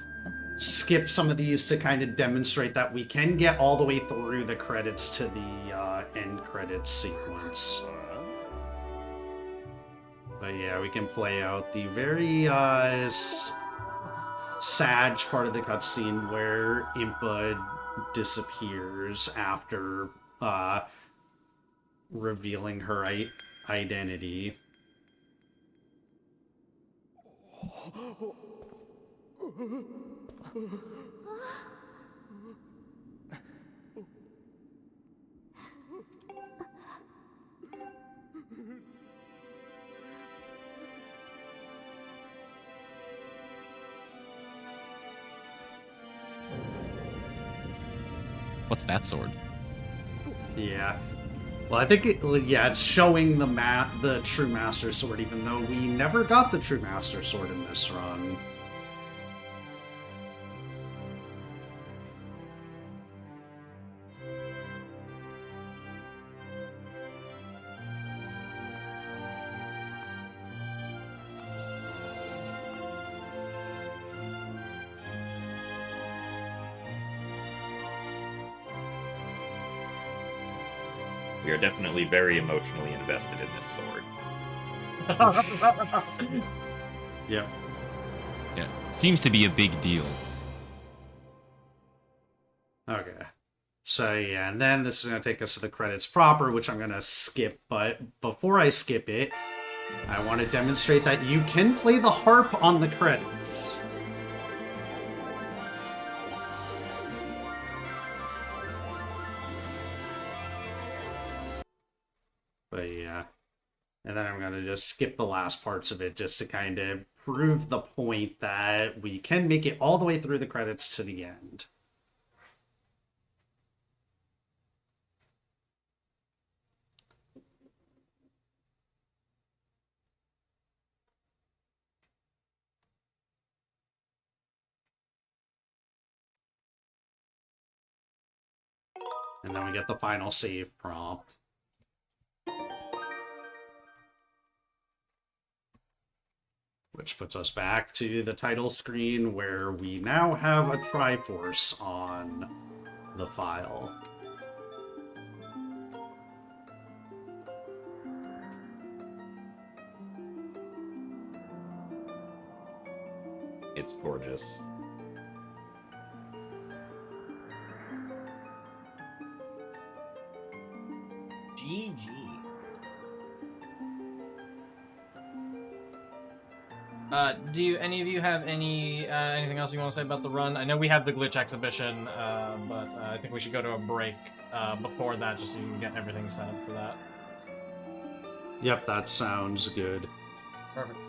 skip some of these to kind of demonstrate that we can get all the way through the credits to the end credits sequence. But yeah, we can play out the very sad part of the cutscene where Impa disappears after revealing her identity. What's that sword? Yeah. Well, I think it's showing the True Master Sword, even though we never got the True Master Sword in this run. We are definitely very emotionally invested in this sword. Yep. Yeah, seems to be a big deal. Okay. So yeah, and then this is going to take us to the credits proper, which I'm going to skip. But before I skip it, I want to demonstrate that you can play the harp on the credits. But yeah. And then I'm going to just skip the last parts of it just to kind of prove the point that we can make it all the way through the credits to the end. And then we get the final save prompt. Which puts us back to the title screen where we now have a Triforce on the file. It's gorgeous. GG. Do any of you have anything else you want to say about the run? I know we have the glitch exhibition, but I think we should go to a break before that, just so you can get everything set up for that. Yep, that sounds good. Perfect.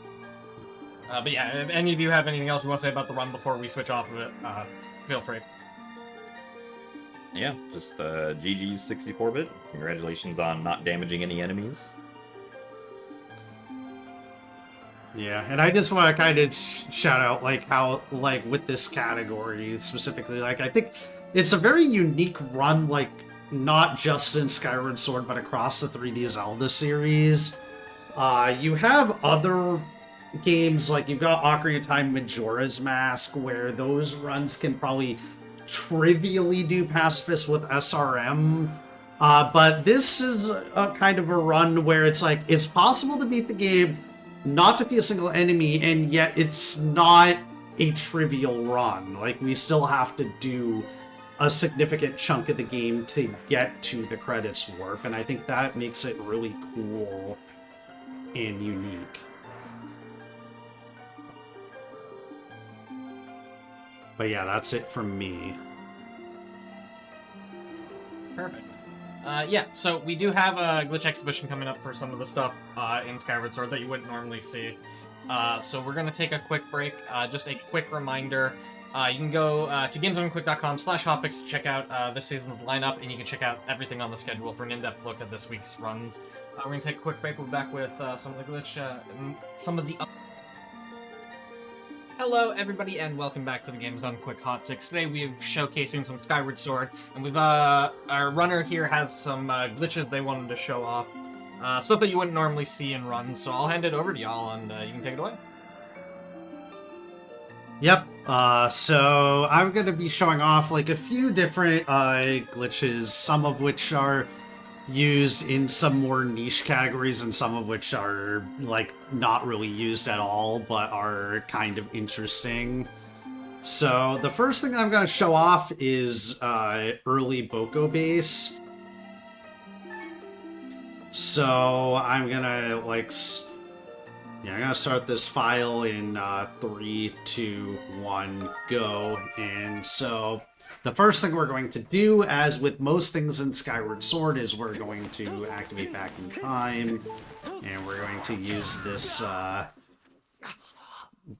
But yeah, if any of you have anything else you want to say about the run before we switch off of it, feel free. Yeah, just GG's 64-bit. Congratulations on not damaging any enemies. Yeah, and I just want to kind of shout out, how, with this category specifically, I think it's a very unique run, not just in Skyward Sword, but across the 3D Zelda series. You have other games, you've got Ocarina of Time Majora's Mask, where those runs can probably trivially do Pacifist with SRM, but this is a kind of a run where it's it's possible to beat the game, not to be a single enemy, and yet it's not a trivial run. We still have to do a significant chunk of the game to get to the credits warp, and I think that makes it really cool and unique. But yeah, that's it from me. Perfect. Yeah, so we do have a glitch exhibition coming up for some of the stuff in Skyward Sword that you wouldn't normally see. So we're going to take a quick break. Just a quick reminder, you can go to gamesdonequick.com/hotfix to check out this season's lineup, and you can check out everything on the schedule for an in-depth look at this week's runs. We're going to take a quick break. We'll be back with some of the glitch, some of the... Hello, everybody, and welcome back to the Games Done Quick Hotfix. Today we're showcasing some Skyward Sword, and we've our runner here has some glitches they wanted to show off. Stuff that you wouldn't normally see in runs, so I'll hand it over to y'all, and you can take it away. Yep, so I'm going to be showing off like a few different glitches, some of which are used in some more niche categories and some of which are like not really used at all but are kind of interesting. So the first thing I'm going to show off is early Boko base. So I'm going to I'm going to start this file in 3, 2, 1, go. And so the first thing we're going to do, as with most things in Skyward Sword, is we're going to activate back in time, and we're going to use this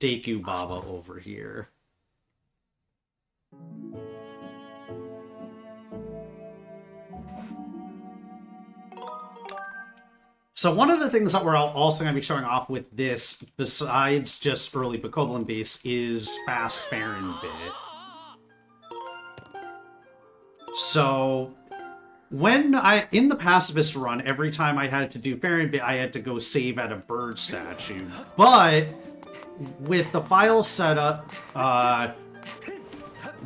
Deku Baba over here. So one of the things that we're also going to be showing off with this, besides just early Bokoblin base, is fast Farron bit. So when in the Pacifist run, every time I had to do Farron bit, I had to go save at a bird statue. But with the file setup,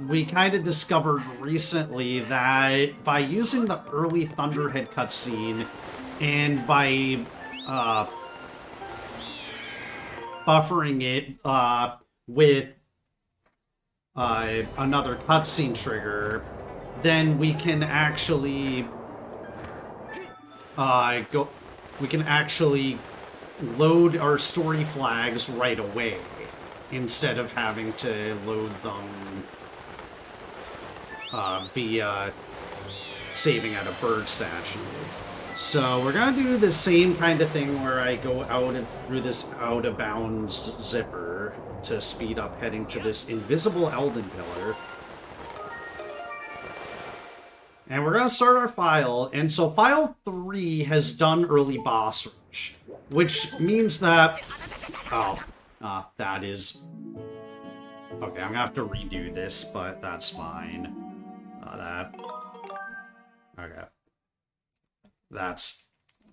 we kind of discovered recently that by using the early Thunderhead cutscene and by buffering it with another cutscene trigger, then we can actually load our story flags right away instead of having to load them via saving at a bird statue. So we're gonna do the same kind of thing where I go out and through this out of bounds zipper to speed up, heading to this invisible Elden Pillar. And we're gonna start our file, and so file 3 has done early boss rush, which means that that is okay. I'm gonna have to redo this, but that's fine. Okay.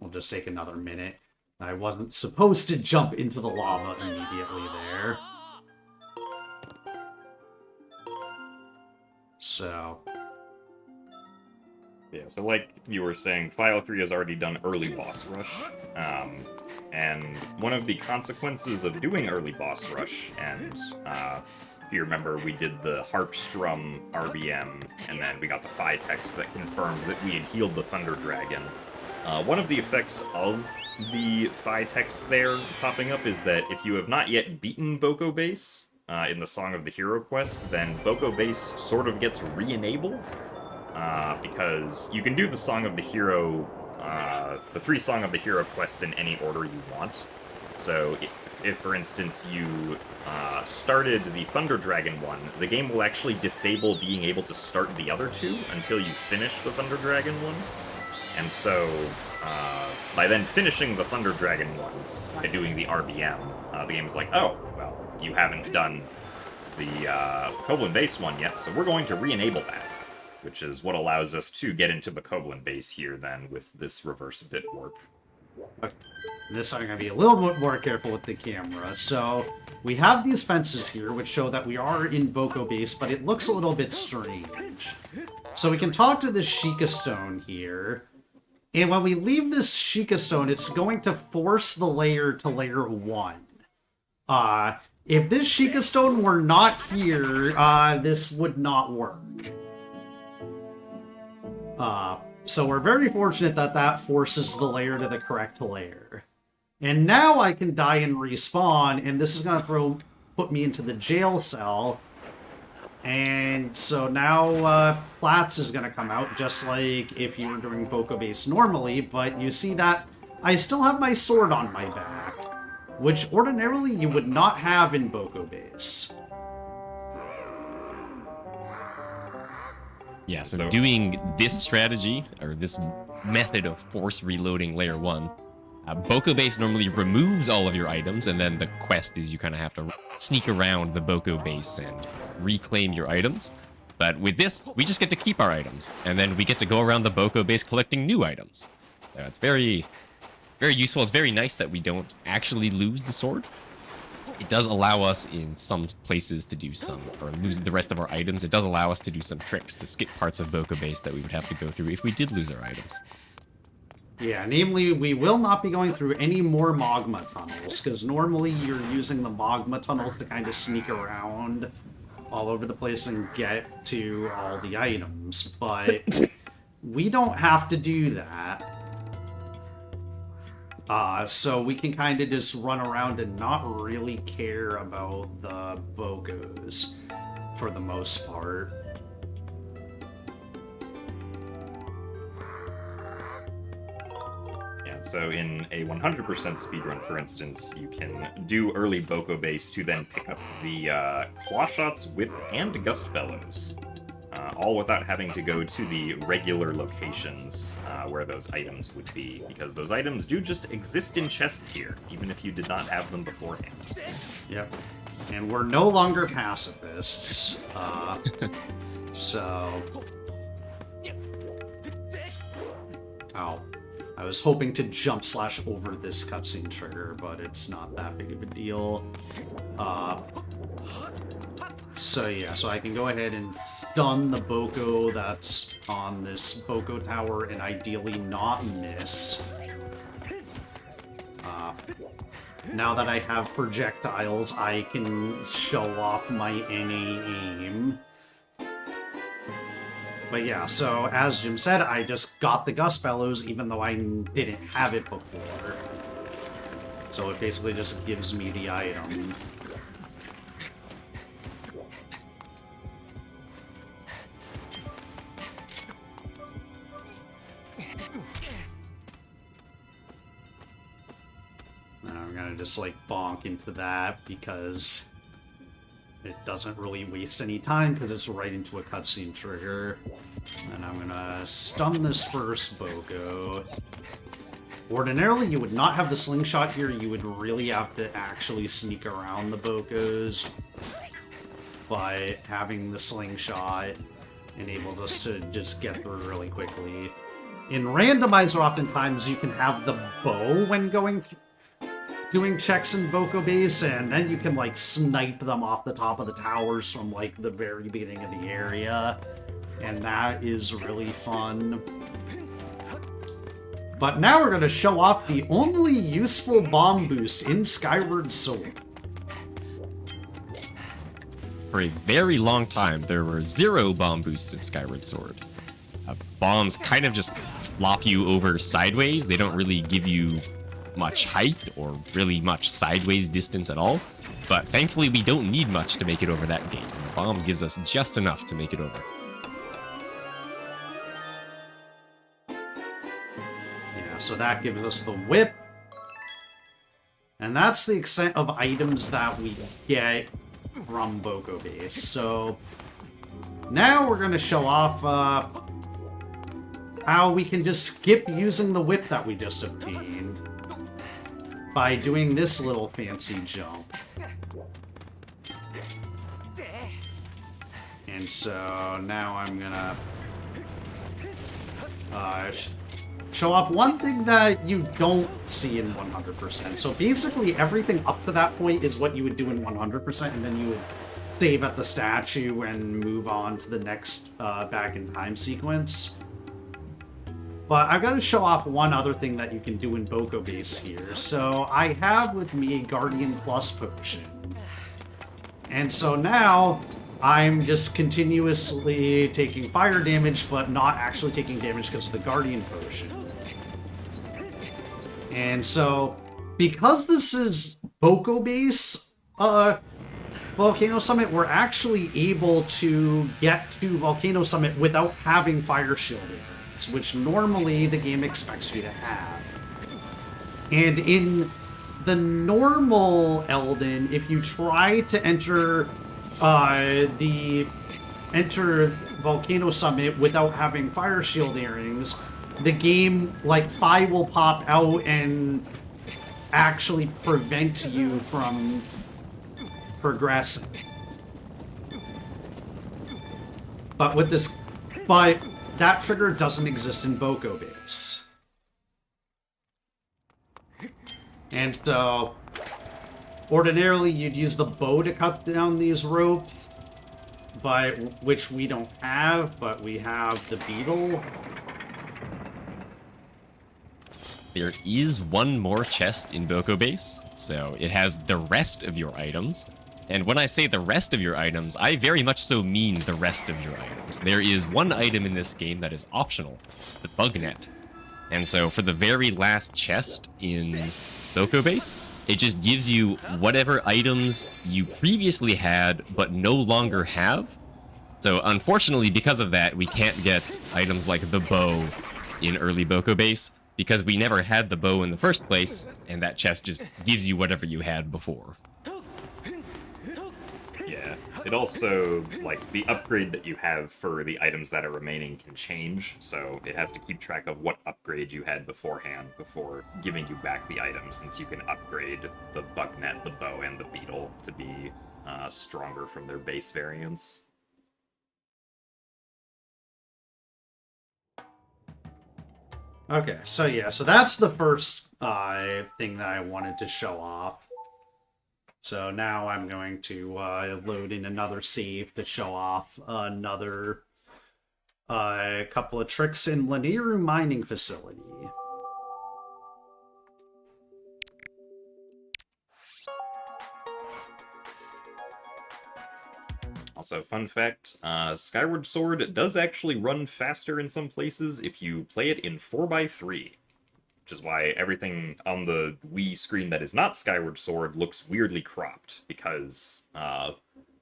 We'll just take another minute. I wasn't supposed to jump into the lava immediately there. So. Yeah, so like you were saying, File 3 has already done early boss rush. And one of the consequences of doing early boss rush, and if you remember, we did the Harpstrum RBM, and then we got the Phi text that confirmed that we had healed the Thunder Dragon. One of the effects of the Phi text there popping up is that if you have not yet beaten Boko Base in the Song of the Hero quest, then Boko Base sort of gets re-enabled, because you can do the Song of the Hero, the 3 Song of the Hero quests in any order you want. So if for instance, you started the Thunder Dragon one, the game will actually disable being able to start the other 2 until you finish the Thunder Dragon one. And so, by then finishing the Thunder Dragon one, by doing the RBM, the game is like, oh, well, you haven't done the Bokoblin Base one yet, so we're going to re-enable that, which is what allows us to get into Bokoblin Base here then with this reverse bit warp. Okay. This I'm going to be a little bit more careful with the camera. So we have these fences here, which show that we are in Boko Base, but it looks a little bit strange. So we can talk to this Sheikah Stone here. And when we leave this Sheikah Stone, it's going to force the layer to layer 1. If this Sheikah Stone were not here, this would not work. So we're very fortunate that that forces the layer to the correct layer. And now I can die and respawn, and this is going to put me into the jail cell. And so now Flats is going to come out, just like if you were doing Boko Base normally, but you see that I still have my sword on my back, which ordinarily you would not have in Boko Base. Yeah, so doing this strategy, or this method of force reloading layer 1, Boko Base normally removes all of your items, and then the quest is you kind of have to sneak around the Boko Base and reclaim your items. But with this, we just get to keep our items, and then we get to go around the Boko Base collecting new items. So it's very, very useful. It's very nice that we don't actually lose the sword. It does allow us in some places to do some, or lose the rest of our items. It does allow us to do some tricks to skip parts of Boko Base that we would have to go through if we did lose our items. Yeah, namely, we will not be going through any more magma tunnels, because normally you're using the magma tunnels to kind of sneak around all over the place and get to all the items, but we don't have to do that. So we can kind of just run around and not really care about the Bokos for the most part. Yeah, so in a 100% speedrun, for instance, you can do early Boko Base to then pick up the Claw Shots, Whip, and Gust Bellows. All without having to go to the regular locations where those items would be, because those items do just exist in chests here, even if you did not have them beforehand. Yep. And we're no longer pacifists. So... Oh. I was hoping to jump / over this cutscene trigger, but it's not that big of a deal. So yeah, so I can go ahead and stun the Boko that's on this Boko tower and ideally not miss. Now that I have projectiles, I can show off my NA aim. But yeah, so as Jim said, I just got the Gust Bellows even though I didn't have it before. So it basically just gives me the item. I'm gonna just like bonk into that because it doesn't really waste any time because it's right into a cutscene trigger. And I'm gonna stun this first Boko. Ordinarily, you would not have the slingshot here. You would really have to actually sneak around the Bokos. But having the slingshot enables us to just get through really quickly. In randomizer, oftentimes, you can have the bow when going through doing checks in Boko Base, and then you can, like, snipe them off the top of the towers from, like, the very beginning of the area. And that is really fun. But now we're going to show off the only useful bomb boost in Skyward Sword. For a very long time, there were 0 bomb boosts in Skyward Sword. Bombs kind of just flop you over sideways. They don't really give you much height or really much sideways distance at all, but thankfully we don't need much to make it over that gate. The bomb gives us just enough to make it over. Yeah, so that gives us the whip, and that's the extent of items that we get from Boko Base. So now we're going to show off how we can just skip using the whip that we just obtained by doing this little fancy jump. And so now I'm gonna show off one thing that you don't see in 100%. So basically everything up to that point is what you would do in 100%, and then you would save at the statue and move on to the next back in time sequence. But I've got to show off one other thing that you can do in Boko Base here. So I have with me a Guardian Plus potion. And so now, I'm just continuously taking fire damage, but not actually taking damage because of the Guardian Potion. And so, because this is Boko base, Volcano Summit, we're actually able to get to Volcano Summit without having Fire Shield areas, which normally the game expects you to have. And in the normal Elden, if you try to enter Volcano Summit without having Fire Shield earrings, the game, like, Phi will pop out and actually prevent you from progressing. But that trigger doesn't exist in Boko base. And so, ordinarily you'd use the bow to cut down these ropes, which we don't have, but we have the beetle. There is one more chest in Boko base, so it has the rest of your items. And when I say the rest of your items, I very much so mean the rest of your items. There is one item in this game that is optional, the bug net. And so for the very last chest in Boko base, it just gives you whatever items you previously had but no longer have. So unfortunately, because of that, we can't get items like the bow in early Boko base, because we never had the bow in the first place, and that chest just gives you whatever you had before. Yeah, it also, like, the upgrade that you have for the items that are remaining can change, so it has to keep track of what upgrade you had beforehand before giving you back the item, since you can upgrade the bug net, the bow, and the beetle to be stronger from their base variants. Okay, so yeah, so that's the first thing that I wanted to show off. So now I'm going to load in another save to show off another couple of tricks in Laniru Mining Facility. Also, fun fact, Skyward Sword does actually run faster in some places if you play it in 4x3. Which is why everything on the Wii screen that is not Skyward Sword looks weirdly cropped, because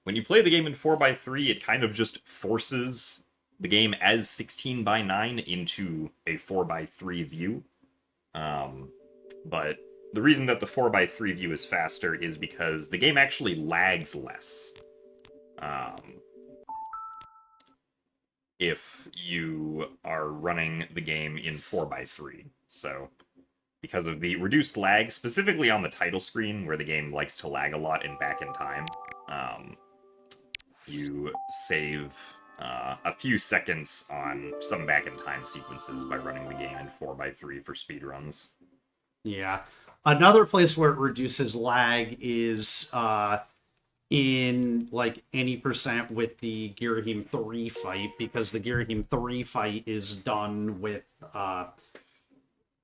when you play the game in 4x3, it kind of just forces the game as 16:9 into a 4x3 view. But the reason that the 4x3 view is faster is because the game actually lags less. If you are running the game in 4x3. So, because of the reduced lag, specifically on the title screen, where the game likes to lag a lot in back in time, you save a few seconds on some back in time sequences by running the game in 4x3 for speedruns. Yeah. Another place where it reduces lag is in like any percent with the Girahim 3 fight, because the Girahim 3 fight is done with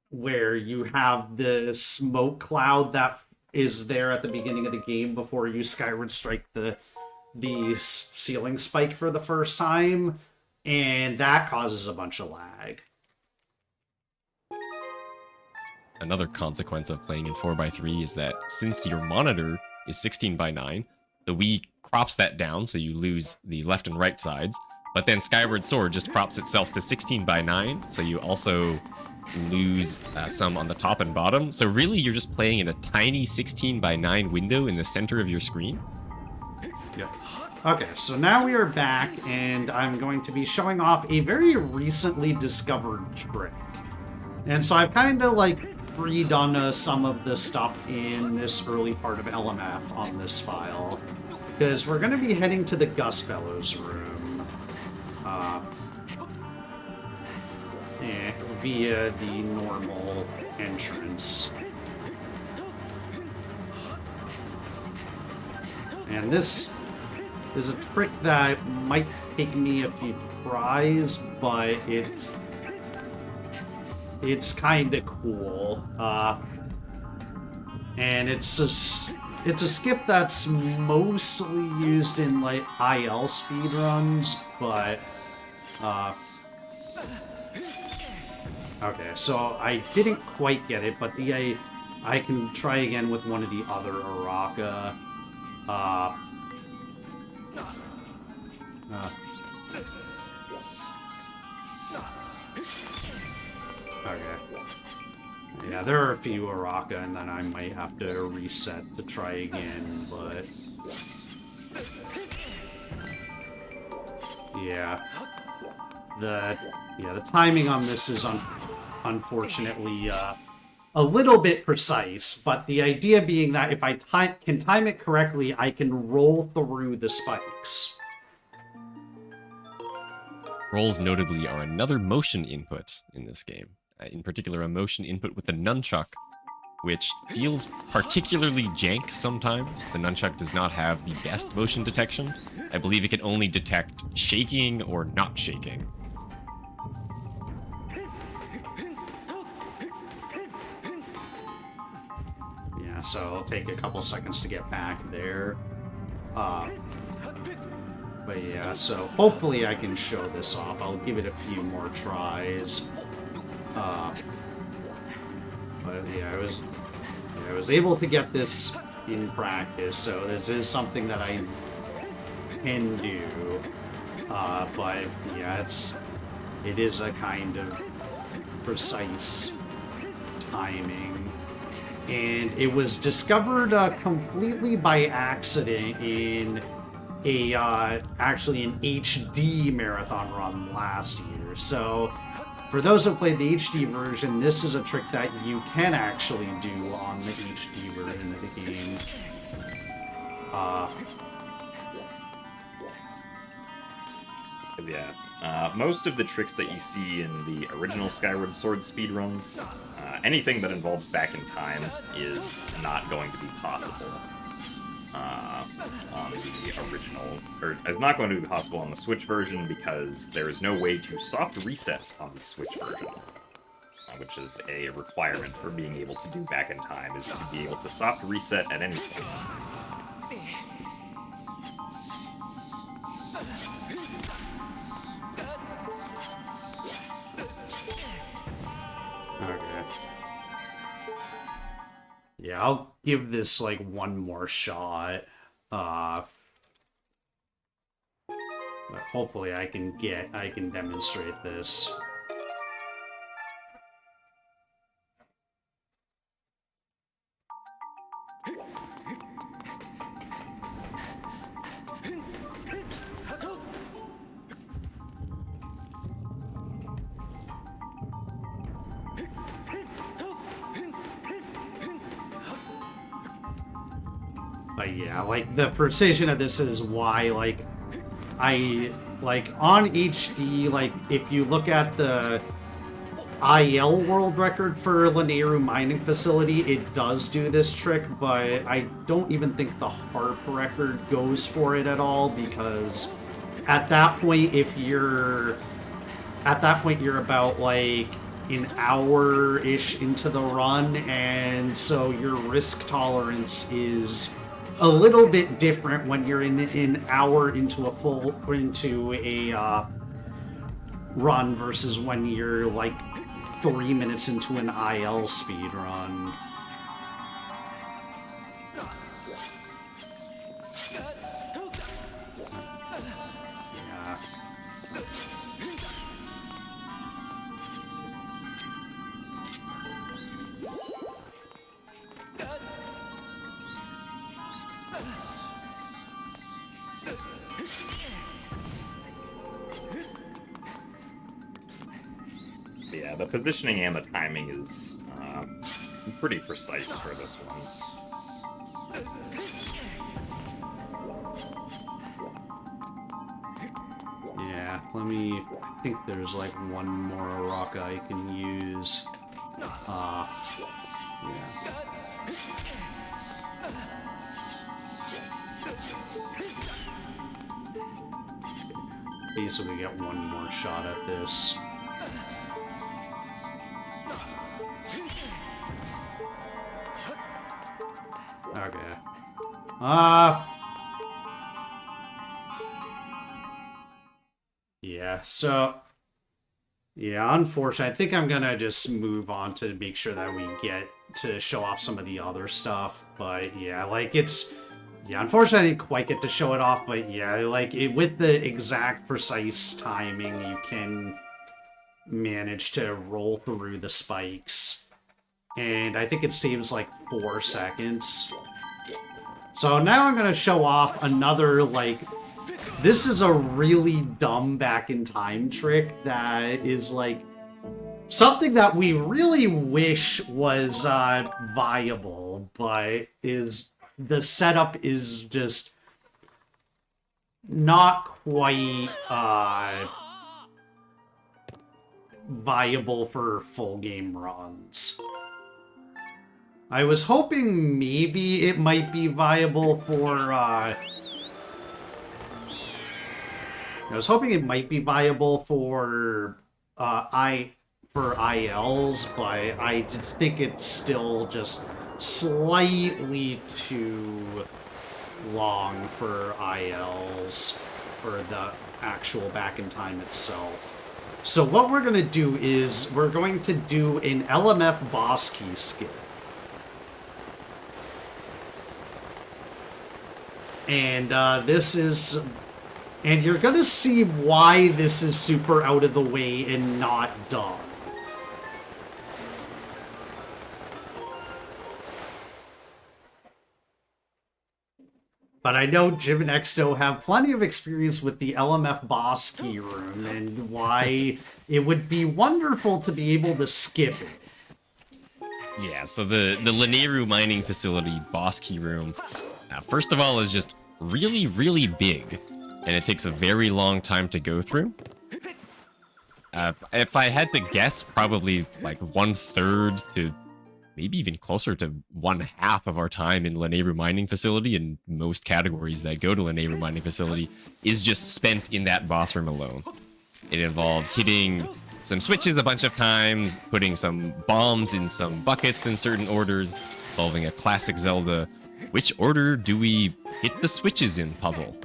where you have the smoke cloud that is there at the beginning of the game before you Skyward strike the ceiling spike for the first time, and that causes a bunch of lag. Another consequence of playing in 4x3 is that since your monitor is 16:9, the Wii crops that down, so you lose the left and right sides, but then Skyward Sword just crops itself to 16:9, so you also lose some on the top and bottom. So really, you're just playing in a tiny 16:9 window in the center of your screen. Yep. Okay, so now we are back, and I'm going to be showing off a very recently discovered trick. And so I've kind of like redone some of the stuff in this early part of LMF on this file, because we're going to be heading to the Gus Bellows room via the normal entrance. And this is a trick that might take me a few tries, but it's kind of cool. And it's just it's a skip that's mostly used in like IL speedruns, but okay, so I didn't quite get it, but I can try again with one of the other Araka. Okay. Yeah, there are a few Araka, and then I might have to reset to try again, but... Yeah. The timing on this is unfortunately a little bit precise, but the idea being that if I can time it correctly, I can roll through the spikes. Rolls notably are another motion input in this game. In particular, a motion input with the nunchuck, which feels particularly jank sometimes. The nunchuck does not have the best motion detection. I believe it can only detect shaking or not shaking. Yeah, so it'll take a couple seconds to get back there. But yeah, so hopefully I can show this off. I'll give it a few more tries. But yeah, I was able to get this in practice, so this is something that I can do. But yeah, it is a kind of precise timing. And it was discovered completely by accident in actually an HD marathon run last year. So for those who played the HD version, this is a trick that you can actually do on the HD version of the game. Yeah. Most of the tricks that you see in the original Skyward Sword speedruns, anything that involves back in time is not going to be possible on the original, or is not going to be possible on the Switch version because there is no way to soft reset on the Switch version, which is a requirement for being able to do back in time, is to be able to soft reset at any point. Okay. Yeah, I'll give this like one more shot. But hopefully I can demonstrate this. But yeah, like, the precision of this is why, like, on HD, like, if you look at the IL world record for Lanayru mining facility, it does do this trick, but I don't even think the HARP record goes for it at all, because at that point, you're about, like, an hour-ish into the run, and so your risk tolerance is a little bit different when you're in an hour into a run versus when you're like 3 minutes into an IL speed run. Yeah. Yeah, the positioning and the timing is pretty precise for this one. Yeah, I think there's like one more Araka I can use. Yeah. Basically get one more shot at this. Okay. Yeah, so... Yeah, unfortunately, I think I'm gonna just move on to make sure that we get to show off some of the other stuff. But yeah, like it's... Yeah, unfortunately, I didn't quite get to show it off, but yeah, like with the exact precise timing, you can manage to roll through the spikes. And I think it saves like 4 seconds. So now I'm gonna show off another, like... This is a really dumb back-in-time trick that is, like, something that we really wish was viable, but the setup is just not quite viable for full game runs. I was hoping maybe it might be viable for I was hoping it might be viable for ILs, but I just think it's still just slightly too long for ILs for the actual back in time itself. So what we're going to do is we're going to do an LMF boss key skip. And this is... And you're gonna see why this is super out of the way and not dumb. But I know Jim and Exto have plenty of experience with the LMF boss key room and why it would be wonderful to be able to skip it. Yeah, so the Linearu mining facility boss key room, first of all, is just really, really big. And it takes a very long time to go through. If I had to guess, probably like 1/3 to maybe even closer to 1/2 of our time in Linearu Mining Facility, and most categories that go to Linearu Mining Facility, is just spent in that boss room alone. It involves hitting some switches a bunch of times, putting some bombs in some buckets in certain orders, solving a classic Zelda, which order do we hit the switches in puzzle.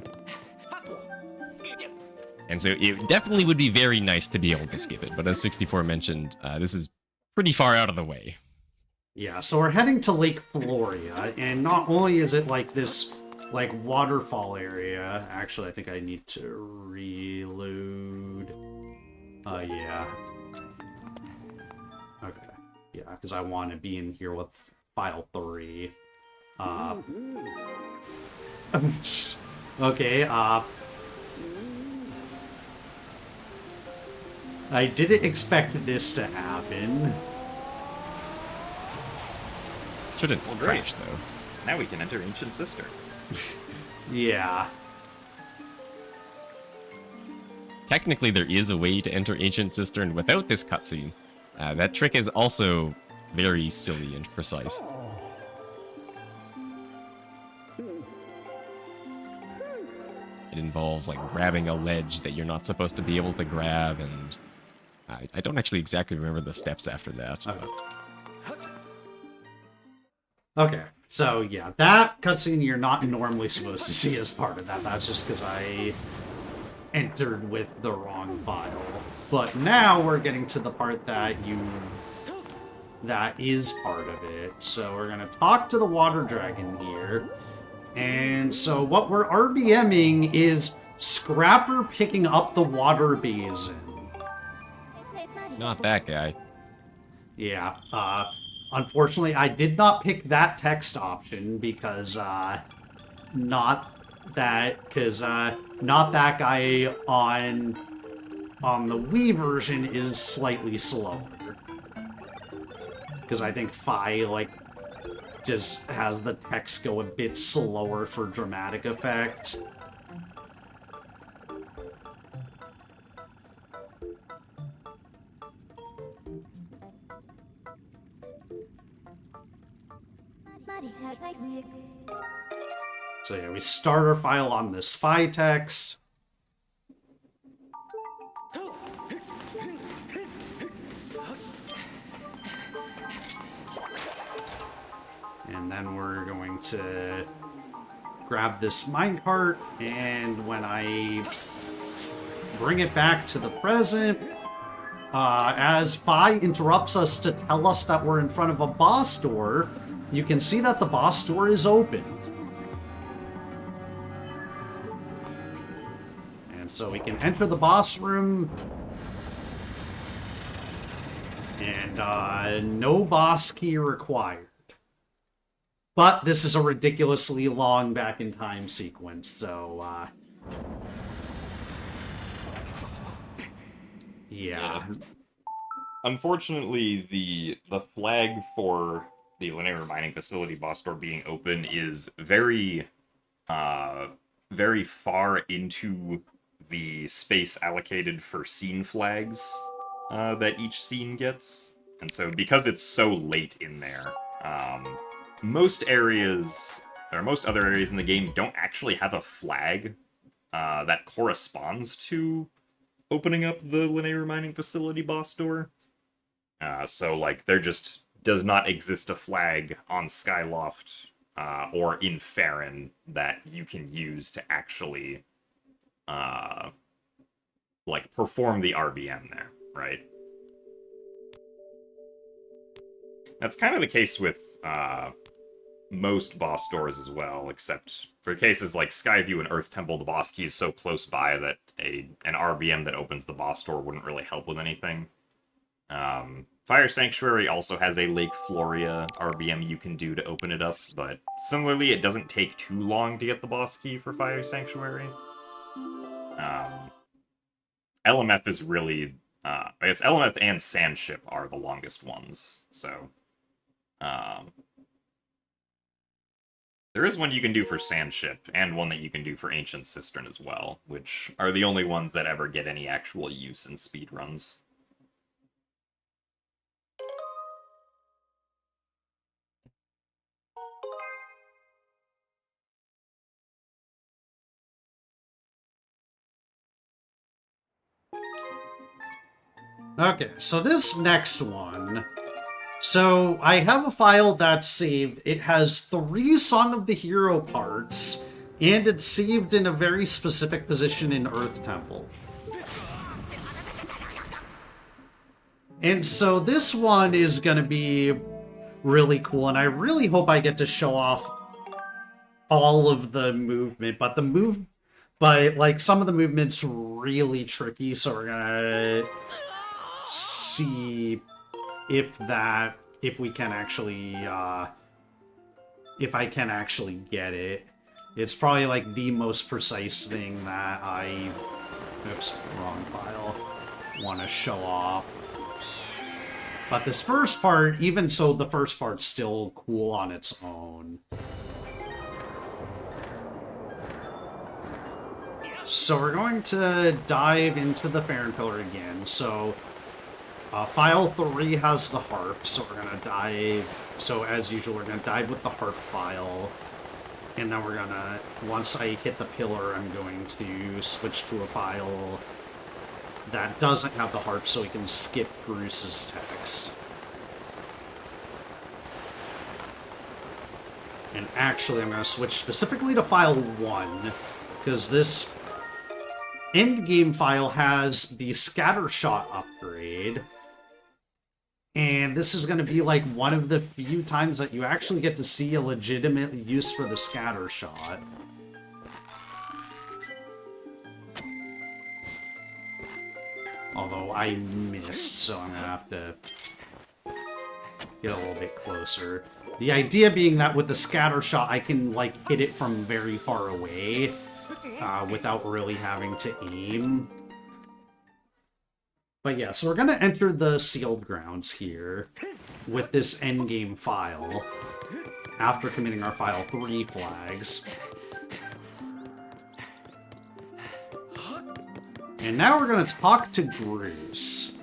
And so it definitely would be very nice to be able to skip it, but as 64 mentioned, this is pretty far out of the way. Yeah, so we're heading to Lake Floria, and not only is it like this, like, waterfall area... Actually, I think I need to reload... yeah. Okay, yeah, because I want to be in here with file 3. Okay, I didn't expect this to happen. Shouldn't great. crash, though. Now we can enter Ancient Sister. Yeah. Technically, there is a way to enter Ancient Cistern without this cutscene. That trick is also very silly and precise. It involves, like, grabbing a ledge that you're not supposed to be able to grab, and I don't actually exactly remember the steps after that. Okay, so yeah, that cutscene you're not normally supposed to see as part of that. That's just because I entered with the wrong file. But now we're getting to the part that is part of it. So we're gonna talk to the water dragon here. And so what we're RBMing is Scrapper picking up the water basin. Not that guy. Yeah, unfortunately, I did not pick that text option because, not that guy on the Wii version is slightly slower. Because I think Fi, like, just has the text go a bit slower for dramatic effect. So yeah, we start our file on this Fi text. And then we're going to grab this minecart, and when I bring it back to the present, as Fi interrupts us to tell us that we're in front of a boss door, you can see that the boss door is open. And so we can enter the boss room, and no boss key required. But this is a ridiculously long back in time sequence, so yeah. Unfortunately, the flag for the linear mining facility boss door being open is very far into the space allocated for scene flags that each scene gets. And so because it's so late in there, most areas, or most other areas in the game, don't actually have a flag that corresponds to opening up the linear mining facility boss door. So, like, there just does not exist a flag on Skyloft or in Farron that you can use to actually, like, perform the RBM there, right? That's kind of the case with most boss doors as well, except for cases like Skyview and Earth Temple, the boss key is so close by that an RBM that opens the boss door wouldn't really help with anything. Fire Sanctuary also has a Lake Floria RBM you can do to open it up, but similarly, it doesn't take too long to get the boss key for Fire Sanctuary. LMF is really... I guess LMF and Sandship are the longest ones, so... there is one you can do for Sandship, and one that you can do for Ancient Cistern as well, which are the only ones that ever get any actual use in speedruns. Okay, so this next one... So, I have a file that's saved. It has 3 Song of the Hero parts, and it's saved in a very specific position in Earth Temple. And so this one is gonna be really cool, and I really hope I get to show off all of the movement, but like, some of the movement's really tricky, so we're gonna see if we can actually, if I can actually get it. It's probably, like, the most precise thing that I, oops, wrong file, want to show off. But this first part, even so, the first part's still cool on its own. So we're going to dive into the Farron Pillar again, so... file 3 has the harp, so we're gonna dive... So, as usual, we're gonna dive with the harp file. And then we're gonna... Once I hit the pillar, I'm going to switch to a file that doesn't have the harp, so we can skip Bruce's text. And actually, I'm gonna switch specifically to file 1, because this endgame file has the Scattershot upgrade. And this is going to be, like, one of the few times that you actually get to see a legitimate use for the Scattershot. Although I missed, so I'm going to have to get a little bit closer. The idea being that with the Scattershot, I can, like, hit it from very far away without really having to aim. But yeah, so we're going to enter the sealed grounds here with this endgame file after committing our file 3 flags. And now we're going to talk to Bruce.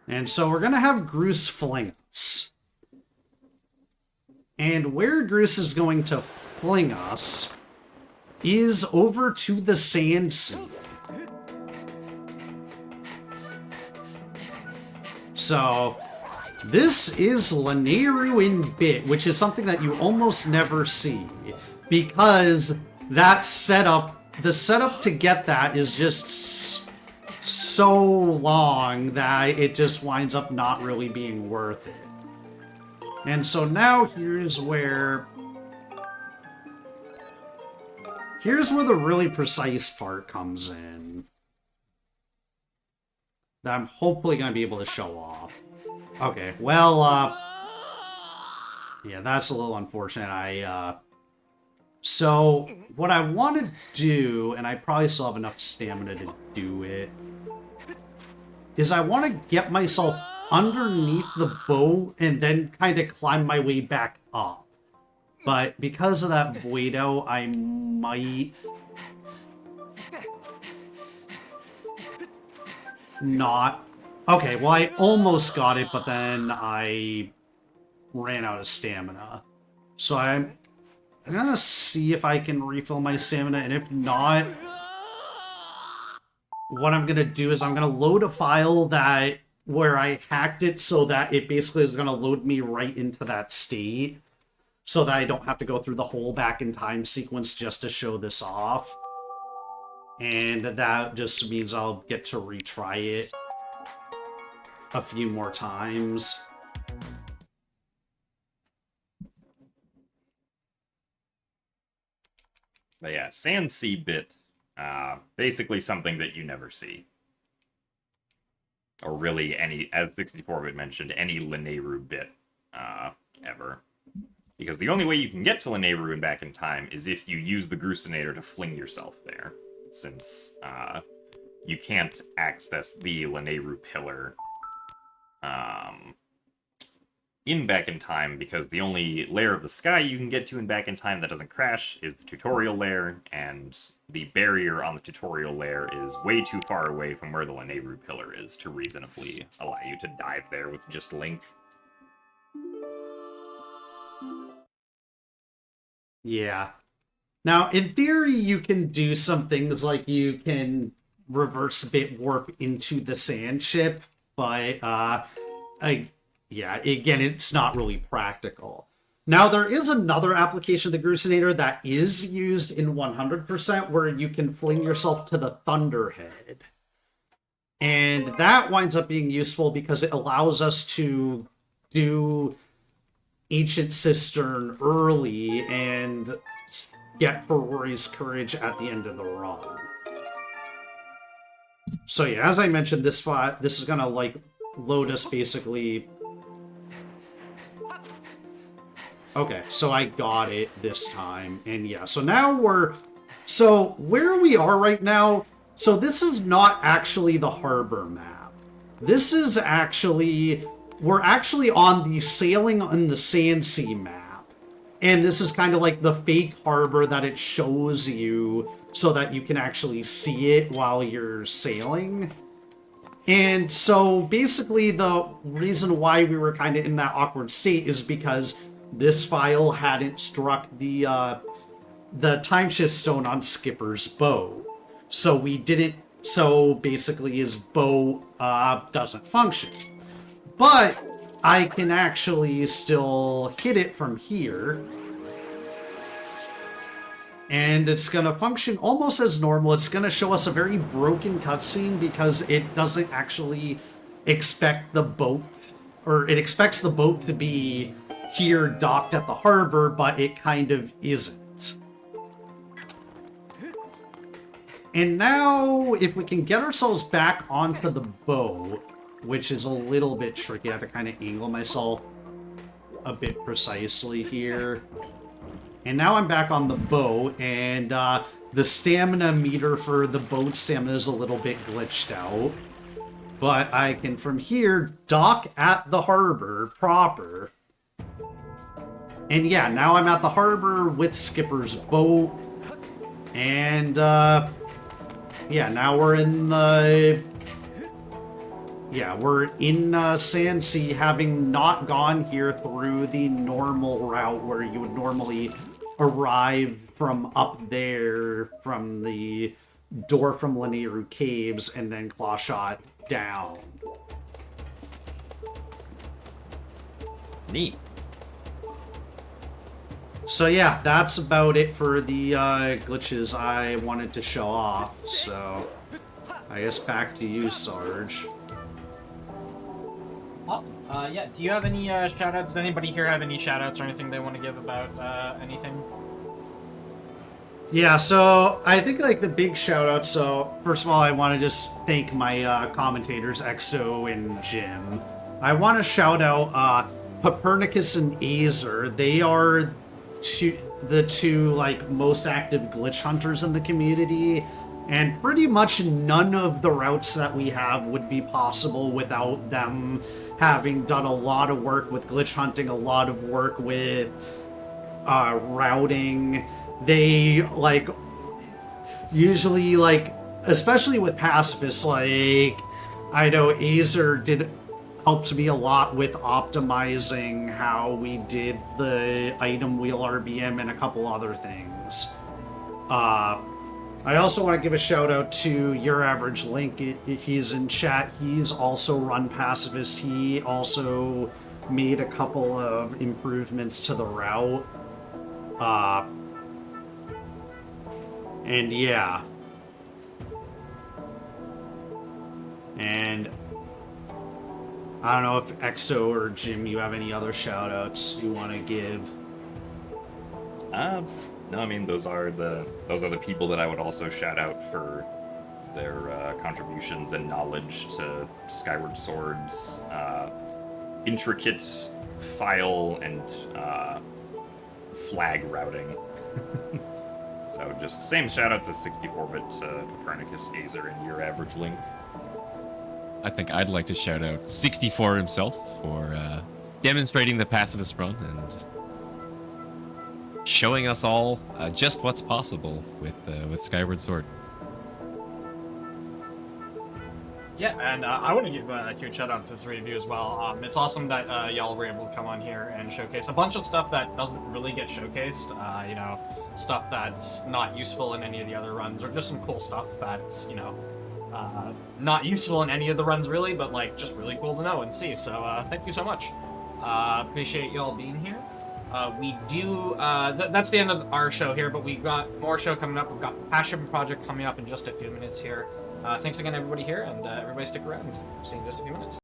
And so we're going to have Groose fling us. And where Groose is going to fling us is over to the Sand Sea. So, this is Lanayru in bit, which is something that you almost never see, because that setup, the setup to get that is just so long that it just winds up not really being worth it. And so now here's where the really precise part comes in, that I'm hopefully going to be able to show off. Okay, well, yeah, that's a little unfortunate. So, what I want to do, and I probably still have enough stamina to do it, is I want to get myself underneath the boat and then kind of climb my way back up. But because of that Voido, I might not. Okay, well, I almost got it, but then I ran out of stamina. So I'm gonna see if I can refill my stamina, and if not, what I'm gonna do is I'm gonna load a file that where I hacked it so that it basically is gonna load me right into that state, so that I don't have to go through the whole back in time sequence just to show this off. And that just means I'll get to retry it a few more times. But yeah, Sand Sea bit, basically something that you never see. Or really any, as 64-bit mentioned, any Lanayru bit, ever. Because the only way you can get to Lanayru and back in time is if you use the Grusinator to fling yourself there. Since, you can't access the Lanayru pillar, in Back in Time, because the only layer of the sky you can get to in Back in Time that doesn't crash is the tutorial layer, and the barrier on the tutorial layer is way too far away from where the Lanayru pillar is to reasonably allow you to dive there with just Link. Yeah. Now, in theory, you can do some things like you can reverse bit warp into the sand ship, but, yeah, again, it's not really practical. Now, there is another application of the Grusinator that is used in 100% where you can fling yourself to the Thunderhead. And that winds up being useful because it allows us to do Ancient Cistern early and get Ferori's Courage at the end of the run. So yeah, as I mentioned, this is gonna, like, load us basically. Okay, so I got it this time, and yeah, so now so where we are right now, so this is not actually the harbor map. This is actually, we're actually on the Sailing on the Sand Sea map, and this is kind of like the fake harbor that it shows you so that you can actually see it while you're sailing. And so basically the reason why we were kind of in that awkward state is because this file hadn't struck the time shift stone on Skipper's bow. So we didn't, so basically his bow doesn't function. But I can actually still hit it from here. And it's going to function almost as normal. It's going to show us a very broken cutscene because it doesn't actually expect the boat, or it expects the boat to be here docked at the harbor, but it kind of isn't. And now, if we can get ourselves back onto the boat, which is a little bit tricky, I have to kind of angle myself a bit precisely here. And now I'm back on the boat, and the stamina meter for the boat stamina is a little bit glitched out. But I can, from here, dock at the harbor proper. And yeah, now I'm at the harbor with Skipper's boat. And, yeah, now we're in the... Yeah, we're in Sand Sea, having not gone here through the normal route where you would normally arrive from up there from the door from Laniru Caves and then claw shot down. Neat. So yeah, that's about it for the glitches I wanted to show off. So I guess back to you, Sarge. Awesome. Yeah, do you have any shoutouts? Does anybody here have any shoutouts or anything they want to give about anything? Yeah, so I think like the big shout out, so first of all I want to just thank my commentators Exo and Jim. I want to shout out Copernicus and Azer. They are the two like most active glitch hunters in the community, and pretty much none of the routes that we have would be possible without them having done a lot of work with glitch hunting, a lot of work with routing. They like usually like, especially with Pacifist, like I know Azer helped me a lot with optimizing how we did the item wheel RBM and a couple other things. I also want to give a shout out to Your Average Link. He's in chat. He's also run Pacifist. He also made a couple of improvements to the route. And yeah. And I don't know if Exo or Jim, you have any other shout outs you want to give? No, I mean those are the people that I would also shout out for their contributions and knowledge to Skyward Sword's intricate file and flag routing. So just same shout outs as 64-bit Copernicus, Azer, and Your Average Link. I think I'd like to shout out 64 himself for demonstrating the pacifist run and showing us all just what's possible with Skyward Sword. Yeah, and I want to give a huge shout out to the three of you as well. It's awesome that y'all were able to come on here and showcase a bunch of stuff that doesn't really get showcased. You know, stuff that's not useful in any of the other runs, or just some cool stuff that's, you know, not useful in any of the runs really, but like just really cool to know and see. So thank you so much. Appreciate y'all being here. We do, that's the end of our show here, but we got more show coming up. We've got Passion Project coming up in just a few minutes here. Thanks again, everybody here, and everybody stick around. See you in just a few minutes.